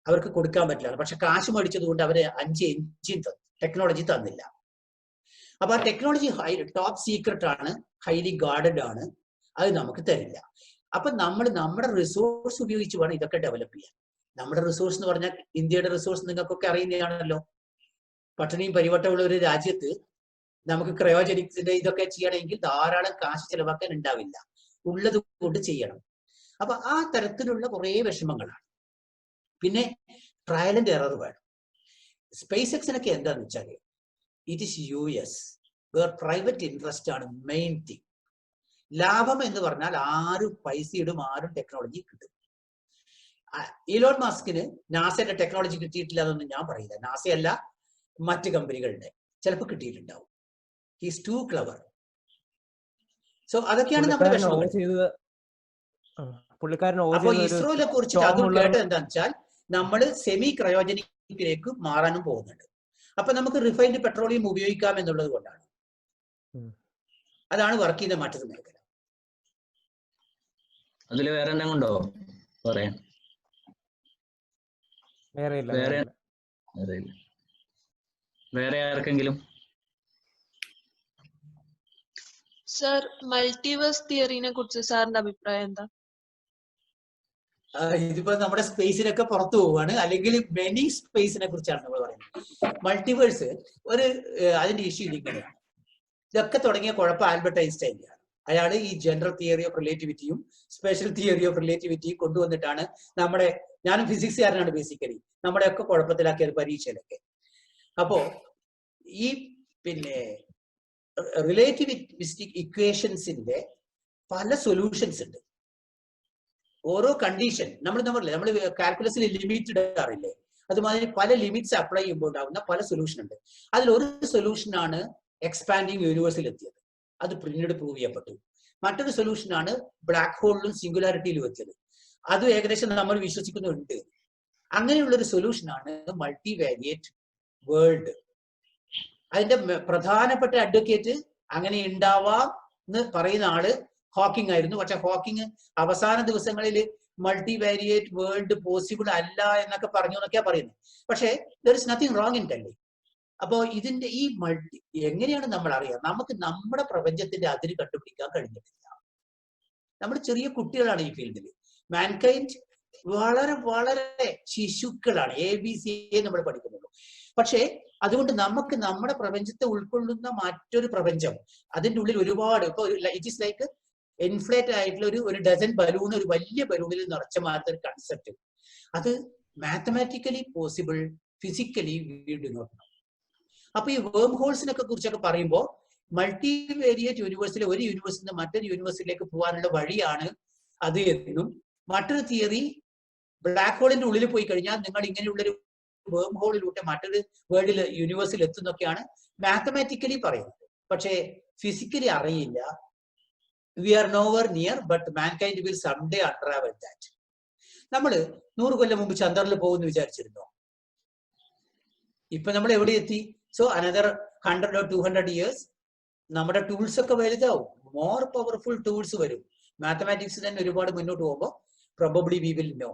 അവർക്ക് കൊടുക്കാൻ പറ്റില്ല. പക്ഷെ കാശ് മേടിച്ചത് കൊണ്ട് അവര് 5 എഞ്ചിൻ ടെക്നോളജി തന്നില്ല. അപ്പൊ ആ ടെക്നോളജി ടോപ്പ് സീക്രട്ട് ആണ്, ഹൈലി ഗാർഡഡ് ആണ്, അത് നമുക്ക് തരില്ല. അപ്പൊ നമ്മൾ നമ്മുടെ റിസോഴ്സ് ഉപയോഗിച്ച് വേണം ഇതൊക്കെ ഡെവലപ്പ് ചെയ്യാൻ. നമ്മുടെ റിസോഴ്സ് എന്ന് പറഞ്ഞാൽ ഇന്ത്യയുടെ റിസോഴ്സ് നിങ്ങൾക്കൊക്കെ അറിയുന്നതാണല്ലോ. പട്ടിണിയും പരിവട്ടമുള്ള ഒരു രാജ്യത്ത് നമുക്ക് ക്രയോജനിക്സിന്റെ ഇതൊക്കെ ചെയ്യണമെങ്കിൽ ധാരാളം കാശ് ചെലവാക്കാൻ ഉണ്ടാവില്ല, ഉള്ളത് കൊണ്ട് ചെയ്യണം. അപ്പൊ ആ തരത്തിലുള്ള കുറെ വിഷമങ്ങളാണ്. പിന്നെ ട്രയൽ ആൻഡ് എറർ വേണം. സ്പേസ് എക്സിനൊക്കെ എന്താന്ന് വെച്ചാല് it is US, where private interest ആണ് മെയിൻ തിങ്. ലാഭം എന്ന് പറഞ്ഞാൽ ആരും പൈസ ഇടും, ആരും ടെക്നോളജി കിട്ടും. ഇലോൺ മസ്കിന് നാസയുടെ ടെക്നോളജി കിട്ടിയിട്ടില്ല എന്നൊന്നും ഞാൻ പറയില്ല. നാസയല്ല, മറ്റ് കമ്പനികളുടെ ചിലപ്പോൾ കിട്ടിയിട്ടുണ്ടാവും. He's to clever. സോ അതൊക്കെയാണ് നമ്മുടെ വിഷമം. അപ്പൊ ഇസ്രോയിലെ കുറിച്ചിട്ട് അതും കേട്ടത് എന്താണെന്ന് വെച്ചാൽ നമ്മൾ സെമി ക്രയോജനിക്കിലേക്ക് മാറാനും പോകുന്നുണ്ട്. അപ്പൊ നമുക്ക് റിഫൈൻഡ് പെട്രോളിയം ഉപയോഗിക്കാം എന്നുള്ളത് കൊണ്ടാണ്. അതാണ് വർക്ക് ചെയ്യുന്ന മറ്റൊരു മേഖല. അതില് വേറെ എന്തെങ്കിലും ഉണ്ടോ പറയാൻ? വേറെ ആർക്കെങ്കിലും? സർ, മൾട്ടിവേഴ്സ് തിയറിനെ കുറിച്ച് സാറിന്റെ അഭിപ്രായം എന്താ? ഇതിപ്പോ നമ്മുടെ സ്പേസിനൊക്കെ പുറത്തു പോവുകയാണ്, അല്ലെങ്കിൽ മെനി സ്പേസിനെ കുറിച്ചാണ് നമ്മൾ പറയുന്നത്. മൾട്ടിവേഴ്സ് ഒരു അതിന്റെ ഇഷ്യൂ ഇങ്ങനെയാണ്. ഇതൊക്കെ തുടങ്ങിയ കുഴപ്പം ആൽബർട്ട് ഐൻസ്റ്റൈൻ്റെയാണ്. അയാൾ ഈ ജനറൽ തിയറി ഓഫ് റിലേറ്റിവിറ്റിയും സ്പെഷ്യൽ തിയറി ഓഫ് റിലേറ്റിവിറ്റിയും കൊണ്ടുവന്നിട്ടാണ് നമ്മുടെ, ഞാനും ഫിസിക്സുകാരനാണ് ബേസിക്കലി, നമ്മുടെ ഒക്കെ കുഴപ്പത്തിലാക്കിയത് പരീക്ഷയിലൊക്കെ. അപ്പോ ഈ പിന്നെ റിലേറ്റിവിസ്റ്റിക് ഇക്വേഷൻസിന്റെ പല സൊല്യൂഷൻസ് ഉണ്ട്. ഓരോ കണ്ടീഷൻ നമ്മൾ കാൽക്കുലസിൽ ലിമിറ്റ് ഇടാറില്ലേ, അതുമാതിരി പല ലിമിറ്റ്സ് അപ്ലൈ ചെയ്യുമ്പോൾ ഉണ്ടാകുന്ന പല സൊല്യൂഷൻ ഉണ്ട്. അതിലൊരു സൊല്യൂഷനാണ് എക്സ്പാൻഡിങ് യൂണിവേഴ്സിൽ എത്തിയത്, അത് പിന്നീട് പ്രൂവ് ചെയ്യപ്പെട്ടു. മറ്റൊരു സൊല്യൂഷനാണ് ബ്ലാക്ക് ഹോളിലും സിംഗുലാരിറ്റിയിലും എത്തിയത്, അത് ഏകദേശം നമ്മൾ വിശ്വസിക്കുന്നുണ്ട്. അങ്ങനെയുള്ളൊരു സൊല്യൂഷനാണ് മൾട്ടിവാരിയേറ്റ് വേൾഡ്. അതിന്റെ പ്രധാനപ്പെട്ട അഡ്വക്കേറ്റ് അങ്ങനെ ഉണ്ടാവാം എന്ന് പറയുന്ന ആള് ഹോക്കിംഗ് ആയിരുന്നു. പക്ഷെ ഹോക്കിംഗ് അവസാന ദിവസങ്ങളിൽ മൾട്ടിവാരിയേറ്റ് വേൾഡ് പോസിബിൾ അല്ല എന്നൊക്കെ പറഞ്ഞു എന്നൊക്കെയാ പറയുന്നത്. പക്ഷെ there is nothing wrong in കല്ലേ. അപ്പോ ഇതിന്റെ ഈ എങ്ങനെയാണ് നമ്മൾ അറിയാം? നമുക്ക് നമ്മുടെ പ്രപഞ്ചത്തിന്റെ അതിര് കണ്ടുപിടിക്കാൻ കഴിഞ്ഞിട്ടില്ല. നമ്മൾ ചെറിയ കുട്ടികളാണ് ഈ ഫീൽഡിൽ. മാൻകൈൻഡ് വളരെ വളരെ ശിശുക്കളാണ്, ABC നമ്മൾ പഠിക്കുന്നുള്ളൂ. പക്ഷേ അതുകൊണ്ട് നമുക്ക് നമ്മുടെ പ്രപഞ്ചത്തെ ഉൾക്കൊള്ളുന്ന മറ്റൊരു പ്രപഞ്ചം, അതിൻ്റെ ഉള്ളിൽ ഒരുപാട്, ഇപ്പൊ ഇറ്റ് ഈസ് ലൈക്ക് ഇൻഫ്ലേറ്റ് ആയിട്ടുള്ള ഒരു ഡസൻ ബലൂൺ ഒരു വലിയ ബലൂണിൽ നിറച്ച മാറ്റ ഒരു കൺസെപ്റ്റ്. അത് mathematically possible, physically we do not know. അപ്പൊ ഈ വേം ഹോൾസിനൊക്കെ കുറിച്ചൊക്കെ പറയുമ്പോൾ മൾട്ടിവേരിയേറ്റ് യൂണിവേഴ്സിലെ ഒരു യൂണിവേഴ്സിൽ നിന്ന് മറ്റൊരു യൂണിവേഴ്സിലേക്ക് പോകാനുള്ള വഴിയാണ് അത് എന്നും, മറ്റൊരു തിയറി ബ്ലാക്ക് ഹോളിന്റെ ഉള്ളിൽ പോയി കഴിഞ്ഞാൽ നിങ്ങൾ ഇങ്ങനെയുള്ളൊരു വേം ഹോളിലൂടെ മറ്റൊരു വേൾഡിൽ യൂണിവേഴ്സിൽ എത്തുന്നൊക്കെയാണ് മാത്തമാറ്റിക്കലി പറയുന്നത്. പക്ഷേ ഫിസിക്കലി അറിയില്ല. We are nowhere near, but mankind will someday unravel that. നമ്മൾ 100 കൊല്ലം മുമ്പ് ചന്ദ്രനിൽ പോകുമെന്ന് വിചാരിച്ചിരുന്നോ? ഇപ്പൊ നമ്മൾ എവിടെ എത്തി? സോ അനദർ 100 or 200 years നമ്മുടെ ടൂൾസ് ഒക്കെ വലുതാവും, മോർ പവർഫുൾ ടൂൾസ് വരും. മാത്തമാറ്റിക്സ് തന്നെ ഒരുപാട് മുന്നോട്ട് പോകുമ്പോൾ പ്രോബബ്ലി വി വിൽ നോ.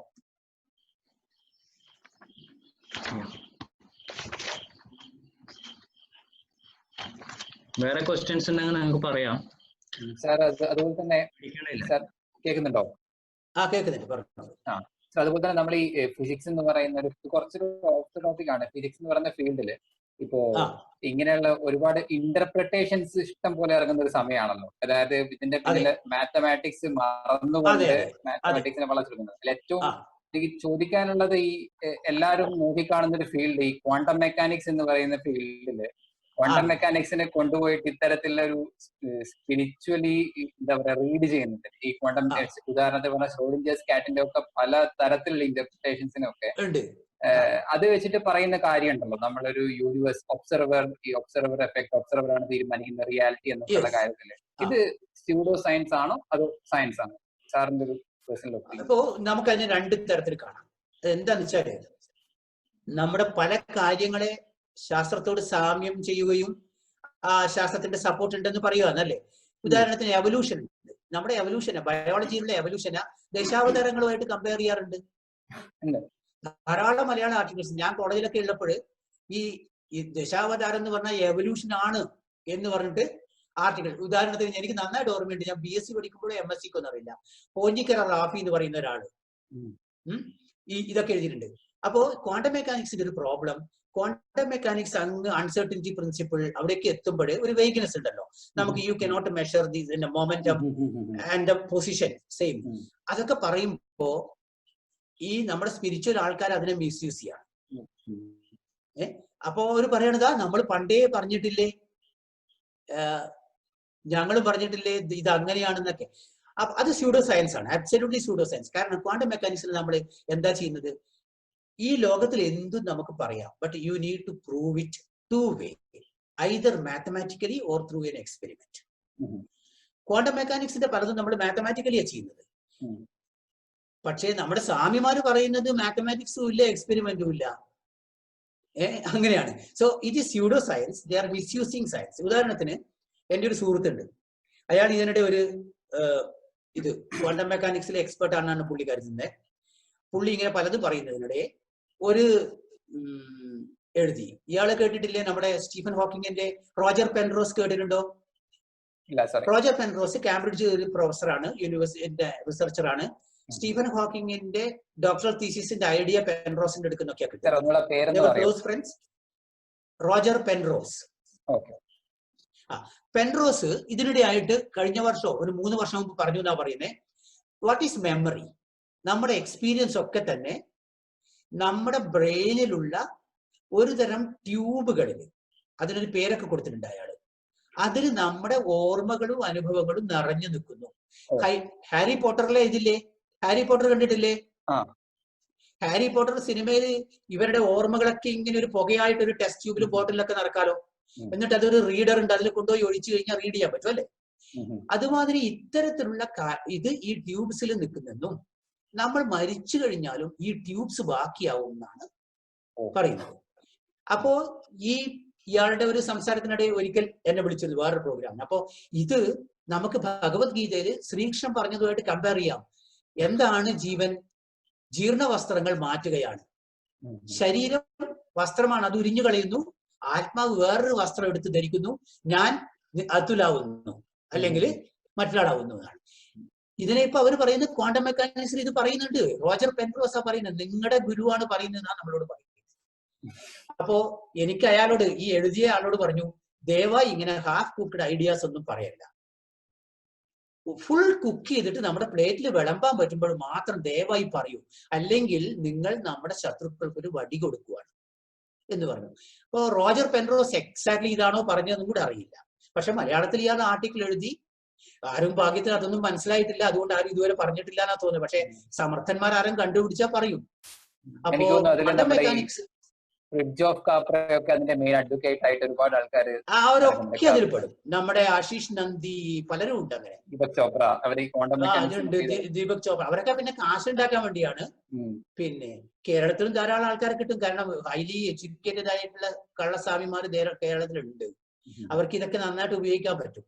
വേറെ ക്വസ്റ്റ്യൻസ് ഉണ്ടെങ്കിൽ നമുക്ക് പറയാം സാർ. അതുപോലെ തന്നെ സാർ കേൾക്കുന്നുണ്ടോ? കേൾക്കുന്നുണ്ട്, പറഞ്ഞു. അതുപോലെ തന്നെ നമ്മൾ ഈ ഫിസിക്സ് എന്ന് പറയുന്ന ഒരു കുറച്ചൊരു ഓഫ് ടോപ്പിക് ആണ്. ഫിസിക്സ് എന്ന് പറയുന്ന ഫീൽഡിൽ ഇപ്പോ ഇങ്ങനെയുള്ള ഒരുപാട് ഇന്റർപ്രിട്ടേഷൻസ് ഇഷ്ടം പോലെ ഇറങ്ങുന്ന ഒരു സമയമാണല്ലോ. അതായത് ഇതിന്റെ പിന്നില് മാത്തമാറ്റിക്സ് മറന്നുകൊണ്ട് മാത്തമാറ്റിക്സിനെ വളച്ചെടുക്കുന്നത്. അതിൽ ഏറ്റവും എനിക്ക് ചോദിക്കാനുള്ളത്, ഈ എല്ലാവരും നോക്കിക്കാണുന്ന ഒരു ഫീൽഡ്, ഈ ക്വാണ്ടം മെക്കാനിക്സ് എന്ന് പറയുന്ന ഫീൽഡില് ക്വാണ്ടം മെക്കാനിക്സിനെ കൊണ്ടുപോയിട്ട് ഇത്തരത്തിലുള്ള ഒരു സ്പിരിച്വലി എന്താ പറയാ റീഡ് ചെയ്യുന്നുണ്ട്. ഈ ക്വാണ്ടം ഉദാഹരണത്തിന് പറഞ്ഞ ഷ്രോഡിഞ്ചേഴ്സ് കാറ്റിന്റെ ഒക്കെ പല തരത്തിലുള്ള ഇന്റർപ്രിട്ടേഷൻസിനൊക്കെ അത് വെച്ചിട്ട് പറയുന്ന കാര്യം ഉണ്ടല്ലോ, നമ്മളൊരു യൂണിവേഴ്സ് ഒബ്സർവർ, ഈ ഒബ്സർവർ എഫക്ട്, ഒബ്സർവർ ആണ് തീരുമാനിക്കുന്ന റിയാലിറ്റി എന്നുള്ള കാര്യത്തില് ഇത് സ്യൂഡോ സയൻസ് ആണോ അതോ സയൻസ് ആണോ സാറിന്റെ ഒരു പേഴ്സണൽ ഒപ്പീനിയൻ? അപ്പോ നമുക്ക് അതിനെ 2 തരത്തിൽ കാണാം. എന്താന്ന് വെച്ചാല് നമ്മുടെ പല കാര്യങ്ങളെ ശാസ്ത്രത്തോട് സാമ്യം ചെയ്യുകയും ആ ശാസ്ത്രത്തിന്റെ സപ്പോർട്ട് ഉണ്ടെന്ന് പറയുകയെന്നല്ലേ. ഉദാഹരണത്തിന് എവല്യൂഷൻ ഉണ്ട്. നമ്മുടെ എവല്യൂഷന്, ബയോളജിയിലുള്ള എവല്യൂഷന് ദശാവതാരങ്ങളുമായിട്ട് കമ്പയർ ചെയ്യാറുണ്ട്. ധാരാളം മലയാളം ആർട്ടിക്കിൾസ് ഞാൻ കോളേജിലൊക്കെ ഉള്ളപ്പോൾ ഈ ദശാവതാരം എന്ന് പറഞ്ഞാൽ എവല്യൂഷൻ ആണ് എന്ന് പറഞ്ഞിട്ട് ആർട്ടിക്കിൾ, ഉദാഹരണത്തിന് എനിക്ക് നന്നായിട്ട് ഓർമ്മയുണ്ട്, ഞാൻ BSc പഠിക്കുമ്പോഴും MSc ഒന്നും അറിയില്ല, പോഞ്ഞിക്കര റാഫി എന്ന് പറയുന്ന ഒരാള് ഇതൊക്കെ എഴുതിയിട്ടുണ്ട്. അപ്പോ ക്വാണ്ടം മെക്കാനിക്സിന്റെ ഒരു പ്രോബ്ലം, ക്വാണ്ടം മെക്കാനിക്സ് അങ്ങ് അൺസർട്ടനിറ്റി പ്രിൻസിപ്പിൾ അവിടേക്ക് എത്തുമ്പോൾ ഒരു വെയ്ഗ്നെസ് ഉണ്ടല്ലോ. നമുക്ക് you cannot measure the momentum and the position same. അതൊക്കെ പറയുമ്പോ ഈ നമ്മുടെ സ്പിരിച്വൽ ആൾക്കാർ അതിനെ മിസ്യൂസ് ചെയ്യാണ്. അപ്പോ അവർ പറയണതാ നമ്മൾ പണ്ടേ പറഞ്ഞിട്ടില്ലേ, ഞങ്ങളും പറഞ്ഞിട്ടില്ലേ ഇത് അങ്ങനെയാണെന്നൊക്കെ. അത് സ്യൂഡോ സയൻസ് ആണ്, അബ്സല്യൂട്ട്ലി സ്യൂഡോ സയൻസ്. കാരണം ക്വാണ്ടം മെക്കാനിക്സിൽ നമ്മൾ എന്താ ചെയ്യുന്നത്? ഈ ലോകത്തിൽ എന്തും നമുക്ക് പറയാം, but you need to prove it 2 ways, either mathematically or through an experiment. Quantum മെക്കാനിക്സിന്റെ പലതും നമ്മൾ മാത്തമാറ്റിക്കലിയാണ് ചെയ്യുന്നത്. പക്ഷേ നമ്മുടെ സ്വാമിമാര് പറയുന്നത് മാത്തമാറ്റിക്സും ഇല്ല എക്സ്പെരിമെന്റും ഇല്ല. അങ്ങനെയാണ്. So it is pseudo science, they are misusing science. ഉദാഹരണത്തിന് എൻ്റെ ഒരു സുഹൃത്തുണ്ട്, അയാൾ ഇതിനിടെ ഒരു ഇത് ക്വാണ്ടം മെക്കാനിക്സിലെ എക്സ്പെർട്ട് ആണെന്നാണ് പുള്ളി കരുതുന്നത്. പുള്ളി ഇങ്ങനെ പലതും പറയുന്നതിനിടെ ഒരു എഴുതി. ഇയാളെ കേട്ടിട്ടില്ലേ? നമ്മുടെ സ്റ്റീഫൻ ഹോക്കിങ്ങിന്റെ റോജർ പെൻറോസ് കേട്ടിട്ടുണ്ടോ? റോജർ പെൻറോസ് കാംബ്രിഡ്ജ് ഒരു പ്രൊഫസറാണ്, യൂണിവേഴ്സിറ്റി റിസർച്ചറാണ്. സ്റ്റീഫൻ ഹോക്കിങ്ങിന്റെ ഡോക്ടറൽ തീസിസിന്റെ ഐഡിയ പെൻറോസിന്റെ അടുക്കുന്നൊക്കെ സർ ഒന്നുള്ള പേരെന്ന് പറയൂ. Close friends. Roger Penrose. Okay. Penrose ഇതിനിടെയായിട്ട് കഴിഞ്ഞ വർഷം ഒരു 3 വർഷം മുമ്പ് പറഞ്ഞു എന്നാ പറയുന്നത്, വാട്ട് ഈസ് മെമ്മറി? നമ്മുടെ എക്സ്പീരിയൻസ് ഒക്കെ തന്നെ നമ്മുടെ ബ്രെയിനിലുള്ള ഒരു തരം ട്യൂബുകളിൽ, അതിനൊരു പേരൊക്കെ കൊടുത്തിട്ടുണ്ട് അയാള്, അതിൽ നമ്മുടെ ഓർമ്മകളും അനുഭവങ്ങളും നിറഞ്ഞു നിൽക്കുന്നു. ഹാരി പോട്ടറിലെ ഇതില്ലേ, ഹാരി പോട്ടർ കണ്ടിട്ടില്ലേ? ഹാരി പോട്ടർ സിനിമയിൽ ഇവരുടെ ഓർമ്മകളൊക്കെ ഇങ്ങനെ ഒരു പുകയായിട്ട് ഒരു ടെസ്റ്റ് ട്യൂബിലും ബോട്ടിലൊക്കെ നടക്കാലോ, എന്നിട്ട് അതൊരു റീഡർ ഉണ്ട്, അതിൽ കൊണ്ടുപോയി ഒഴിച്ചു കഴിഞ്ഞാൽ റീഡ് ചെയ്യാൻ പറ്റും അല്ലേ? അതുമാതിരി ഇത്തരത്തിലുള്ള ഇത് ഈ ട്യൂബ്സിൽ നിൽക്കുന്നെന്നും നമ്മൾ മരിച്ചു കഴിഞ്ഞാലും ഈ ട്യൂബ്സ് ബാക്കിയാവും എന്നാണ് പറയുന്നത്. അപ്പോ ഇയാളുടെ ഒരു സംസാരത്തിനിടെ ഒരിക്കൽ എന്നെ വിളിച്ചത് വേറൊരു പ്രോഗ്രാമിന്. അപ്പോ ഇത് നമുക്ക് ഭഗവത്ഗീതയില് ശ്രീകൃഷ്ണൻ പറഞ്ഞതുമായിട്ട് കമ്പയർ ചെയ്യാം. എന്താണ് ജീവൻ? ജീർണ വസ്ത്രങ്ങൾ മാറ്റുകയാണ്. ശരീരം വസ്ത്രമാണ്, അത് ഉരിഞ്ഞു കളയുന്നു. ആത്മാവ് വേറൊരു വസ്ത്രം എടുത്ത് ധരിക്കുന്നു. ഞാൻ അതുലാവുന്നു അല്ലെങ്കിൽ മറ്റൊരാളാവുന്നതാണ്. ഇതിനെ ഇപ്പൊ അവർ പറയുന്നത് ക്വാണ്ടം മെക്കാനിക്സിൽ ഇത് പറയുന്നുണ്ട്. റോജർ പെൻറോസാ പറയുന്നത്, നിങ്ങളുടെ ഗുരുവാണ് പറയുന്നതെന്നാണ് നമ്മളോട് പറയുന്നത്. അപ്പോ എനിക്ക് അയാളോട്, ഈ എഴുതിയ ആളോട് പറഞ്ഞു, ദയവായി ഇങ്ങനെ ഹാഫ് കുക്ക്ഡ് ഐഡിയാസ് ഒന്നും പറയല്ല. ഫുൾ കുക്ക് ചെയ്തിട്ട് നമ്മുടെ പ്ലേറ്റിൽ വിളമ്പാൻ പറ്റുമ്പോൾ മാത്രം ദയവായി പറയൂ, അല്ലെങ്കിൽ നിങ്ങൾ നമ്മുടെ ശത്രുക്കൾക്ക് ഒരു വടി കൊടുക്കുകയാണ് എന്ന് പറഞ്ഞു. അപ്പോ റോജർ പെൻറോസ് എക്സാക്ട്ലി ഇതാണോ പറഞ്ഞതെന്നും കൂടെ അറിയില്ല. പക്ഷെ മലയാളത്തിൽ ഇയാൾ ആർട്ടിക്കിൾ എഴുതി, ആരും ഭാഗ്യത്തിന് അതൊന്നും മനസ്സിലായിട്ടില്ല, അതുകൊണ്ട് ആരും ഇതുവരെ പറഞ്ഞിട്ടില്ല എന്നാ തോന്നുന്നത്. പക്ഷെ സമർത്ഥന്മാർ ആരും കണ്ടുപിടിച്ചാൽ പറയും. അപ്പോ മെക്കാനിക്സ്, ബ്രിഡ്ജ് ഓഫ് കാപ്രയൊക്കെ അതിന്റെ മെയിൻ അഡ്വക്കേറ്റ് ആയിട്ട് ഒരുപാട് ആൾക്കാർ അവരൊക്കെ അതിൽ പെടും. നമ്മുടെ ആശീഷ് നന്ദി, പലരും ഉണ്ട് അങ്ങനെ. ദീപക് ചോപ്ര, അവർ ദീപക് ചോപ്ര, അവരൊക്കെ പിന്നെ കാശ് ഉണ്ടാക്കാൻ വേണ്ടിയാണ്. പിന്നെ കേരളത്തിലും ധാരാളം ആൾക്കാരെ കിട്ടും, കാരണം ഹൈലി എഡ്യൂക്കേറ്റഡ് ആയിട്ടുള്ള കള്ളസ്വാമിമാർ കേരളത്തിലുണ്ട്. അവർക്ക് ഇതൊക്കെ നന്നായിട്ട് ഉപയോഗിക്കാൻ പറ്റും.